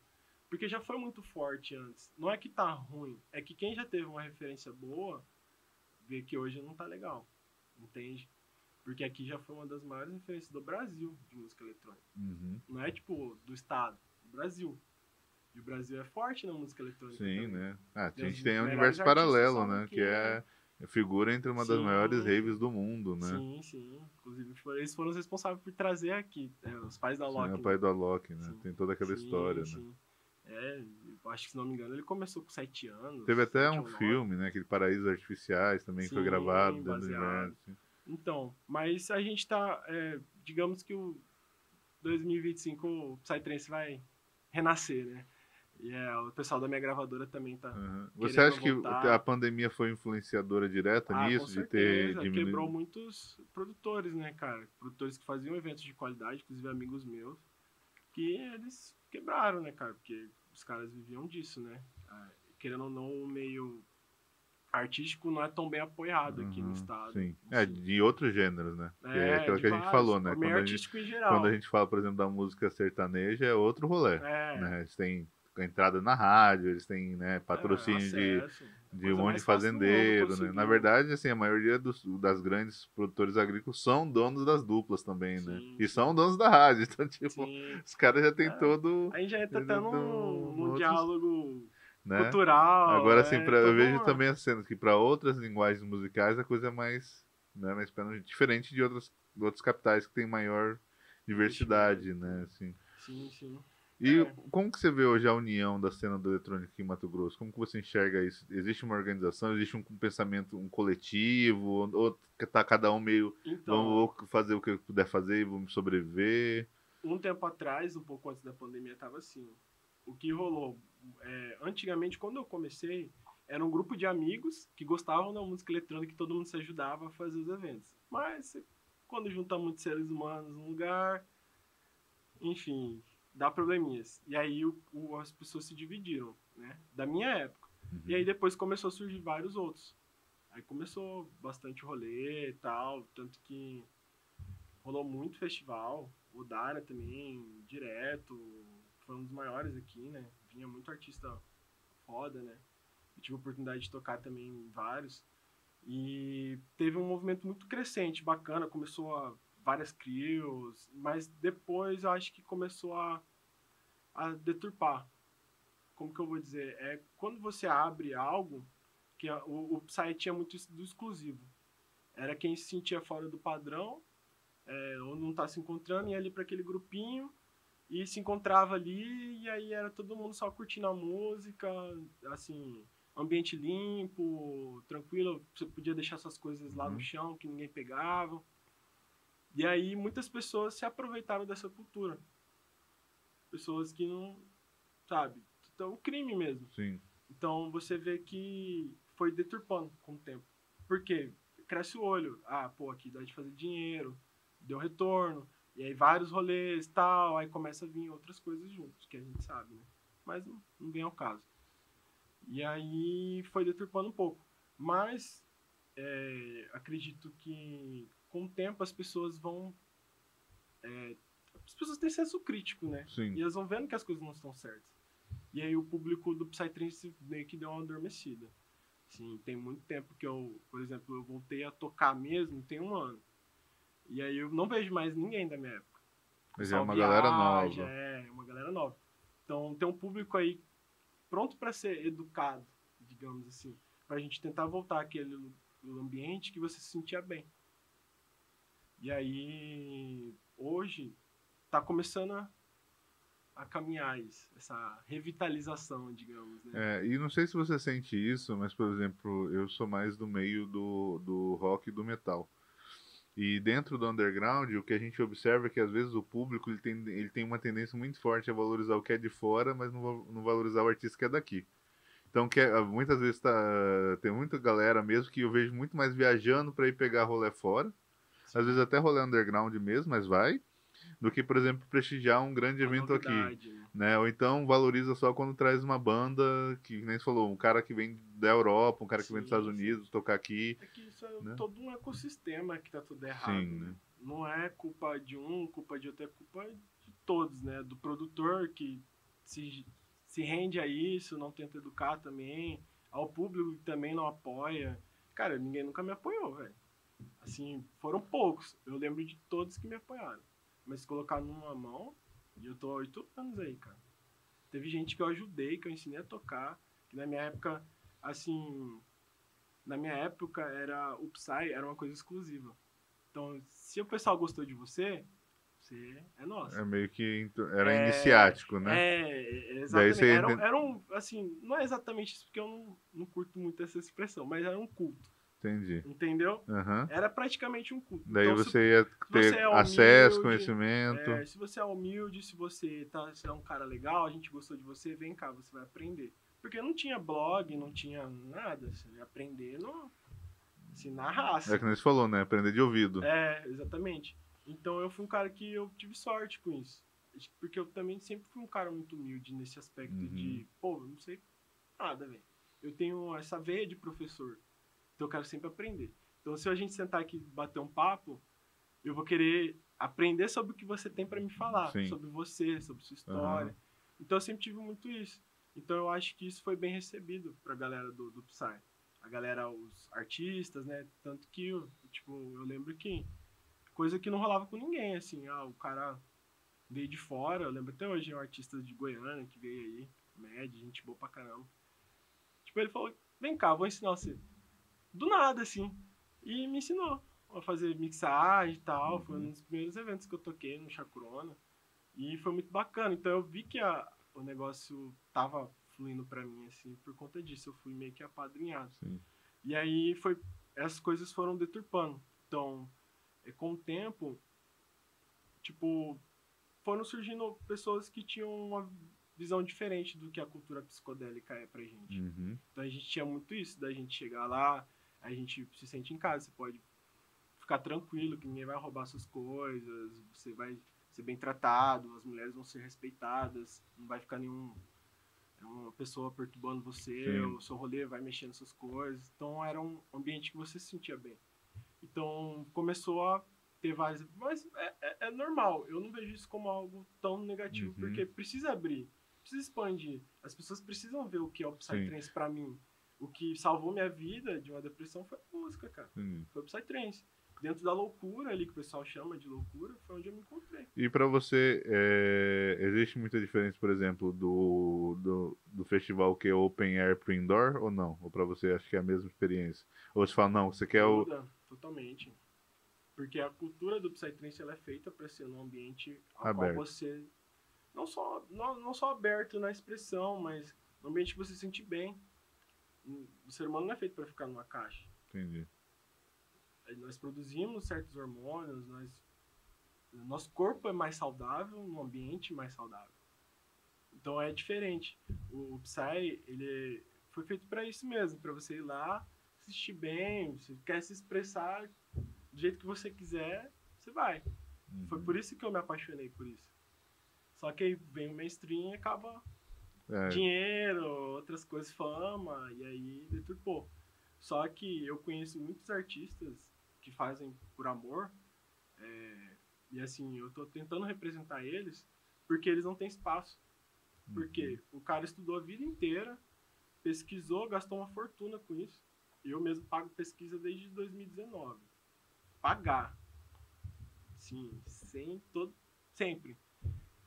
Speaker 2: Porque já foi muito forte antes. Não é que tá ruim, é que quem já teve uma referência boa vê que hoje não tá legal, entende? Porque aqui já foi uma das maiores referências do Brasil de música eletrônica.
Speaker 1: Uhum.
Speaker 2: Não é tipo do estado, do Brasil. E o Brasil é forte na música eletrônica
Speaker 1: Sim,
Speaker 2: também.
Speaker 1: né? Ah, a
Speaker 2: E
Speaker 1: gente
Speaker 2: os
Speaker 1: tem o
Speaker 2: melhores
Speaker 1: Universo
Speaker 2: artistas
Speaker 1: Paralelo,
Speaker 2: são
Speaker 1: né?
Speaker 2: daqui,
Speaker 1: Que é figura entre uma das maiores
Speaker 2: sim,
Speaker 1: raves do mundo, né?
Speaker 2: sim, sim. Inclusive, eles foram os responsáveis por trazer aqui, os pais da
Speaker 1: Sim, é o
Speaker 2: Loki,
Speaker 1: pai
Speaker 2: né?
Speaker 1: do Alok, né?
Speaker 2: Sim,
Speaker 1: Tem toda aquela
Speaker 2: sim,
Speaker 1: história, né?
Speaker 2: sim. Eu acho que, se não me engano, ele começou com 7 anos,
Speaker 1: Teve até
Speaker 2: 7
Speaker 1: um
Speaker 2: ou 9.
Speaker 1: filme, né? Aquele Paraísos Artificiais também que foi gravado
Speaker 2: Sim,
Speaker 1: dentro do
Speaker 2: baseado.
Speaker 1: universo.
Speaker 2: Então, mas a gente tá, digamos que o 2025 o Psytrance vai renascer, né? E o pessoal da minha gravadora também tá
Speaker 1: Uhum. Você
Speaker 2: querendo
Speaker 1: acha que a
Speaker 2: voltar.
Speaker 1: pandemia foi influenciadora direta
Speaker 2: Com
Speaker 1: nisso, de ter
Speaker 2: certeza. Quebrou
Speaker 1: diminuído?
Speaker 2: muitos produtores, né, cara? Produtores que faziam eventos de qualidade, inclusive amigos meus, que eles quebraram, né, cara? Porque os caras viviam disso, né? Querendo ou não, o meio artístico não é tão bem apoiado aqui no
Speaker 1: Uhum,
Speaker 2: estado.
Speaker 1: sim.
Speaker 2: Em si.
Speaker 1: De outros gêneros, né? Que é aquilo
Speaker 2: De
Speaker 1: que a gente
Speaker 2: vários.
Speaker 1: falou, né?
Speaker 2: O meio artístico em
Speaker 1: Quando a
Speaker 2: geral.
Speaker 1: gente fala, por exemplo, da música sertaneja, é outro rolê,
Speaker 2: É,
Speaker 1: né? Eles têm entrada na rádio, eles têm, né, patrocínio
Speaker 2: acesso. A
Speaker 1: de um
Speaker 2: coisa
Speaker 1: monte de
Speaker 2: mais fácil do mundo
Speaker 1: fazendeiro, né?
Speaker 2: conseguir
Speaker 1: Na
Speaker 2: um.
Speaker 1: verdade, assim, a maioria das grandes produtores agrícolas são donos das duplas também, né?
Speaker 2: Sim,
Speaker 1: E são
Speaker 2: sim.
Speaker 1: donos da rádio, então, tipo,
Speaker 2: Sim.
Speaker 1: os caras já têm
Speaker 2: É,
Speaker 1: todo,
Speaker 2: aí já entra até num
Speaker 1: outros,
Speaker 2: diálogo
Speaker 1: né?
Speaker 2: cultural,
Speaker 1: Agora, assim,
Speaker 2: é
Speaker 1: eu
Speaker 2: todo
Speaker 1: vejo
Speaker 2: uma.
Speaker 1: também as cenas que para outras linguagens musicais a coisa é mais, né, diferente de outras capitais que tem maior diversidade,
Speaker 2: Investimento.
Speaker 1: né, assim.
Speaker 2: Sim, sim.
Speaker 1: E como que você vê hoje a união da cena do eletrônico aqui em Mato Grosso? Como que você enxerga isso? Existe uma organização, existe um pensamento, um coletivo, ou tá cada um meio,
Speaker 2: Então,
Speaker 1: vamos fazer o que puder fazer e vamos sobreviver?
Speaker 2: um tempo atrás, um pouco antes da pandemia, tava assim. O que rolou? Antigamente, quando eu comecei, era um grupo de amigos que gostavam da música eletrônica e todo mundo se ajudava a fazer os eventos. Mas, quando junta muitos seres humanos num lugar, enfim, dá probleminhas. E aí as pessoas se dividiram, né? Da minha época. E aí
Speaker 1: Uhum.
Speaker 2: depois começou a surgir vários outros. Aí começou bastante rolê e tal, tanto que rolou muito festival. O Dara também, direto, foi um dos maiores aqui, né? Vinha muito artista foda, né? Eu tive a oportunidade de tocar também em vários. E teve um movimento muito crescente, bacana. Começou várias crews, mas depois eu acho que começou a deturpar. Como que eu vou dizer? Quando você abre algo, que o Psy tinha muito do exclusivo. Era quem se sentia fora do padrão, ou não tá se encontrando, ia ali para aquele grupinho e se encontrava ali, e aí era todo mundo só curtindo a música, assim, ambiente limpo, tranquilo, você podia deixar suas coisas lá no
Speaker 1: Uhum.
Speaker 2: chão que ninguém pegava. E aí muitas pessoas se aproveitaram dessa cultura. Pessoas que não, sabe, então crime mesmo.
Speaker 1: Sim.
Speaker 2: Então você vê que foi deturpando com o tempo. Por quê? Cresce o olho. Pô, aqui dá de fazer dinheiro, deu retorno, e aí vários rolês e tal, aí começa a vir outras coisas juntos, que a gente sabe, né? Mas não vem ao caso. E aí foi deturpando um pouco. Mas acredito que com o tempo as pessoas vão. As pessoas têm senso crítico, né?
Speaker 1: Sim.
Speaker 2: E elas vão vendo que as coisas não estão certas. E aí o público do Psytrance meio que deu uma adormecida. Sim, tem muito tempo que por exemplo, eu voltei a tocar mesmo, tem um ano. E aí eu não vejo mais ninguém da minha época. O
Speaker 1: Mas é
Speaker 2: pessoal
Speaker 1: uma galera
Speaker 2: viaja,
Speaker 1: nova.
Speaker 2: uma galera nova. Então tem um público aí pronto para ser educado, digamos assim, pra gente tentar voltar àquele ambiente que você se sentia bem. E aí hoje tá começando a caminhar isso, essa revitalização, digamos, né?
Speaker 1: E não sei se você sente isso, mas, por exemplo, eu sou mais do meio do rock e do metal. E dentro do underground, o que a gente observa é que às vezes o público ele tem uma tendência muito forte a valorizar o que é de fora, mas não valorizar o artista que é daqui. Então, muitas vezes tem muita galera mesmo que eu vejo muito mais viajando para ir pegar rolê fora, às vezes
Speaker 2: Sim,
Speaker 1: até rolê underground mesmo, mas vai, do que, por exemplo, prestigiar um grande
Speaker 2: a
Speaker 1: evento aqui,
Speaker 2: novidade, né?
Speaker 1: né? Ou então valoriza só quando traz uma banda que nem você falou, um cara que vem da Europa, um cara que vem dos Estados
Speaker 2: Sim, sim.
Speaker 1: Unidos tocar aqui,
Speaker 2: É que isso é
Speaker 1: né?
Speaker 2: todo um ecossistema que tá tudo
Speaker 1: Sim,
Speaker 2: errado, né?
Speaker 1: né?
Speaker 2: Não é culpa de um, culpa de outro, é culpa de todos, né? Do produtor que se, se rende a isso, não tenta educar também, ao público que também não apoia. Cara, ninguém nunca me apoiou, velho. Assim, foram poucos. Eu lembro de todos que me apoiaram. Mas se colocar numa mão, e eu tô há 8 anos aí, cara. Teve gente que eu ajudei, que eu ensinei a tocar, que na minha época, assim, na minha época o Psy era uma coisa exclusiva. Então, se o pessoal gostou de você, você é nosso.
Speaker 1: É meio que era iniciático, né? Daí
Speaker 2: Exatamente.
Speaker 1: você
Speaker 2: Era um, assim, não é exatamente isso, porque eu não curto muito essa expressão, mas era um culto.
Speaker 1: entendi.
Speaker 2: Entendeu?
Speaker 1: Uhum.
Speaker 2: Era praticamente um culto.
Speaker 1: Daí
Speaker 2: Então,
Speaker 1: você ia
Speaker 2: você
Speaker 1: ter
Speaker 2: é
Speaker 1: acesso,
Speaker 2: humilde,
Speaker 1: conhecimento.
Speaker 2: se você é humilde, se você é um cara legal, a gente gostou de você, vem cá, você vai aprender. Porque não tinha blog, não tinha nada. Você ia aprender assim, na raça.
Speaker 1: É que nem você falou, né? Aprender de ouvido.
Speaker 2: Exatamente. Então eu fui um cara que eu tive sorte com isso. Porque eu também sempre fui um cara muito humilde nesse aspecto de, pô, eu não sei nada, velho. Eu tenho essa veia de professor. Então eu quero sempre aprender. Então se a gente sentar aqui e bater um papo, eu vou querer aprender sobre o que você tem para me falar.
Speaker 1: Sim.
Speaker 2: Sobre você, sobre sua história. Então eu sempre tive muito isso. Então eu acho que isso foi bem recebido pra galera do Psy. A galera, os artistas, né? Tanto que, tipo, eu lembro que coisa que não rolava com ninguém, assim. O cara veio de fora. Eu lembro até hoje, um artista de Goiânia que veio aí, médio, gente boa pra caramba. Tipo, ele falou, vem cá, vou ensinar você. Do nada, assim. E me ensinou a fazer mixagem e tal. Foi um dos primeiros eventos que eu toquei no Chacrona. E foi muito bacana. Então eu vi que o negócio tava fluindo pra mim, assim, por conta disso. Eu fui meio que apadrinhado.
Speaker 1: Sim.
Speaker 2: E aí essas coisas foram deturpando. Então, com o tempo, tipo, foram surgindo pessoas que tinham uma visão diferente do que a cultura psicodélica é pra gente. Então a gente tinha muito isso, da gente chegar lá, a gente se sente em casa, você pode ficar tranquilo, que ninguém vai roubar suas coisas, você vai ser bem tratado, as mulheres vão ser respeitadas, não vai ficar uma pessoa perturbando você, o seu rolê vai mexer nas suas coisas. Então era um ambiente que você se sentia bem. Então começou a ter várias... Mas é normal, eu não vejo isso como algo tão negativo, porque precisa abrir, precisa expandir. As pessoas precisam ver o que é o Psytrance pra mim. O que salvou minha vida de uma depressão foi a música, cara. Foi o Psytrance. Dentro da loucura ali, que o pessoal chama de loucura, foi onde eu me encontrei.
Speaker 1: E pra você, existe muita diferença, por exemplo, do festival que é Open Air pro Indoor ou não? Ou pra você acho que é a mesma experiência? Ou você fala, não, você quer
Speaker 2: Muda, totalmente. Porque a cultura do Psytrance ela é feita para ser num ambiente ao qual você não só aberto na expressão, mas num ambiente que você se sente bem. O ser humano não é feito para ficar numa caixa.
Speaker 1: Entendi.
Speaker 2: Nós produzimos certos hormônios, nosso corpo é mais saudável num ambiente mais saudável. Então é diferente. O Psy, ele foi feito para isso mesmo, para você ir lá, se sentir bem, você quer se expressar do jeito que você quiser, você vai. Foi por isso que eu me apaixonei por isso. Só que aí vem o mainstream e acaba dinheiro, outras coisas, fama, e aí deturpou. Só que eu conheço muitos artistas que fazem por amor, e assim, eu tô tentando representar eles, porque eles não têm espaço. Porque o cara estudou a vida inteira, pesquisou, gastou uma fortuna com isso. Eu mesmo pago pesquisa desde 2019. Pagar. Sim, sempre.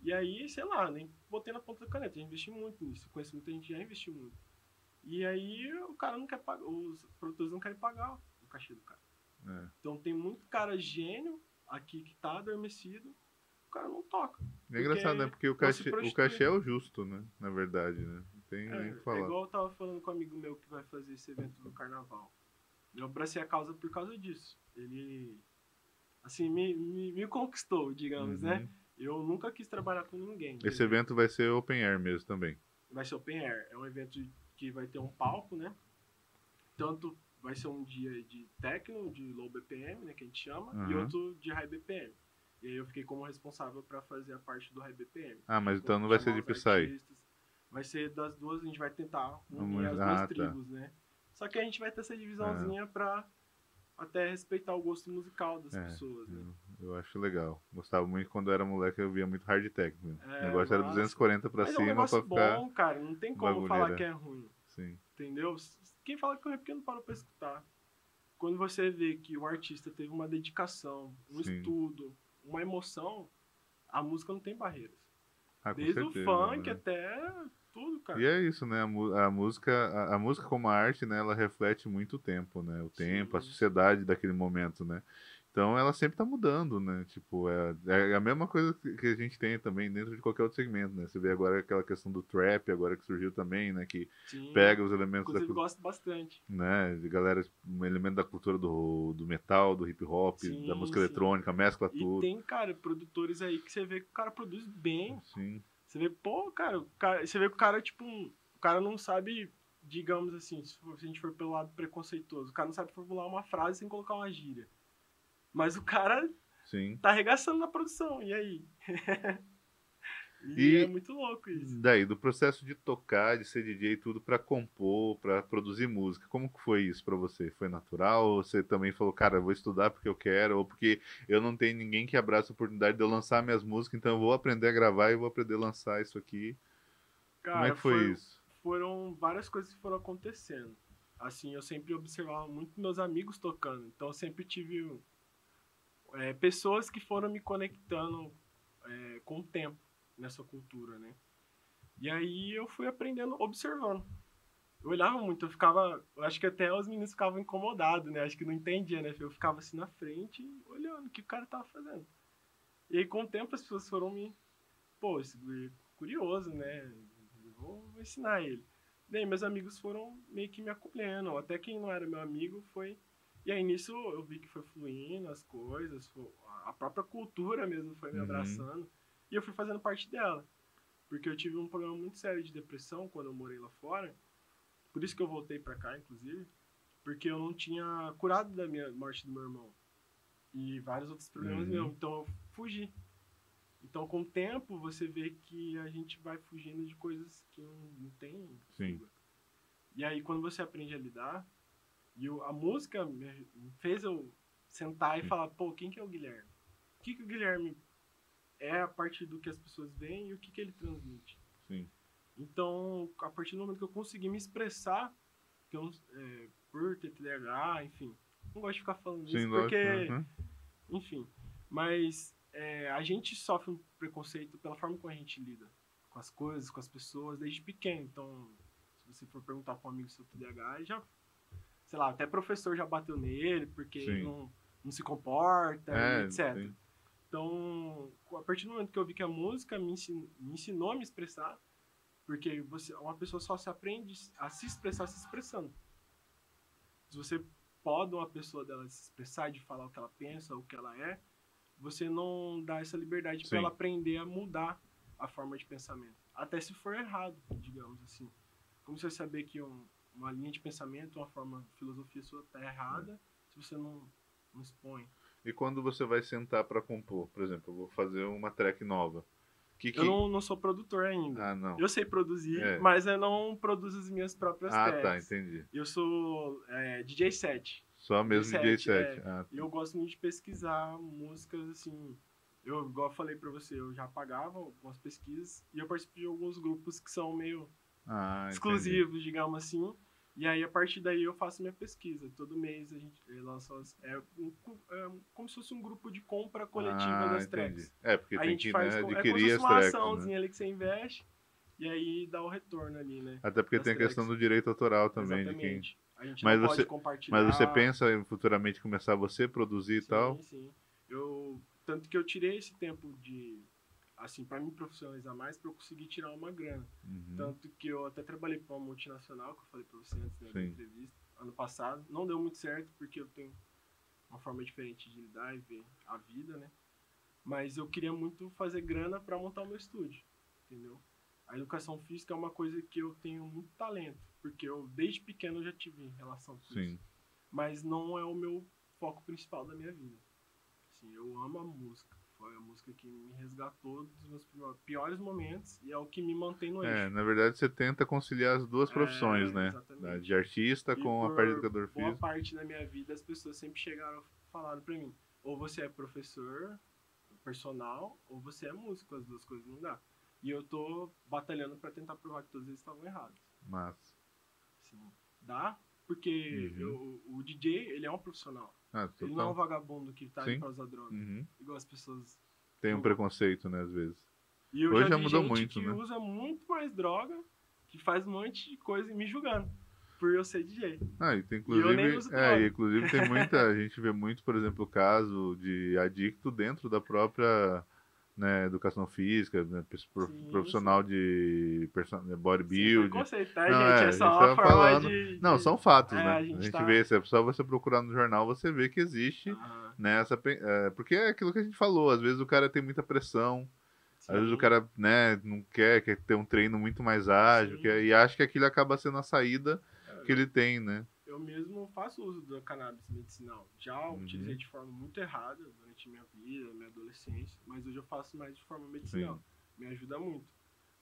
Speaker 2: E aí, sei lá, nem botei na ponta da caneta. Já investi muito nisso. Conheço muita gente que já investiu muito. E aí o cara não quer pagar, os produtores não querem pagar o cachê do cara. Então tem muito cara gênio aqui que tá adormecido, o cara não toca.
Speaker 1: É engraçado, né? Porque o cachê é o justo, né? Na verdade, né? Não tem nem o que falar.
Speaker 2: É igual eu tava falando com um amigo meu que vai fazer esse evento do carnaval. Eu abracei a causa por causa disso. Ele, assim, me conquistou, digamos, né? Eu nunca quis trabalhar com ninguém.
Speaker 1: Esse evento vai ser open air mesmo também.
Speaker 2: Vai ser open air. É um evento que vai ter um palco, né? Tanto vai ser um dia de techno, de low BPM, né, que a gente chama, e outro de high BPM. E aí eu fiquei como responsável para fazer a parte do high BPM.
Speaker 1: Mas então não vai ser de Psy?
Speaker 2: Vai ser das duas, a gente vai tentar unir as duas tribos, né? Só que a gente vai ter essa divisãozinha pra até respeitar o gosto musical das pessoas, né?
Speaker 1: Eu acho legal. Gostava muito quando eu era moleque, eu via muito hard techno. O negócio era 240 pra cima.
Speaker 2: É um negócio
Speaker 1: pra ficar
Speaker 2: bom, cara. Não tem como falar que é ruim.
Speaker 1: Sim.
Speaker 2: Entendeu? Quem fala que é ruim é porque não parou pra escutar. quando você vê que o artista teve uma dedicação, um
Speaker 1: Sim.
Speaker 2: estudo, uma emoção, a música não tem barreiras.
Speaker 1: Ah, com
Speaker 2: Desde o
Speaker 1: certeza,
Speaker 2: funk
Speaker 1: né?
Speaker 2: até tudo, cara.
Speaker 1: E é isso, né? A música como arte, né? Ela reflete muito o tempo, né? O tempo, a
Speaker 2: Sim,
Speaker 1: sociedade daquele momento, né? Então ela sempre tá mudando, né? Tipo, é a mesma coisa que a gente tem também dentro de qualquer outro segmento, né? Você vê agora aquela questão do trap, agora que surgiu também, né? Que
Speaker 2: sim.
Speaker 1: pega os elementos
Speaker 2: Inclusive, gosto bastante.
Speaker 1: né? De galera, um elemento da cultura do metal, do hip hop, da
Speaker 2: Sim,
Speaker 1: música
Speaker 2: sim.
Speaker 1: eletrônica, mescla
Speaker 2: E
Speaker 1: tudo.
Speaker 2: tem, cara, produtores aí que você vê que o cara produz bem.
Speaker 1: Sim,
Speaker 2: Você vê, pô, cara, você vê que o cara, tipo, o cara não sabe, digamos assim, se a gente for pelo lado preconceituoso, o cara não sabe formular uma frase sem colocar uma gíria. Mas o cara
Speaker 1: sim.
Speaker 2: tá arregaçando na produção, e aí? E é
Speaker 1: E
Speaker 2: muito louco isso.
Speaker 1: daí, do processo de tocar, de ser DJ e tudo, pra compor, pra produzir música, como que foi isso pra você? Foi natural? Ou você também falou, cara, eu vou estudar porque eu quero, ou porque eu não tenho ninguém que abraça a oportunidade de eu lançar minhas músicas, então eu vou aprender a gravar e vou aprender a lançar isso aqui. Como é
Speaker 2: Cara,
Speaker 1: que foi isso?
Speaker 2: foram várias coisas que foram acontecendo. Assim, eu sempre observava muito meus amigos tocando, então eu sempre tive pessoas que foram me conectando com o tempo nessa cultura, né? E aí eu fui aprendendo observando. Eu olhava muito, eu acho que até os meninos ficavam incomodados, né? Acho que não entendia, né? Eu ficava assim na frente, olhando o que o cara tava fazendo. E aí com o tempo as pessoas foram pô, esse guri é curioso, né? Eu vou ensinar ele. Daí meus amigos foram meio que me acolhendo, até quem não era meu amigo foi. E aí nisso eu vi que foi fluindo as coisas, a própria cultura mesmo foi me
Speaker 1: Uhum,
Speaker 2: abraçando. E eu fui fazendo parte dela. Porque eu tive um problema muito sério de depressão quando eu morei lá fora. Por isso que eu voltei pra cá, inclusive. Porque eu não tinha curado da minha morte do meu irmão. E vários outros problemas meus.
Speaker 1: uhum,
Speaker 2: Então eu fugi. Então, com o tempo, você vê que a gente vai fugindo de coisas que não tem
Speaker 1: sim,
Speaker 2: fuga. E aí, quando você aprende a lidar, a música me fez eu sentar e
Speaker 1: sim,
Speaker 2: falar, pô, quem que é o Guilherme? O que o Guilherme é a partir do que as pessoas veem e o que ele transmite?
Speaker 1: sim.
Speaker 2: Então, a partir do momento que eu consegui me expressar, que eu, por ter TDAH, enfim, não gosto de ficar falando
Speaker 1: Sim,
Speaker 2: isso
Speaker 1: lógico.
Speaker 2: porque,
Speaker 1: Uhum.
Speaker 2: enfim, mas a gente sofre um preconceito pela forma como a gente lida com as coisas, com as pessoas, desde pequeno. Então, se você for perguntar para um amigo sobre TDAH, ele já, sei lá, até professor já bateu nele porque ele
Speaker 1: Sim.
Speaker 2: não se comporta e
Speaker 1: É,
Speaker 2: etc.
Speaker 1: sim,
Speaker 2: Então, a partir do momento que eu vi que a música me ensinou a me expressar, porque uma pessoa só se aprende a se expressar se expressando. Se você pode uma pessoa dela se expressar, de falar o que ela pensa, o que ela é, você não dá essa liberdade para ela
Speaker 1: sim.
Speaker 2: aprender a mudar a forma de pensamento. Até se for errado, digamos assim. Como você saber que uma linha de pensamento, uma forma de filosofia sua está errada, se você não expõe.
Speaker 1: E quando você vai sentar pra compor, por exemplo, eu vou fazer uma track nova.
Speaker 2: Eu
Speaker 1: Que...
Speaker 2: não sou produtor ainda.
Speaker 1: Ah, não.
Speaker 2: Eu sei produzir,
Speaker 1: É.
Speaker 2: mas eu não produzo as minhas próprias
Speaker 1: Ah, tá,
Speaker 2: tracks.
Speaker 1: entendi.
Speaker 2: Eu sou DJ set.
Speaker 1: Só
Speaker 2: DJ
Speaker 1: mesmo DJ
Speaker 2: set,
Speaker 1: set. Ah,
Speaker 2: e
Speaker 1: tá.
Speaker 2: eu gosto muito de pesquisar músicas, assim. Igual eu falei pra você, eu já pagava algumas pesquisas e eu participo de alguns grupos que são meio
Speaker 1: Ah, entendi.
Speaker 2: exclusivos, digamos assim. E aí, a partir daí, eu faço minha pesquisa. Todo mês a gente lança como se fosse um grupo de compra coletiva
Speaker 1: Ah,
Speaker 2: das
Speaker 1: entendi.
Speaker 2: tracks.
Speaker 1: É, porque
Speaker 2: A
Speaker 1: tem
Speaker 2: gente
Speaker 1: que, né,
Speaker 2: faz, é como se
Speaker 1: adquirir
Speaker 2: fosse
Speaker 1: as
Speaker 2: uma
Speaker 1: tracks, né?
Speaker 2: açãozinha ali que você investe e aí dá o retorno ali, né?
Speaker 1: Até porque
Speaker 2: Das
Speaker 1: tem a questão
Speaker 2: tracks.
Speaker 1: do direito autoral também, de quem...
Speaker 2: Exatamente. A gente não
Speaker 1: Mas
Speaker 2: pode
Speaker 1: você, mas você
Speaker 2: compartilhar.
Speaker 1: pensa em futuramente começar você a produzir e
Speaker 2: Sim,
Speaker 1: tal?
Speaker 2: sim. Tanto que eu tirei esse tempo assim, para me profissionalizar mais, para eu conseguir tirar uma grana.
Speaker 1: Uhum,
Speaker 2: Tanto que eu até trabalhei para uma multinacional, que eu falei para você antes, né, da
Speaker 1: sim,
Speaker 2: entrevista, ano passado. Não deu muito certo, porque eu tenho uma forma diferente de lidar e ver a vida, né? Mas eu queria muito fazer grana para montar o meu estúdio, entendeu? A educação física é uma coisa que eu tenho muito talento, porque eu desde pequeno já tive relação com isso.
Speaker 1: sim.
Speaker 2: Mas não é o meu foco principal da minha vida. Assim, eu amo a música. Foi a música que me resgatou dos meus piores momentos e é o que me mantém no
Speaker 1: É,
Speaker 2: eixo.
Speaker 1: na verdade você tenta conciliar as duas profissões, né? De
Speaker 2: Exatamente.
Speaker 1: artista
Speaker 2: E
Speaker 1: com a parte de
Speaker 2: por
Speaker 1: educador
Speaker 2: boa
Speaker 1: físico.
Speaker 2: parte da minha vida as pessoas sempre chegaram falando pra mim, ou você é professor, personal, ou você é músico, as duas coisas não dá. E eu tô batalhando pra tentar provar que todos eles estavam errados.
Speaker 1: Mas,
Speaker 2: Assim, dá, porque o DJ, ele é um profissional.
Speaker 1: Ah,
Speaker 2: Ele não é um vagabundo que tá ali
Speaker 1: Sim.
Speaker 2: pra usar droga. Igual as pessoas...
Speaker 1: Tem um preconceito, né, às vezes.
Speaker 2: E eu
Speaker 1: Hoje já
Speaker 2: vi
Speaker 1: mudou
Speaker 2: gente
Speaker 1: muito,
Speaker 2: que
Speaker 1: né?
Speaker 2: usa muito mais droga, que faz um monte de coisa e me julgando. Por eu ser DJ.
Speaker 1: Ah, e tem,
Speaker 2: E eu nem
Speaker 1: inclusive,
Speaker 2: uso droga.
Speaker 1: inclusive tem muita, a gente vê muito, por exemplo, o caso de adicto dentro da própria, né, educação física, né, profissional de
Speaker 2: Sem
Speaker 1: bodybuilding.
Speaker 2: preconceito, tá,
Speaker 1: Não,
Speaker 2: gente? É
Speaker 1: a gente
Speaker 2: só uma
Speaker 1: tava
Speaker 2: forma
Speaker 1: falando. Não, são fatos, né?
Speaker 2: a
Speaker 1: A
Speaker 2: gente
Speaker 1: gente
Speaker 2: tá...
Speaker 1: vê, se é só você procurar no jornal, você vê que existe, né, porque é aquilo que a gente falou, às vezes o cara tem muita pressão, às vezes o cara, né, não quer ter um treino muito mais ágil, e acha que aquilo acaba sendo a saída que ele tem, né?
Speaker 2: Eu mesmo faço uso da cannabis medicinal. Já utilizei de forma muito errada durante minha vida, minha adolescência, mas hoje eu faço mais de forma medicinal. Me ajuda muito.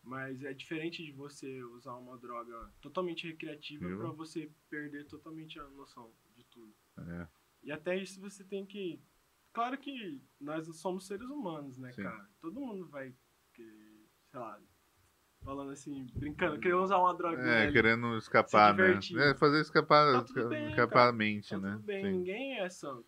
Speaker 2: Mas é diferente de você usar uma droga totalmente recreativa para você perder totalmente a noção de tudo. E até isso você tem que... Claro que nós somos seres humanos, né, cara? Todo mundo vai, sei lá, falando assim, brincando, querendo usar uma droga
Speaker 1: querendo escapar, né? Fazer escapar,
Speaker 2: tá tudo bem,
Speaker 1: escapar a mente,
Speaker 2: tá
Speaker 1: né?
Speaker 2: Tudo bem, ninguém é santo.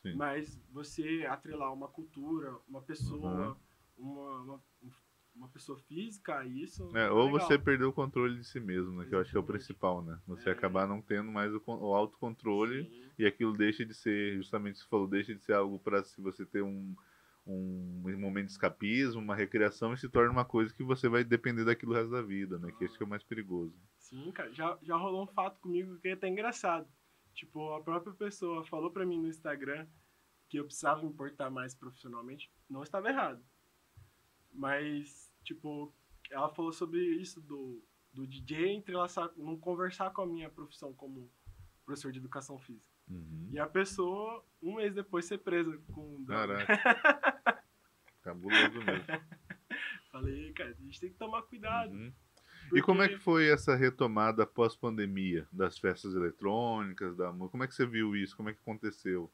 Speaker 1: Sim.
Speaker 2: Mas você atrelar uma cultura, uma pessoa, uma pessoa física a isso...
Speaker 1: ou
Speaker 2: legal.
Speaker 1: você perder o controle de si mesmo, né? Que eu acho que é o principal, né? Você acabar não tendo mais o autocontrole e aquilo deixa de ser, justamente você falou, deixa de ser algo para se você ter um momento de escapismo, uma recreação, e se torna uma coisa que você vai depender daquilo o resto da vida, né? Que acho que é o mais perigoso.
Speaker 2: Sim, cara. Já rolou um fato comigo que é até engraçado. Tipo, a própria pessoa falou pra mim no Instagram que eu precisava me portar mais profissionalmente. Não estava errado. Mas, tipo, ela falou sobre isso do DJ entrelaçar, não conversar com a minha profissão como professor de educação física. E a pessoa, um mês depois, ser presa com droga.
Speaker 1: Caraca. Cabuloso mesmo.
Speaker 2: Falei, cara, a gente tem que tomar cuidado.
Speaker 1: Porque... E como é que foi essa retomada pós-pandemia das festas eletrônicas, como é que você viu isso? Como é que aconteceu?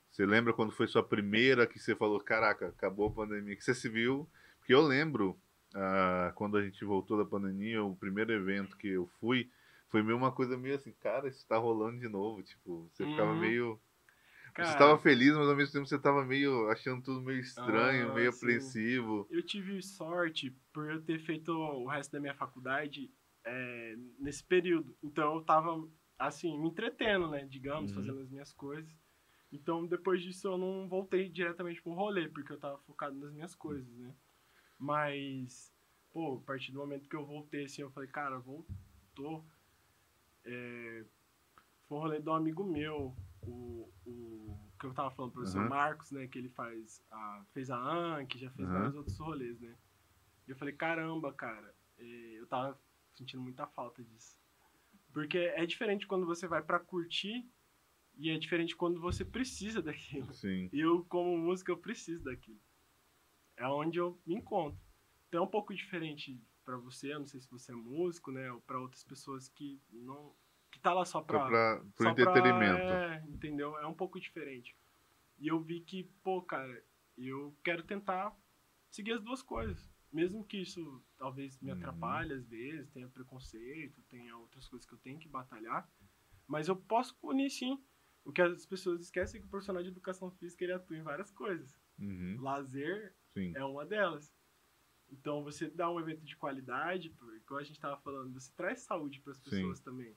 Speaker 1: Você lembra quando foi sua primeira que você falou, caraca, acabou a pandemia, que você se viu? Porque eu lembro, quando a gente voltou da pandemia, o primeiro evento que eu fui, foi meio uma coisa meio assim, cara, isso tá rolando de novo, tipo, você ficava meio... Cara, você estava feliz, mas ao mesmo tempo você estava meio achando tudo meio estranho, meio apreensivo.
Speaker 2: Eu tive sorte por eu ter feito o resto da minha faculdade nesse período. Então eu tava, assim, me entretendo, né, digamos, fazendo as minhas coisas. Então depois disso eu não voltei diretamente pro rolê, porque eu tava focado nas minhas coisas, né. Mas, pô, a partir do momento que eu voltei, assim, eu falei, cara, voltou. Foi um rolê de um amigo meu, o que eu tava falando, o professor Marcos, né, que ele fez a ANC, já fez vários outros rolês, né. E eu falei, caramba, cara, eu tava sentindo muita falta disso. Porque é diferente quando você vai pra curtir e é diferente quando você precisa daquilo.
Speaker 1: Sim.
Speaker 2: E eu, como músico, eu preciso daquilo. É onde eu me encontro. Então é um pouco diferente pra você, eu não sei se você é músico, né, ou pra outras pessoas que não... que tá lá só
Speaker 1: pro entretenimento.
Speaker 2: Entendeu? É um pouco diferente. E eu vi que, pô, cara, eu quero tentar seguir as duas coisas. Mesmo que isso talvez me atrapalhe às vezes, tenha preconceito, tenha outras coisas que eu tenho que batalhar, mas eu posso unir sim. O que as pessoas esquecem é que o profissional de educação física ele atua em várias coisas. Lazer é uma delas. Então você dá um evento de qualidade, igual a gente estava falando, você traz saúde para as pessoas também.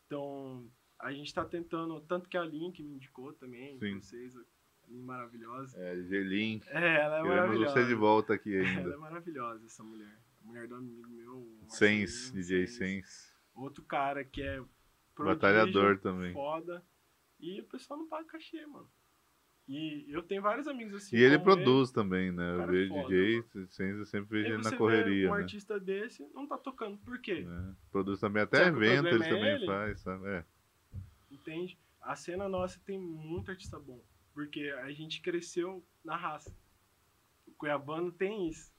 Speaker 2: Então, a gente tá tentando, tanto que a Link me indicou também, vocês, maravilhosa.
Speaker 1: Gelin.
Speaker 2: Ela é maravilhosa.
Speaker 1: Queremos você de volta aqui ainda.
Speaker 2: Ela é maravilhosa, essa mulher. A mulher do amigo meu,
Speaker 1: Sens, DJ Sens.
Speaker 2: Outro cara que é
Speaker 1: batalhador também.
Speaker 2: Foda. E o pessoal não paga cachê, mano. E eu tenho vários amigos assim.
Speaker 1: E ele produz também, né? Eu vejo
Speaker 2: foda,
Speaker 1: DJ Sens, eu sempre vejo ele na correria.
Speaker 2: Um artista desse não tá tocando. Por quê?
Speaker 1: Produz também até evento, ele também faz, sabe?
Speaker 2: Entende? A cena nossa tem muito artista bom. Porque a gente cresceu na raça. O cuiabano tem isso.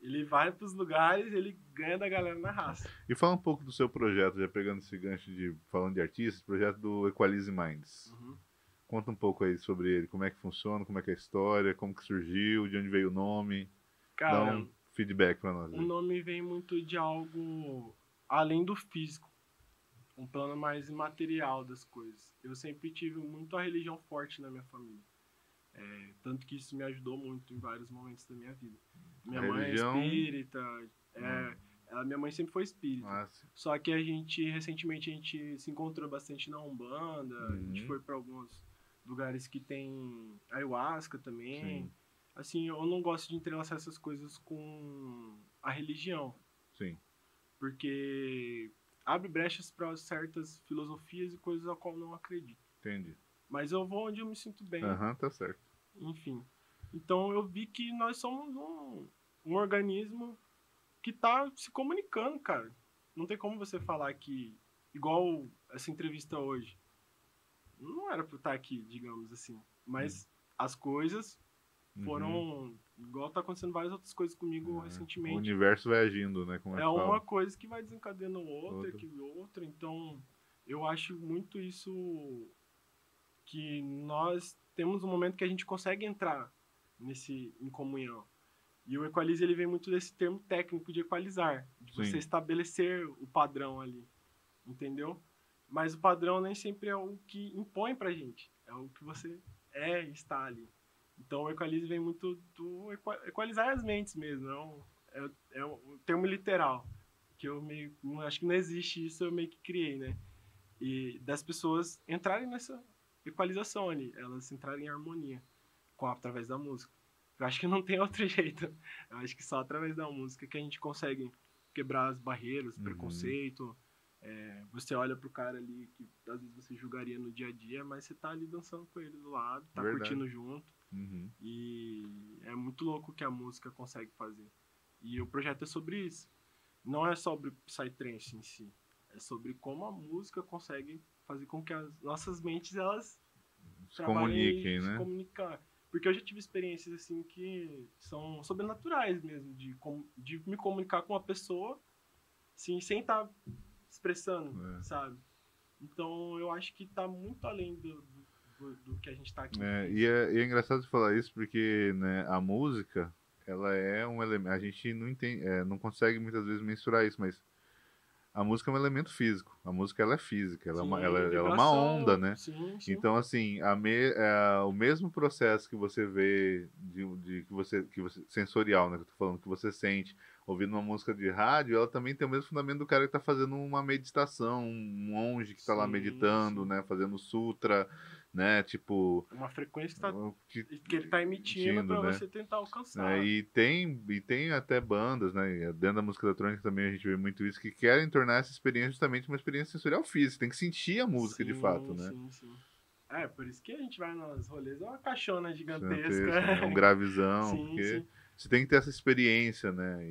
Speaker 2: Ele vai pros lugares, ele ganha da galera na raça.
Speaker 1: E fala um pouco do seu projeto, já pegando esse gancho falando de artistas, projeto do Equalize Minds. Conta um pouco aí sobre ele, como é que funciona, como é que é a história, como que surgiu, de onde veio o nome.
Speaker 2: Cara,
Speaker 1: dá um feedback pra nós.
Speaker 2: O nome vem muito de algo além do físico. um plano mais imaterial das coisas. Eu sempre tive muito a religião forte na minha família. Tanto que isso me ajudou muito em vários momentos da minha vida.
Speaker 1: A
Speaker 2: Minha mãe é
Speaker 1: religião.
Speaker 2: espírita, minha mãe sempre foi espírita.
Speaker 1: Ah, sim.
Speaker 2: Só que recentemente, a gente se encontrou bastante na Umbanda, a gente foi para alguns lugares que tem ayahuasca também.
Speaker 1: Sim.
Speaker 2: Assim, eu não gosto de entrelaçar essas coisas com a religião,
Speaker 1: Sim.
Speaker 2: porque abre brechas para certas filosofias e coisas a qual eu não acredito.
Speaker 1: Entendi.
Speaker 2: Mas eu vou onde eu me sinto bem.
Speaker 1: Aham, tá certo.
Speaker 2: Enfim. Então eu vi que nós somos um organismo que tá se comunicando, cara. Não tem como você falar que, igual essa entrevista hoje, não era pra eu estar aqui, digamos assim. Mas as coisas foram, igual tá acontecendo várias outras coisas comigo
Speaker 1: O
Speaker 2: recentemente.
Speaker 1: universo vai agindo, né? Como
Speaker 2: É
Speaker 1: fala.
Speaker 2: uma coisa que vai desencadeando outra. Então, eu acho muito isso que nós temos um momento que a gente consegue entrar em comunhão. E o equalize, ele vem muito desse termo técnico de equalizar, de você
Speaker 1: Sim.
Speaker 2: estabelecer o padrão ali, entendeu? Mas o padrão nem sempre é o que impõe pra gente, é o que você e está ali. Então o equalize vem muito do equalizar as mentes mesmo, é um termo literal, que eu acho que não existe isso, eu meio que criei, né? E das pessoas entrarem nessa equalização ali, elas entrarem em harmonia através da música. Eu acho que não tem outro jeito. Eu acho que só através da música que a gente consegue quebrar as barreiras, preconceito. Você olha pro cara ali que às vezes você julgaria no dia a dia, mas você tá ali dançando com ele do lado, tá curtindo junto. E é muito louco o que a música consegue fazer. E o projeto é sobre isso. Não é sobre Psytrance em si. É sobre como a música consegue fazer com que as nossas mentes, elas
Speaker 1: se comuniquem, né?
Speaker 2: Se comunicar. Porque eu já tive experiências assim que são sobrenaturais mesmo, de me comunicar com uma pessoa assim, sem estar expressando, sabe? Então eu acho que tá muito além do que a gente tá aqui.
Speaker 1: E é engraçado você falar isso porque, né, a música, ela é um elemento. A gente não entende, não consegue muitas vezes mensurar isso, mas a música é um elemento físico. A música ela é física, ela, ela é uma onda, né?
Speaker 2: Sim.
Speaker 1: Então, assim, o mesmo processo que você vê que você sensorial, né? Que eu tô falando, que você sente ouvindo uma música de rádio, ela também tem o mesmo fundamento do cara que está fazendo uma meditação, um monge que está lá meditando, né? Fazendo sutra, né? Tipo,
Speaker 2: uma frequência que ele está emitindo para você tentar alcançar.
Speaker 1: E tem até bandas, né? Dentro da música eletrônica também a gente vê muito isso, que querem tornar essa experiência justamente uma experiência sensorial física. Tem que sentir a música de fato, né?
Speaker 2: Sim. Por isso que a gente vai nos rolês, é uma caixona gigantesca.
Speaker 1: É um gravizão, porque você tem que ter essa experiência, né?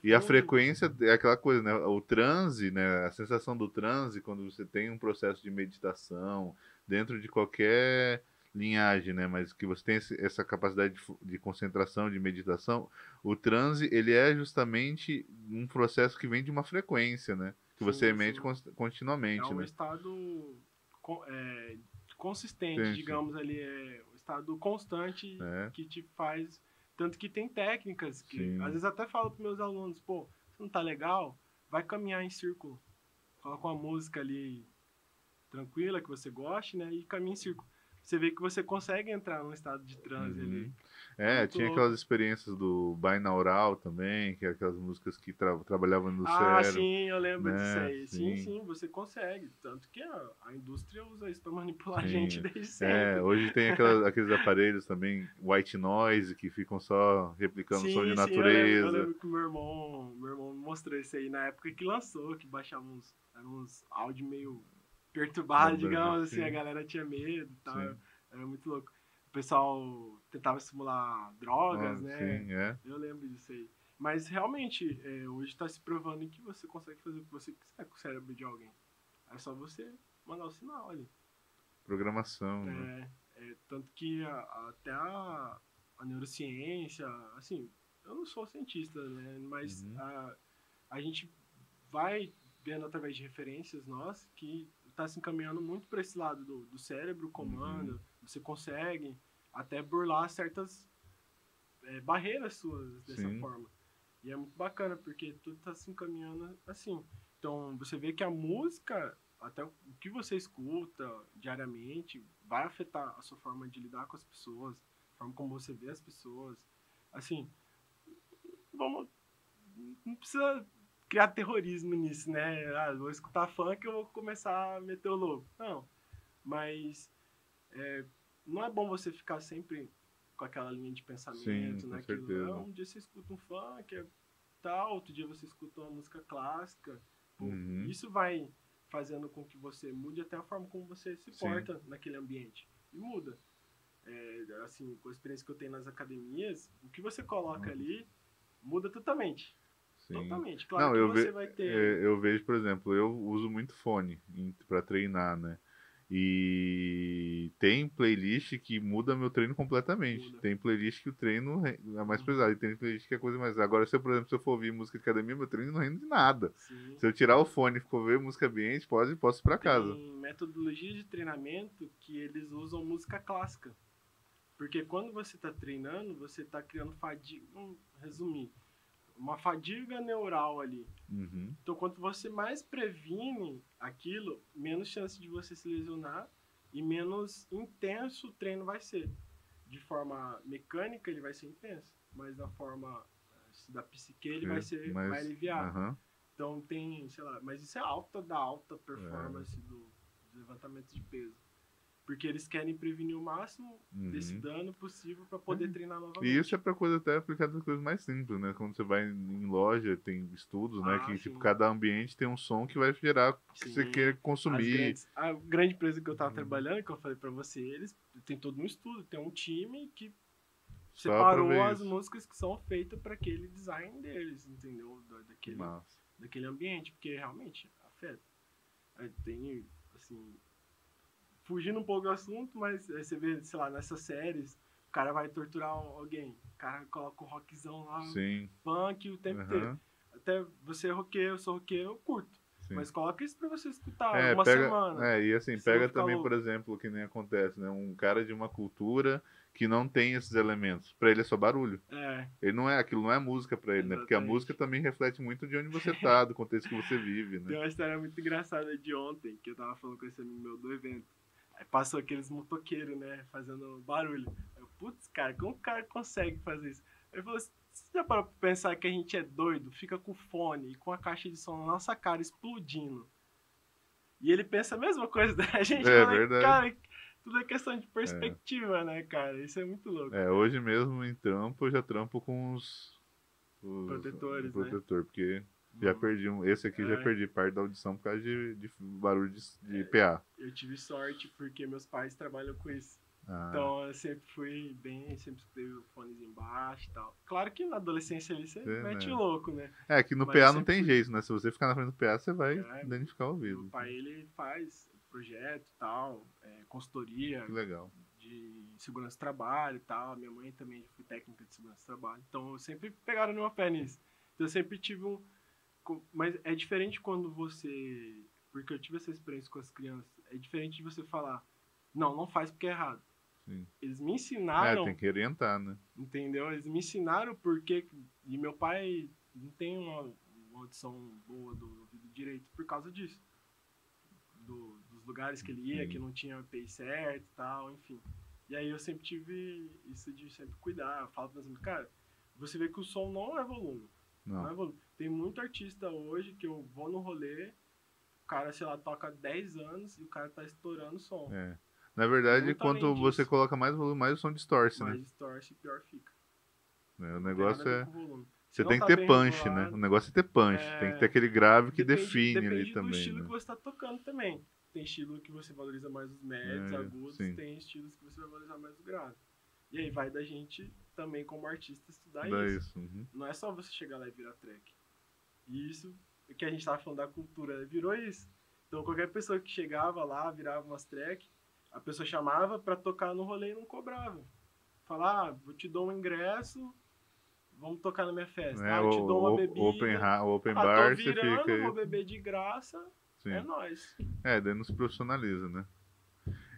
Speaker 1: E a frequência é aquela coisa, né? O transe, né? A sensação do transe, quando você tem um processo de meditação, dentro de qualquer linhagem, né? Mas que você tem essa capacidade de concentração, de meditação, o transe, ele é justamente um processo que vem de uma frequência, né? Que você emite continuamente,
Speaker 2: né? É um
Speaker 1: né?
Speaker 2: estado consistente, digamos ali, é um estado constante que te faz... Tanto que tem técnicas que, às vezes até falo para meus alunos, pô, se não tá legal, vai caminhar em círculo. Coloca uma música ali tranquila, que você goste, né? E caminha em círculo. Você vê que você consegue entrar num estado de transe ali.
Speaker 1: Tinha aquelas experiências do binaural também, que é aquelas músicas que trabalhavam no cérebro.
Speaker 2: Sim, eu lembro disso aí. Sim, você consegue. Tanto que a indústria usa isso para manipular a gente desde sempre.
Speaker 1: Hoje tem aqueles aparelhos também, white noise, que ficam só replicando o som de natureza.
Speaker 2: Eu lembro que meu irmão me mostrou isso aí na época que lançou, que baixava uns áudios meio perturbados, digamos assim, a galera tinha medo e tal. Era muito louco. O pessoal tentava simular drogas, né? Eu lembro disso aí. Mas realmente, hoje está se provando que você consegue fazer o que você quiser com o cérebro de alguém. É só você mandar o sinal ali.
Speaker 1: Programação, né?
Speaker 2: Tanto que até a neurociência, assim, eu não sou cientista, né? Mas a gente vai vendo através de referências nossas que está se encaminhando muito para esse lado do cérebro, comando, você consegue até burlar certas barreiras suas dessa forma. E é muito bacana, porque tudo está se encaminhando assim. Então, você vê que a música, até o que você escuta diariamente, vai afetar a sua forma de lidar com as pessoas, a forma como você vê as pessoas. Assim, vamos, não precisa criar terrorismo nisso, né? Ah, vou escutar funk e eu vou começar a meter o louco. Não, mas não é bom você ficar sempre com aquela linha de
Speaker 1: Sim,
Speaker 2: pensamento,
Speaker 1: com
Speaker 2: naquilo.
Speaker 1: certeza.
Speaker 2: Um dia você escuta um funk, tal, outro dia você escuta uma música clássica. Pô,
Speaker 1: Uhum,
Speaker 2: isso vai fazendo com que você mude até a forma como você se
Speaker 1: sim,
Speaker 2: porta naquele ambiente. E muda. Assim, com a experiência que eu tenho nas academias, o que você coloca
Speaker 1: uhum,
Speaker 2: ali muda totalmente.
Speaker 1: sim.
Speaker 2: Totalmente. Claro
Speaker 1: Não,
Speaker 2: que você vai ter.
Speaker 1: eu vejo, por exemplo, eu uso muito fone para treinar, né? E tem playlist que muda meu treino completamente.
Speaker 2: Muda.
Speaker 1: Tem playlist que o treino é mais
Speaker 2: Uhum.
Speaker 1: pesado, e tem playlist que é coisa mais. Agora, se eu, por exemplo, se eu for ouvir música de academia, meu treino não rende de nada.
Speaker 2: Sim.
Speaker 1: Se eu tirar o fone e for ver música ambiente, posso ir pra casa.
Speaker 2: Tem metodologias de treinamento que eles usam música clássica. Porque quando você está treinando, você está criando fadiga. Vamos resumir. Uma fadiga neural ali.
Speaker 1: Uhum,
Speaker 2: Então, quanto você mais previne aquilo, menos chance de você se lesionar e menos intenso o treino vai ser. De forma mecânica, ele vai ser intenso, mas da forma da psique, ele vai
Speaker 1: mas,
Speaker 2: aliviar.
Speaker 1: aham,
Speaker 2: Então, tem, sei lá, mas isso é alta da alta
Speaker 1: é,
Speaker 2: performance do levantamento de peso. Porque eles querem prevenir o máximo desse
Speaker 1: uhum.
Speaker 2: dano possível para
Speaker 1: É.
Speaker 2: poder treinar
Speaker 1: E isso é
Speaker 2: novamente.
Speaker 1: para coisa até aplicada nas coisas mais simples, né? Quando você vai em loja, tem estudos, né?
Speaker 2: Ah,
Speaker 1: Que tipo
Speaker 2: sim.
Speaker 1: cada ambiente tem um som que vai gerar o que você quer
Speaker 2: Sim,
Speaker 1: consumir.
Speaker 2: a grande empresa que eu estava
Speaker 1: Uhum.
Speaker 2: trabalhando, que eu falei para você, eles tem todo um estudo, tem um time que
Speaker 1: Só para
Speaker 2: separou
Speaker 1: ver
Speaker 2: as
Speaker 1: isso.
Speaker 2: músicas que são feitas para aquele design deles, entendeu?
Speaker 1: Que massa.
Speaker 2: Daquele ambiente, porque realmente afeta. Aí tem, assim, fugindo um pouco do assunto, mas aí você vê, sei lá, nessas séries, o cara vai torturar alguém, o cara coloca o rockzão lá,
Speaker 1: Sim.
Speaker 2: punk o tempo inteiro.
Speaker 1: Aham.
Speaker 2: Até você é roqueiro, eu sou roqueiro, eu curto.
Speaker 1: Sim.
Speaker 2: Mas coloca isso pra você escutar
Speaker 1: É,
Speaker 2: uma
Speaker 1: pega.
Speaker 2: semana.
Speaker 1: E assim,
Speaker 2: Você vai
Speaker 1: pega
Speaker 2: ficar
Speaker 1: também, por
Speaker 2: louco.
Speaker 1: exemplo, o que nem acontece, né? Um cara de uma cultura que não tem esses elementos. Para ele é só barulho.
Speaker 2: É,
Speaker 1: Ele não é, aquilo não é música para ele, né? Porque a música
Speaker 2: exatamente.
Speaker 1: também reflete muito de onde você tá, do contexto que você vive, né?
Speaker 2: Tem uma história muito engraçada de ontem, que eu tava falando com esse amigo meu do evento. Aí passou aqueles motoqueiros, né, fazendo barulho. Eu, putz, cara, como o cara consegue fazer isso? Ele falou assim, você já parou pra pensar que a gente é doido, fica com o fone e com a caixa de som na nossa cara explodindo. E ele pensa a mesma coisa da gente. Eu
Speaker 1: É
Speaker 2: falei,
Speaker 1: verdade.
Speaker 2: cara, tudo é questão de
Speaker 1: É.
Speaker 2: perspectiva, né, cara? Isso é muito louco.
Speaker 1: Hoje mesmo em trampo eu já trampo com o
Speaker 2: Protetores, né?
Speaker 1: protetor, porque já
Speaker 2: Hum,
Speaker 1: perdi esse aqui já
Speaker 2: é,
Speaker 1: perdi parte da audição por causa de barulho de
Speaker 2: é,
Speaker 1: PA.
Speaker 2: eu tive sorte porque meus pais trabalham com isso.
Speaker 1: Ah,
Speaker 2: Então eu sempre fui bem, sempre escutei o fonezinho embaixo e tal. Claro que na adolescência ali você mete o
Speaker 1: né?
Speaker 2: louco, né?
Speaker 1: É que no
Speaker 2: Mas eu
Speaker 1: PA não
Speaker 2: sempre
Speaker 1: tem
Speaker 2: fui.
Speaker 1: jeito, né? Se você ficar na frente do PA, você vai
Speaker 2: É,
Speaker 1: danificar o
Speaker 2: meu
Speaker 1: ouvido.
Speaker 2: pai ele faz projeto e tal, consultoria
Speaker 1: Que legal.
Speaker 2: de segurança do trabalho e tal. Minha mãe também foi técnica de segurança do trabalho. Então eu sempre pegaram no meu pé nisso. Então eu sempre tive um. Mas é diferente quando você. Porque eu tive essa experiência com as crianças. É diferente de você falar, não, não faz porque é errado.
Speaker 1: Sim.
Speaker 2: Eles me
Speaker 1: Tem
Speaker 2: ensinaram,
Speaker 1: que orientar, né?
Speaker 2: entendeu? Eles me ensinaram porque. E meu pai não tem uma audição boa do ouvido direito por causa disso. Dos lugares que ele ia, que
Speaker 1: Sim.
Speaker 2: não tinha API certo e tal, enfim. E aí eu sempre tive isso de sempre cuidar. Eu falo para meus amigos, cara, você vê que o som não é volume. Não
Speaker 1: Não.
Speaker 2: é volume. Tem muito artista hoje que eu vou no rolê, o cara, sei lá, toca 10 anos e o cara tá estourando o som.
Speaker 1: É. Na verdade,
Speaker 2: Muito além
Speaker 1: quanto você
Speaker 2: disso.
Speaker 1: coloca mais volume, mais o som distorce, né?
Speaker 2: Mais distorce, pior fica.
Speaker 1: O
Speaker 2: Não tem nada a
Speaker 1: negócio
Speaker 2: ver
Speaker 1: é.
Speaker 2: com volume. Se
Speaker 1: Você
Speaker 2: não
Speaker 1: tem que
Speaker 2: tá
Speaker 1: ter
Speaker 2: bem
Speaker 1: punch, né? O
Speaker 2: regulado,
Speaker 1: negócio é ter punch. Tem que ter aquele grave que define ali
Speaker 2: depende do
Speaker 1: também,
Speaker 2: estilo que
Speaker 1: né?
Speaker 2: você tá tocando também. Tem estilo que você valoriza mais os médios, agudos,
Speaker 1: Sim.
Speaker 2: tem estilos que você vai valorizar mais o grave. E aí vai da gente também, como artista, estudar
Speaker 1: Dá
Speaker 2: isso.
Speaker 1: isso. Uhum.
Speaker 2: Não é só você chegar lá e virar track. E isso, que a gente tava falando da cultura, né? Virou isso. Então qualquer pessoa que chegava lá, virava umas track, a pessoa chamava pra tocar no rolê e não cobrava. Falar, vou te dar um ingresso, vamos tocar na minha festa. Eu te dou uma bebida.
Speaker 1: O open
Speaker 2: Tô
Speaker 1: bar, você fica
Speaker 2: virando,
Speaker 1: aí.
Speaker 2: vou beber de graça, é
Speaker 1: Sim.
Speaker 2: nóis.
Speaker 1: Daí não se profissionaliza, né?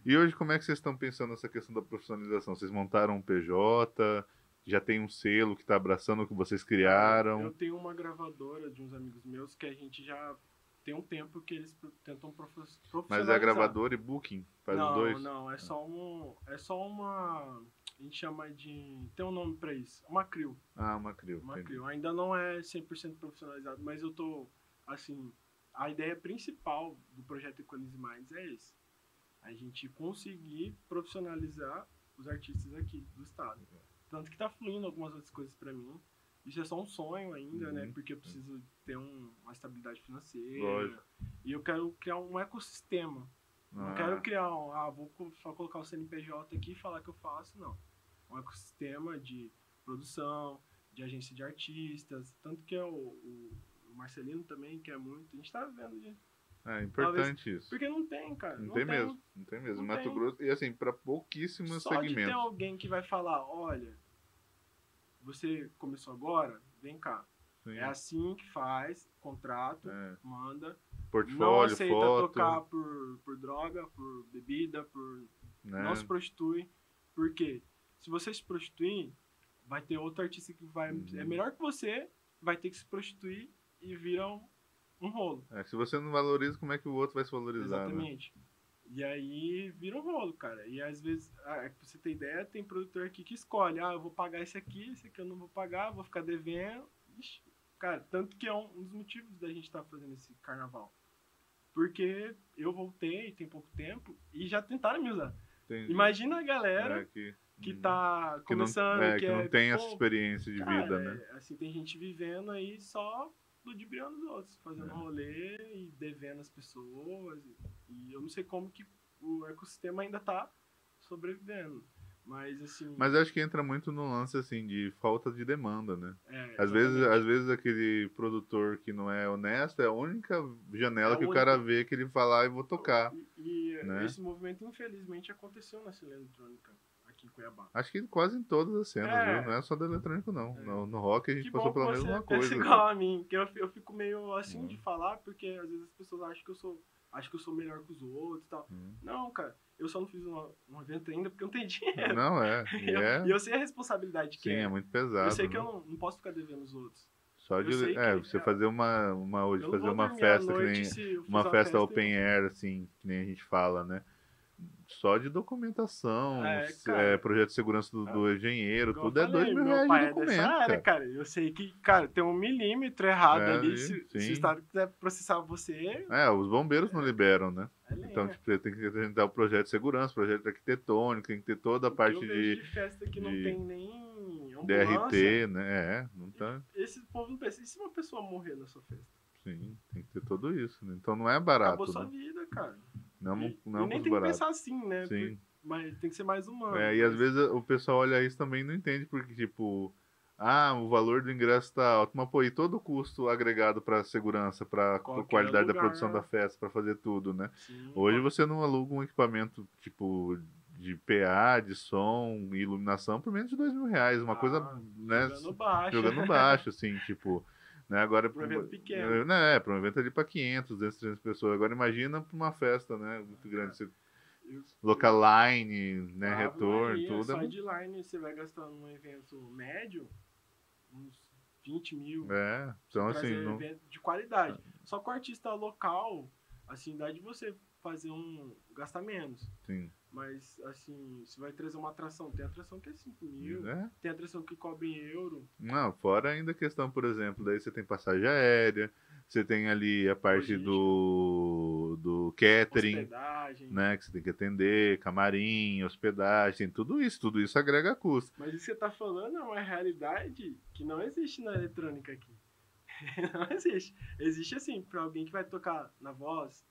Speaker 1: E hoje, como é que vocês estão pensando nessa questão da profissionalização? Vocês montaram um PJ? Já tem um selo que está abraçando o que vocês
Speaker 2: Cara,
Speaker 1: criaram?
Speaker 2: eu tenho uma gravadora de uns amigos meus que a gente já tem um tempo que eles tentam
Speaker 1: Mas
Speaker 2: profissionalizar.
Speaker 1: é gravador e booking? Faz os dois?
Speaker 2: Não, é só uma, a gente chama de, tem um nome pra isso, uma crew.
Speaker 1: Uma crew.
Speaker 2: Uma
Speaker 1: Entendi.
Speaker 2: crew. Ainda não é 100% profissionalizado, mas eu tô, assim, a ideia principal do projeto Equalize Minds é esse. A gente conseguir profissionalizar os artistas aqui do estado. Tanto que tá fluindo algumas outras coisas pra mim. Isso é só um sonho ainda, né? Porque eu preciso ter uma estabilidade financeira.
Speaker 1: Lógico.
Speaker 2: E eu quero criar um ecossistema. Não quero criar vou colocar o CNPJ aqui e falar que eu faço, não. Um ecossistema de produção, de agência de artistas. Tanto que o Marcelino também quer muito. A gente tá vendo de...
Speaker 1: É importante
Speaker 2: talvez,
Speaker 1: isso.
Speaker 2: porque não tem, cara.
Speaker 1: Não tem mesmo.
Speaker 2: Não
Speaker 1: Mato
Speaker 2: tem.
Speaker 1: Grosso, e assim, para pouquíssimos
Speaker 2: Só
Speaker 1: segmentos.
Speaker 2: de ter alguém que vai falar, olha, você começou agora, vem cá.
Speaker 1: Sim.
Speaker 2: É assim que faz, contrato, manda.
Speaker 1: Portfólio,
Speaker 2: não aceita
Speaker 1: foto.
Speaker 2: tocar por droga, por bebida, não se prostitui. Por quê? Se você se prostituir, vai ter outro artista que vai... É melhor que você, vai ter que se prostituir e vira um rolo.
Speaker 1: Se você não valoriza, como é que o outro vai se valorizar?
Speaker 2: Exatamente. Né? E aí vira um rolo, cara. E às vezes, pra você ter ideia, tem produtor aqui que escolhe, eu vou pagar esse aqui eu não vou pagar, vou ficar devendo. Ixi, cara, tanto que é um dos motivos da gente estar fazendo esse carnaval. Porque eu voltei, tem pouco tempo, e já tentaram me usar.
Speaker 1: Entendi.
Speaker 2: Imagina a galera que tá começando,
Speaker 1: que não tem essa experiência de vida, né?
Speaker 2: Assim, tem gente vivendo aí só ludibriando os outros, fazendo rolê e devendo as pessoas. E eu não sei como que o ecossistema ainda tá sobrevivendo. Mas assim...
Speaker 1: Mas acho que entra muito no lance assim de falta de demanda, né? Às
Speaker 2: exatamente.
Speaker 1: vezes aquele produtor que não é honesto é a única janela que o cara vê que ele fala, vou tocar.
Speaker 2: E
Speaker 1: né?
Speaker 2: Esse movimento, infelizmente, aconteceu na cena eletrônica aqui em Cuiabá.
Speaker 1: Acho que quase em todas as cenas, viu? Não é só do eletrônico, não. No rock a gente passou pela mesma coisa.
Speaker 2: Igual a mim, que eu fico meio assim de falar, porque às vezes as pessoas acham que eu sou melhor que os outros e tal. Não, cara, eu só não fiz um evento ainda porque eu não tenho dinheiro.
Speaker 1: Não,
Speaker 2: E eu sei a responsabilidade que
Speaker 1: é muito pesado.
Speaker 2: Eu sei que eu não posso ficar devendo os outros.
Speaker 1: Só de você fazer uma festa, que nem uma festa open air, assim, que nem a gente fala, né? Só de documentação, projeto de segurança do engenheiro, tudo é R$2.000 de documento,
Speaker 2: cara. Eu sei que, cara, tem 1 milímetro errado ali, se o Estado quiser processar você...
Speaker 1: os bombeiros não liberam, né? Então, tipo, você tem que apresentar o projeto de segurança, projeto arquitetônico, tem que ter toda a parte de
Speaker 2: festa que não tem nem
Speaker 1: DRT, né? Não tá...
Speaker 2: Esse povo não pensa, e se uma pessoa morrer na sua festa?
Speaker 1: Sim, tem que ter tudo isso, né? Então não é barato.
Speaker 2: Acabou sua vida, cara.
Speaker 1: Não
Speaker 2: nem tem
Speaker 1: barato.
Speaker 2: que pensar assim, né?
Speaker 1: Sim.
Speaker 2: Mas tem que ser mais humano.
Speaker 1: E às vezes o pessoal olha isso também e não entende, porque tipo, o valor do ingresso tá alto, mas pô, e todo o custo agregado para segurança, para qualidade da produção da festa, para fazer tudo, né?
Speaker 2: Sim,
Speaker 1: hoje você não aluga um equipamento tipo de PA, de som e iluminação por menos de R$2.000, uma coisa, né? Jogando baixo, assim, tipo... Né? Agora,
Speaker 2: para um evento pequeno.
Speaker 1: Para um evento ali para 500, 200, 300 pessoas. Agora imagina para uma festa, né? Muito grande. Local line, né? Retorno, tudo.
Speaker 2: Só de line você vai gastar num evento médio uns 20 mil.
Speaker 1: Então assim...
Speaker 2: Um evento de qualidade. Só que o artista local, assim, dá de você fazer gastar menos.
Speaker 1: Sim.
Speaker 2: Mas, assim, você vai trazer uma atração. Tem atração que é 5 mil, tem atração que cobra em euro.
Speaker 1: Não, fora ainda a questão, por exemplo, daí você tem passagem aérea, você tem ali a parte do catering,
Speaker 2: hospedagem,
Speaker 1: né, que você tem que atender, camarim, hospedagem, tudo isso agrega custo.
Speaker 2: Mas isso que você tá falando é uma realidade que não existe na eletrônica aqui. Não existe. Existe assim, pra alguém que vai tocar na voz.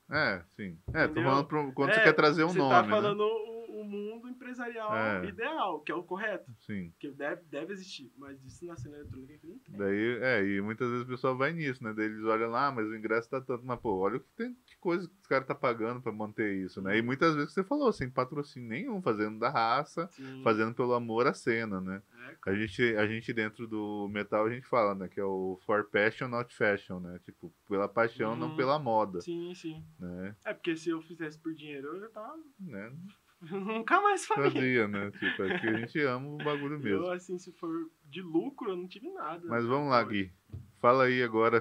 Speaker 1: Sim. Tô falando quando você quer trazer um nome. Você tá
Speaker 2: falando o mundo empresarial ideal, que é o correto.
Speaker 1: Sim.
Speaker 2: Que deve existir. Mas isso na cena eletrônica aqui não tem.
Speaker 1: Daí, e muitas vezes o pessoal vai nisso, né? Daí eles olham lá, mas o ingresso tá tanto. Mas, pô, olha o que coisa que os caras tá pagando pra manter isso, né? E muitas vezes você falou, sem patrocínio nenhum, fazendo da raça, fazendo pelo amor à cena, né? A gente dentro do metal, a gente fala, né? Que é o for passion, not fashion, né? Tipo, pela paixão, não pela moda.
Speaker 2: Sim, sim.
Speaker 1: Né?
Speaker 2: Porque se eu fizesse por dinheiro, eu já tava...
Speaker 1: Né?
Speaker 2: Nunca mais
Speaker 1: fazia, né? Tipo, aqui a gente ama o bagulho mesmo.
Speaker 2: Eu, assim, se for de lucro, eu não tive nada.
Speaker 1: Mas vamos lá, Gui. Fala aí agora,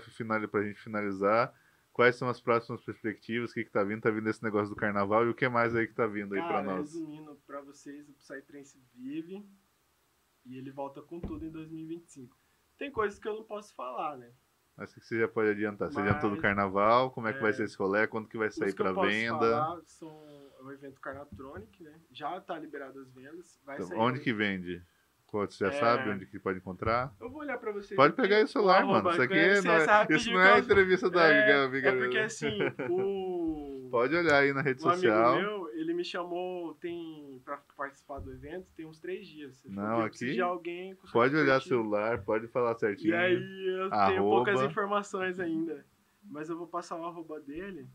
Speaker 1: pra gente finalizar, Quais são as próximas perspectivas? O que tá vindo? Tá vindo esse negócio do carnaval e o que mais aí que tá vindo aí pra
Speaker 2: Cara,
Speaker 1: nós?
Speaker 2: resumindo pra vocês, o Psytrance vive e ele volta com tudo em 2025. Tem coisas que eu não posso falar, né?
Speaker 1: Mas o que você já pode adiantar? Você adiantou do
Speaker 2: Mas
Speaker 1: carnaval? Como é que vai ser esse rolê? Quando que vai sair
Speaker 2: os que eu
Speaker 1: pra
Speaker 2: posso
Speaker 1: venda?
Speaker 2: falar são o evento Carnatronic, né? Já tá liberado as vendas, vai
Speaker 1: Então,
Speaker 2: sair.
Speaker 1: onde que vende? Você já sabe
Speaker 2: É,
Speaker 1: onde que pode encontrar?
Speaker 2: eu vou olhar pra vocês
Speaker 1: Pode
Speaker 2: aqui
Speaker 1: pegar aí o
Speaker 2: o
Speaker 1: celular, mano.
Speaker 2: arroba.
Speaker 1: Isso aqui não é,
Speaker 2: Essa
Speaker 1: isso
Speaker 2: rapidinho
Speaker 1: não
Speaker 2: que
Speaker 1: é a
Speaker 2: eu.
Speaker 1: entrevista da
Speaker 2: É porque
Speaker 1: amiga.
Speaker 2: assim,
Speaker 1: Pode olhar aí na rede
Speaker 2: um amigo
Speaker 1: social.
Speaker 2: meu, ele me chamou pra participar do evento tem uns 3 dias. Ele falou
Speaker 1: Não,
Speaker 2: que eu preciso de
Speaker 1: aqui
Speaker 2: alguém com
Speaker 1: pode olhar
Speaker 2: expertise.
Speaker 1: celular, pode falar
Speaker 2: E
Speaker 1: certinho.
Speaker 2: aí eu tenho poucas
Speaker 1: Arroba.
Speaker 2: informações ainda. Mas eu vou passar o arroba dele.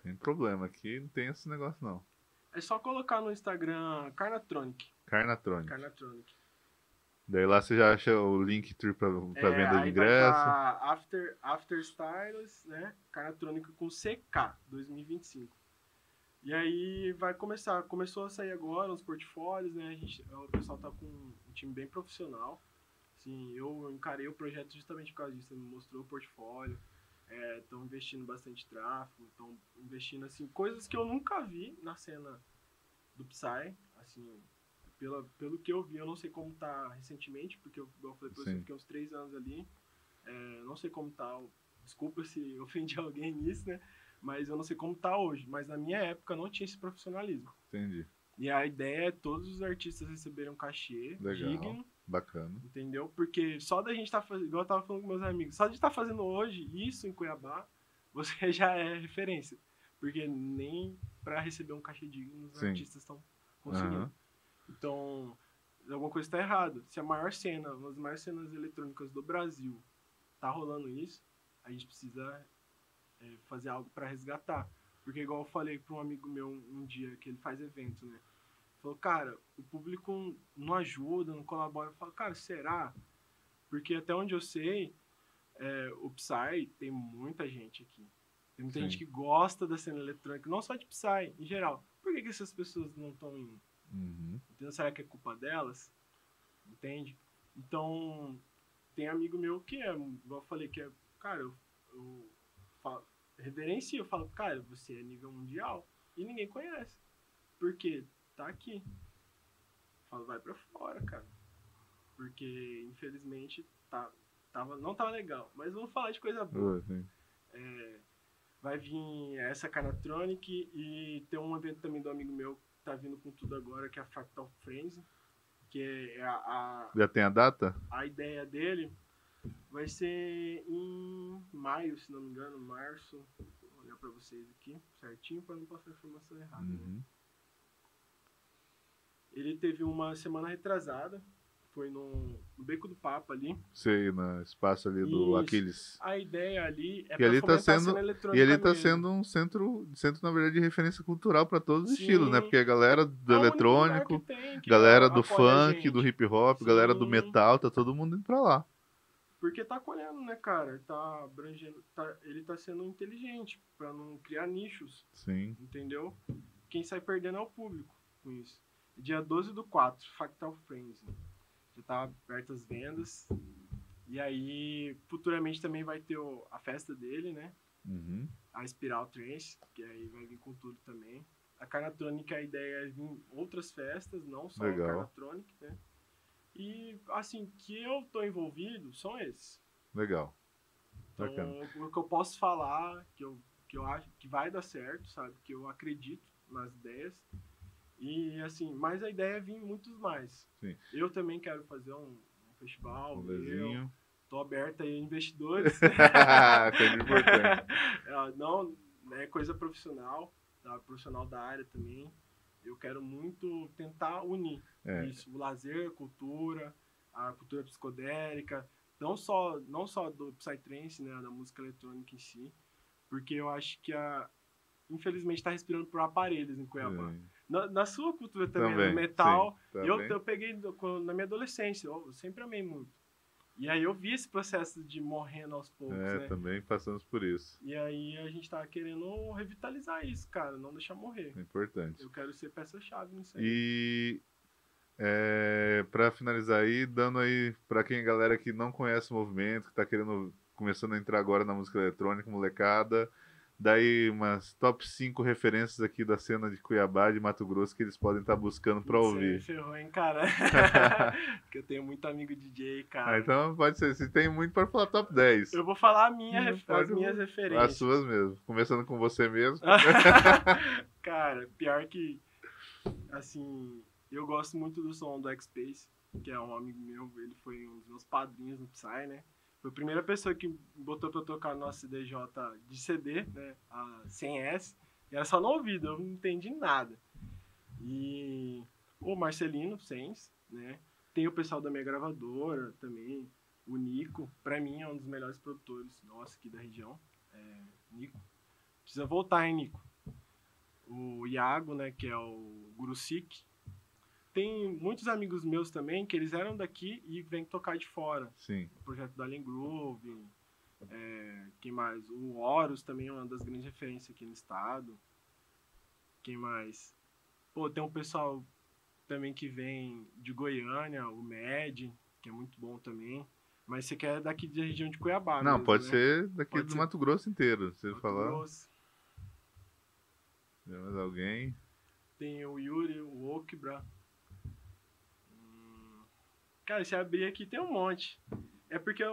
Speaker 1: Tem problema aqui, não tem esse negócio não.
Speaker 2: É só colocar no Instagram Carnatronic.
Speaker 1: Carnatronic.
Speaker 2: Carnatronic.
Speaker 1: Daí lá você já acha o link pra venda de
Speaker 2: Aí vai
Speaker 1: ingresso.
Speaker 2: estar After Styles, né? Carnatrônica com CK 2025. E aí vai começar. Começou a sair agora os portfólios, né? O pessoal tá com um time bem profissional. Assim, eu encarei o projeto justamente por causa disso. Ele me mostrou o portfólio. Estão investindo bastante tráfego. Estão investindo, assim, coisas que eu nunca vi na cena do Psy. Assim, pelo que eu vi, eu não sei como tá recentemente, porque eu falei pra você, fiquei uns 3 anos ali. Não sei como tá. Desculpa se ofendi alguém nisso, né? Mas eu não sei como tá hoje. Mas na minha época não tinha esse profissionalismo.
Speaker 1: Entendi.
Speaker 2: E a ideia é todos os artistas receberem um cachê digno.
Speaker 1: Bacana.
Speaker 2: Entendeu? Porque só da gente tá fazendo, igual eu tava falando com meus amigos, só de estar fazendo hoje isso em Cuiabá, você já é referência. Porque nem pra receber um cachê digno os artistas estão conseguindo.
Speaker 1: Uhum.
Speaker 2: Então, alguma coisa está errada. Se a maior cena, uma das maiores cenas eletrônicas do Brasil, tá rolando isso, a gente precisa fazer algo para resgatar. Porque igual eu falei para um amigo meu um dia, que ele faz evento, né? Falou, cara, o público não ajuda, não colabora. Eu falo, cara, será? Porque até onde eu sei, o Psy tem muita gente aqui. Tem muita gente que gosta da cena eletrônica, não só de Psy, em geral. Por que essas pessoas não estão indo? Então, será que é culpa delas? Entende? Então, tem amigo meu que igual eu falei, cara, eu falo, reverencio, eu falo, cara, você é nível mundial e ninguém conhece. Por quê? Tá aqui. Eu falo, vai pra fora, cara. Porque, infelizmente, não tava legal. Mas vamos falar de coisa boa. Vai vir essa Carnatronic e tem um evento também do amigo meu tá vindo com tudo agora, que é a Fractal Frenzy, que é
Speaker 1: Já tem a data?
Speaker 2: A ideia dele vai ser em maio, se não me engano, março. Vou olhar pra vocês aqui certinho para não passar a informação errada. Né? Ele teve uma semana retrasada, foi no Beco do Papa ali.
Speaker 1: Sei, no espaço ali do Aquiles.
Speaker 2: A ideia ali é
Speaker 1: para
Speaker 2: fomentar a cena eletrônica.
Speaker 1: E ele tá sendo um centro, na verdade, de referência cultural para todos os estilos, né? Porque a galera do eletrônico, galera do funk, do hip hop, galera do metal, tá todo mundo indo pra lá.
Speaker 2: Porque tá acolhendo, né, cara? Tá abrangendo, ele tá sendo inteligente pra não criar nichos.
Speaker 1: Sim.
Speaker 2: Entendeu? Quem sai perdendo é o público com isso. Dia 12/4, Fractal Frenzy. Já tá aberto as vendas. E aí, futuramente também vai ter a festa dele, né? A Spiral Trance, que aí vai vir com tudo também. A Carnatronic, a ideia é vir outras festas, não só a Carnatronic, né? E, assim, que eu tô envolvido são esses.
Speaker 1: Legal.
Speaker 2: Então, o que eu posso falar, que eu acho que vai dar certo, sabe? Que eu acredito nas ideias. E, assim, mas a ideia é vir muitos mais.
Speaker 1: Sim.
Speaker 2: Eu também quero fazer um festival.
Speaker 1: Eu
Speaker 2: tô aberto aí a investidores.
Speaker 1: Coisa importante.
Speaker 2: Não, é coisa profissional, tá? Profissional da área também. Eu quero muito tentar unir isso, o lazer, a cultura psicodélica, não só do Psytrance, né, da música eletrônica em si, porque eu acho que infelizmente está respirando por aparelhos em Cuiabá. Na sua cultura também, no metal, eu peguei na minha adolescência, eu sempre amei muito. E aí eu vi esse processo de morrendo aos poucos, né?
Speaker 1: Também passamos por isso.
Speaker 2: E aí a gente tá querendo revitalizar isso, cara, não deixar morrer.
Speaker 1: É importante.
Speaker 2: Eu quero ser peça-chave nisso aí.
Speaker 1: E pra finalizar aí, dando aí pra galera que não conhece o movimento, que tá querendo começando a entrar agora na música eletrônica, molecada. Daí umas top 5 referências aqui da cena de Cuiabá, de Mato Grosso, que eles podem estar buscando pra
Speaker 2: Você me
Speaker 1: ouvir.
Speaker 2: ferrou, hein, cara? Porque eu tenho muito amigo DJ,
Speaker 1: Ah,
Speaker 2: cara.
Speaker 1: então pode ser, se tem muito para falar top 10.
Speaker 2: Eu vou falar as
Speaker 1: Pode,
Speaker 2: minhas
Speaker 1: as
Speaker 2: referências.
Speaker 1: suas mesmo. Começando com você mesmo.
Speaker 2: Cara, pior que, assim, eu gosto muito do som do X-Space, que é um amigo meu, ele foi um dos meus padrinhos no Psy, né? Foi a primeira pessoa que botou pra eu tocar no nosso CDJ de CD, né? A 100S, e era só no ouvido, eu não entendi nada. E o Marcelino Sens, né? Tem o pessoal da minha gravadora também, o Nico, pra mim é um dos melhores produtores nossos aqui da região. Nico. Precisa voltar, hein, Nico? O Iago, né, que é o Gurusik. Tem muitos amigos meus também que eles eram daqui e vêm tocar de fora.
Speaker 1: Sim.
Speaker 2: O projeto da Alien Groove. Quem mais? O Horus também é uma das grandes referências aqui no estado. Quem mais? Pô, tem um pessoal também que vem de Goiânia, o Med, que é muito bom também. Mas você quer daqui da região de Cuiabá,
Speaker 1: Não,
Speaker 2: mesmo,
Speaker 1: pode
Speaker 2: né?
Speaker 1: ser daqui
Speaker 2: Pode
Speaker 1: do
Speaker 2: ser
Speaker 1: Mato Grosso inteiro. Se
Speaker 2: Mato
Speaker 1: falar.
Speaker 2: Grosso.
Speaker 1: Tem mais alguém?
Speaker 2: Tem o Yuri, o Okbra. Cara, se abrir aqui tem um monte. É porque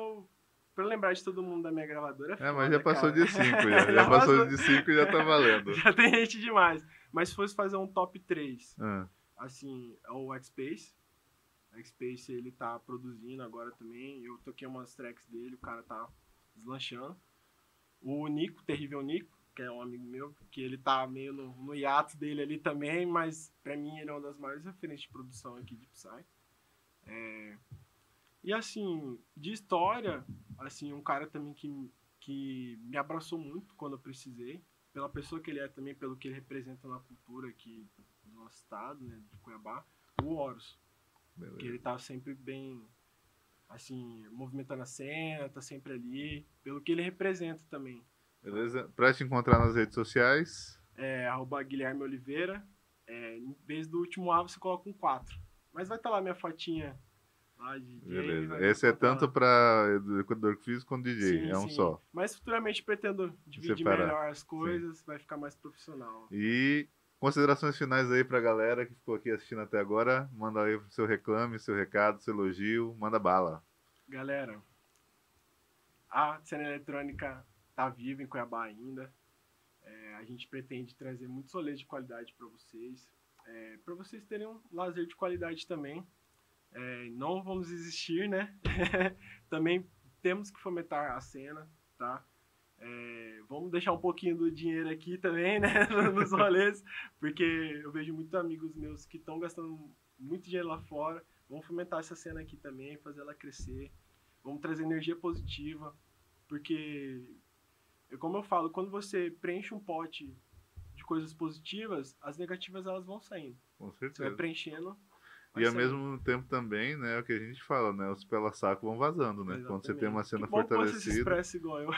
Speaker 2: pra lembrar de todo mundo da minha gravadora é foda,
Speaker 1: Mas já passou
Speaker 2: cara.
Speaker 1: de 5 já. Já passou de 5 e já tá valendo.
Speaker 2: Já tem gente demais. Mas se fosse fazer um top 3,
Speaker 1: Ah,
Speaker 2: assim, é o X-Space. O X-Space, ele tá produzindo agora também. Eu toquei umas tracks dele, o cara tá deslanchando. O Nico, Terrível Nico, que é um amigo meu, que ele tá meio no hiato dele ali também, mas pra mim ele é uma das maiores referências de produção aqui de Psy. E assim, de história, assim, um cara também que me abraçou muito quando eu precisei, pela pessoa que ele é também, pelo que ele representa na cultura aqui do nosso estado, né, de Cuiabá, o Horus.
Speaker 1: beleza.
Speaker 2: Que ele tá sempre bem, assim, movimentando a cena, tá sempre ali, pelo que ele representa também.
Speaker 1: Beleza? Pra te encontrar nas redes sociais.
Speaker 2: @Guilherme Oliveira. Em vez do último A, você coloca um 4. Mas vai estar lá minha fotinha lá de DJ.
Speaker 1: Beleza. Esse é tanto para educador físico quanto DJ.
Speaker 2: Sim,
Speaker 1: É um
Speaker 2: sim.
Speaker 1: só.
Speaker 2: Mas futuramente pretendo dividir
Speaker 1: Separar.
Speaker 2: melhor as coisas, vai ficar mais profissional.
Speaker 1: E considerações finais aí pra galera que ficou aqui assistindo até agora. Manda aí seu reclame, seu recado, seu elogio. Manda bala.
Speaker 2: Galera, a cena eletrônica tá viva em Cuiabá ainda. A gente pretende trazer muitos rolês de qualidade para vocês terem um lazer de qualidade também. Não vamos desistir, né? Também temos que fomentar a cena, tá? Vamos deixar um pouquinho do dinheiro aqui também, né? Nos rolês, porque eu vejo muitos amigos meus que estão gastando muito dinheiro lá fora. Vamos fomentar essa cena aqui também, fazer ela crescer. Vamos trazer energia positiva, porque, como eu falo, quando você preenche um pote de coisas positivas, as negativas elas vão saindo.
Speaker 1: Com
Speaker 2: Você vai
Speaker 1: certeza.
Speaker 2: preenchendo.
Speaker 1: E ao mesmo tempo também, né, é o que a gente fala, né, os pela-saco vão vazando, né?
Speaker 2: Exatamente.
Speaker 1: Quando você tem uma cena
Speaker 2: que bom que você se
Speaker 1: fortalecida.
Speaker 2: expressa igual eu.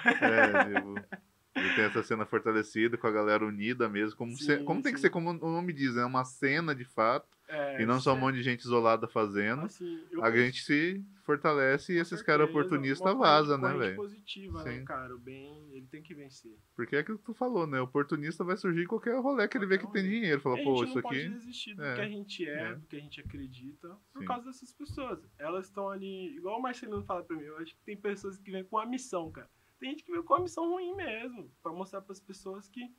Speaker 1: E tem essa cena fortalecida, com a galera unida mesmo, como tem que ser, como o nome diz, é uma cena de fato, e não só um monte de gente isolada fazendo.
Speaker 2: Assim,
Speaker 1: A gente se fortalece e esses caras oportunistas vazam, né, velho?
Speaker 2: Positiva, né, cara? O bem, ele tem que vencer.
Speaker 1: Porque é aquilo que tu falou, né? O oportunista vai surgir em qualquer rolê que ele vê que tem dinheiro. Fala, pô, isso aqui.
Speaker 2: A gente não pode desistir do que a gente do que a gente acredita, por causa dessas pessoas. Elas estão ali, igual o Marcelino fala pra mim, eu acho que tem pessoas que vêm com a missão, cara. Tem gente que vem com a missão ruim mesmo, pra mostrar pras pessoas que,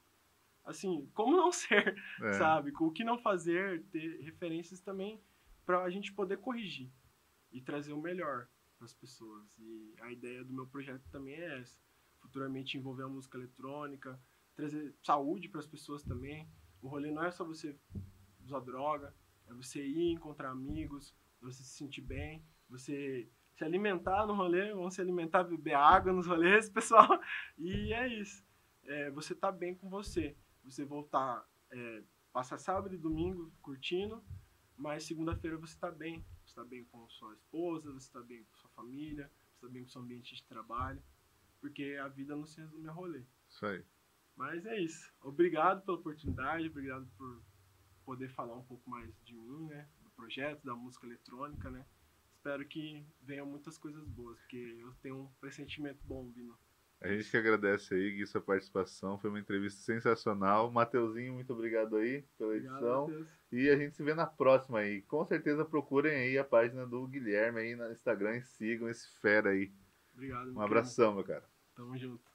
Speaker 2: assim, como não ser, sabe? O que não fazer, ter referências também pra gente poder corrigir e trazer o melhor pras pessoas. E a ideia do meu projeto também é essa. Futuramente envolver a música eletrônica, trazer saúde pras pessoas também. O rolê não é só você usar droga, é você ir encontrar amigos, você se sentir bem, você se alimentar no rolê, vamos se alimentar, beber água nos rolês, pessoal. E é isso. Você tá bem com você. Você voltar, passar sábado e domingo curtindo, mas segunda-feira você tá bem. Você tá bem com sua esposa, você tá bem com sua família, você tá bem com seu ambiente de trabalho. Porque a vida não se resume a rolê.
Speaker 1: Isso aí.
Speaker 2: Mas é isso. Obrigado pela oportunidade, obrigado por poder falar um pouco mais de mim, né? Do projeto, da música eletrônica, né? espero que venham muitas coisas boas, porque eu tenho um pressentimento bom vindo.
Speaker 1: A gente que agradece aí, Gui, sua participação. Foi uma entrevista sensacional. Mateuzinho, muito obrigado aí pela edição.
Speaker 2: Obrigado,
Speaker 1: E a gente se vê na próxima aí. Com certeza procurem aí a página do Guilherme aí no Instagram e sigam esse fera aí.
Speaker 2: Obrigado,
Speaker 1: Um abração, meu cara.
Speaker 2: Tamo junto.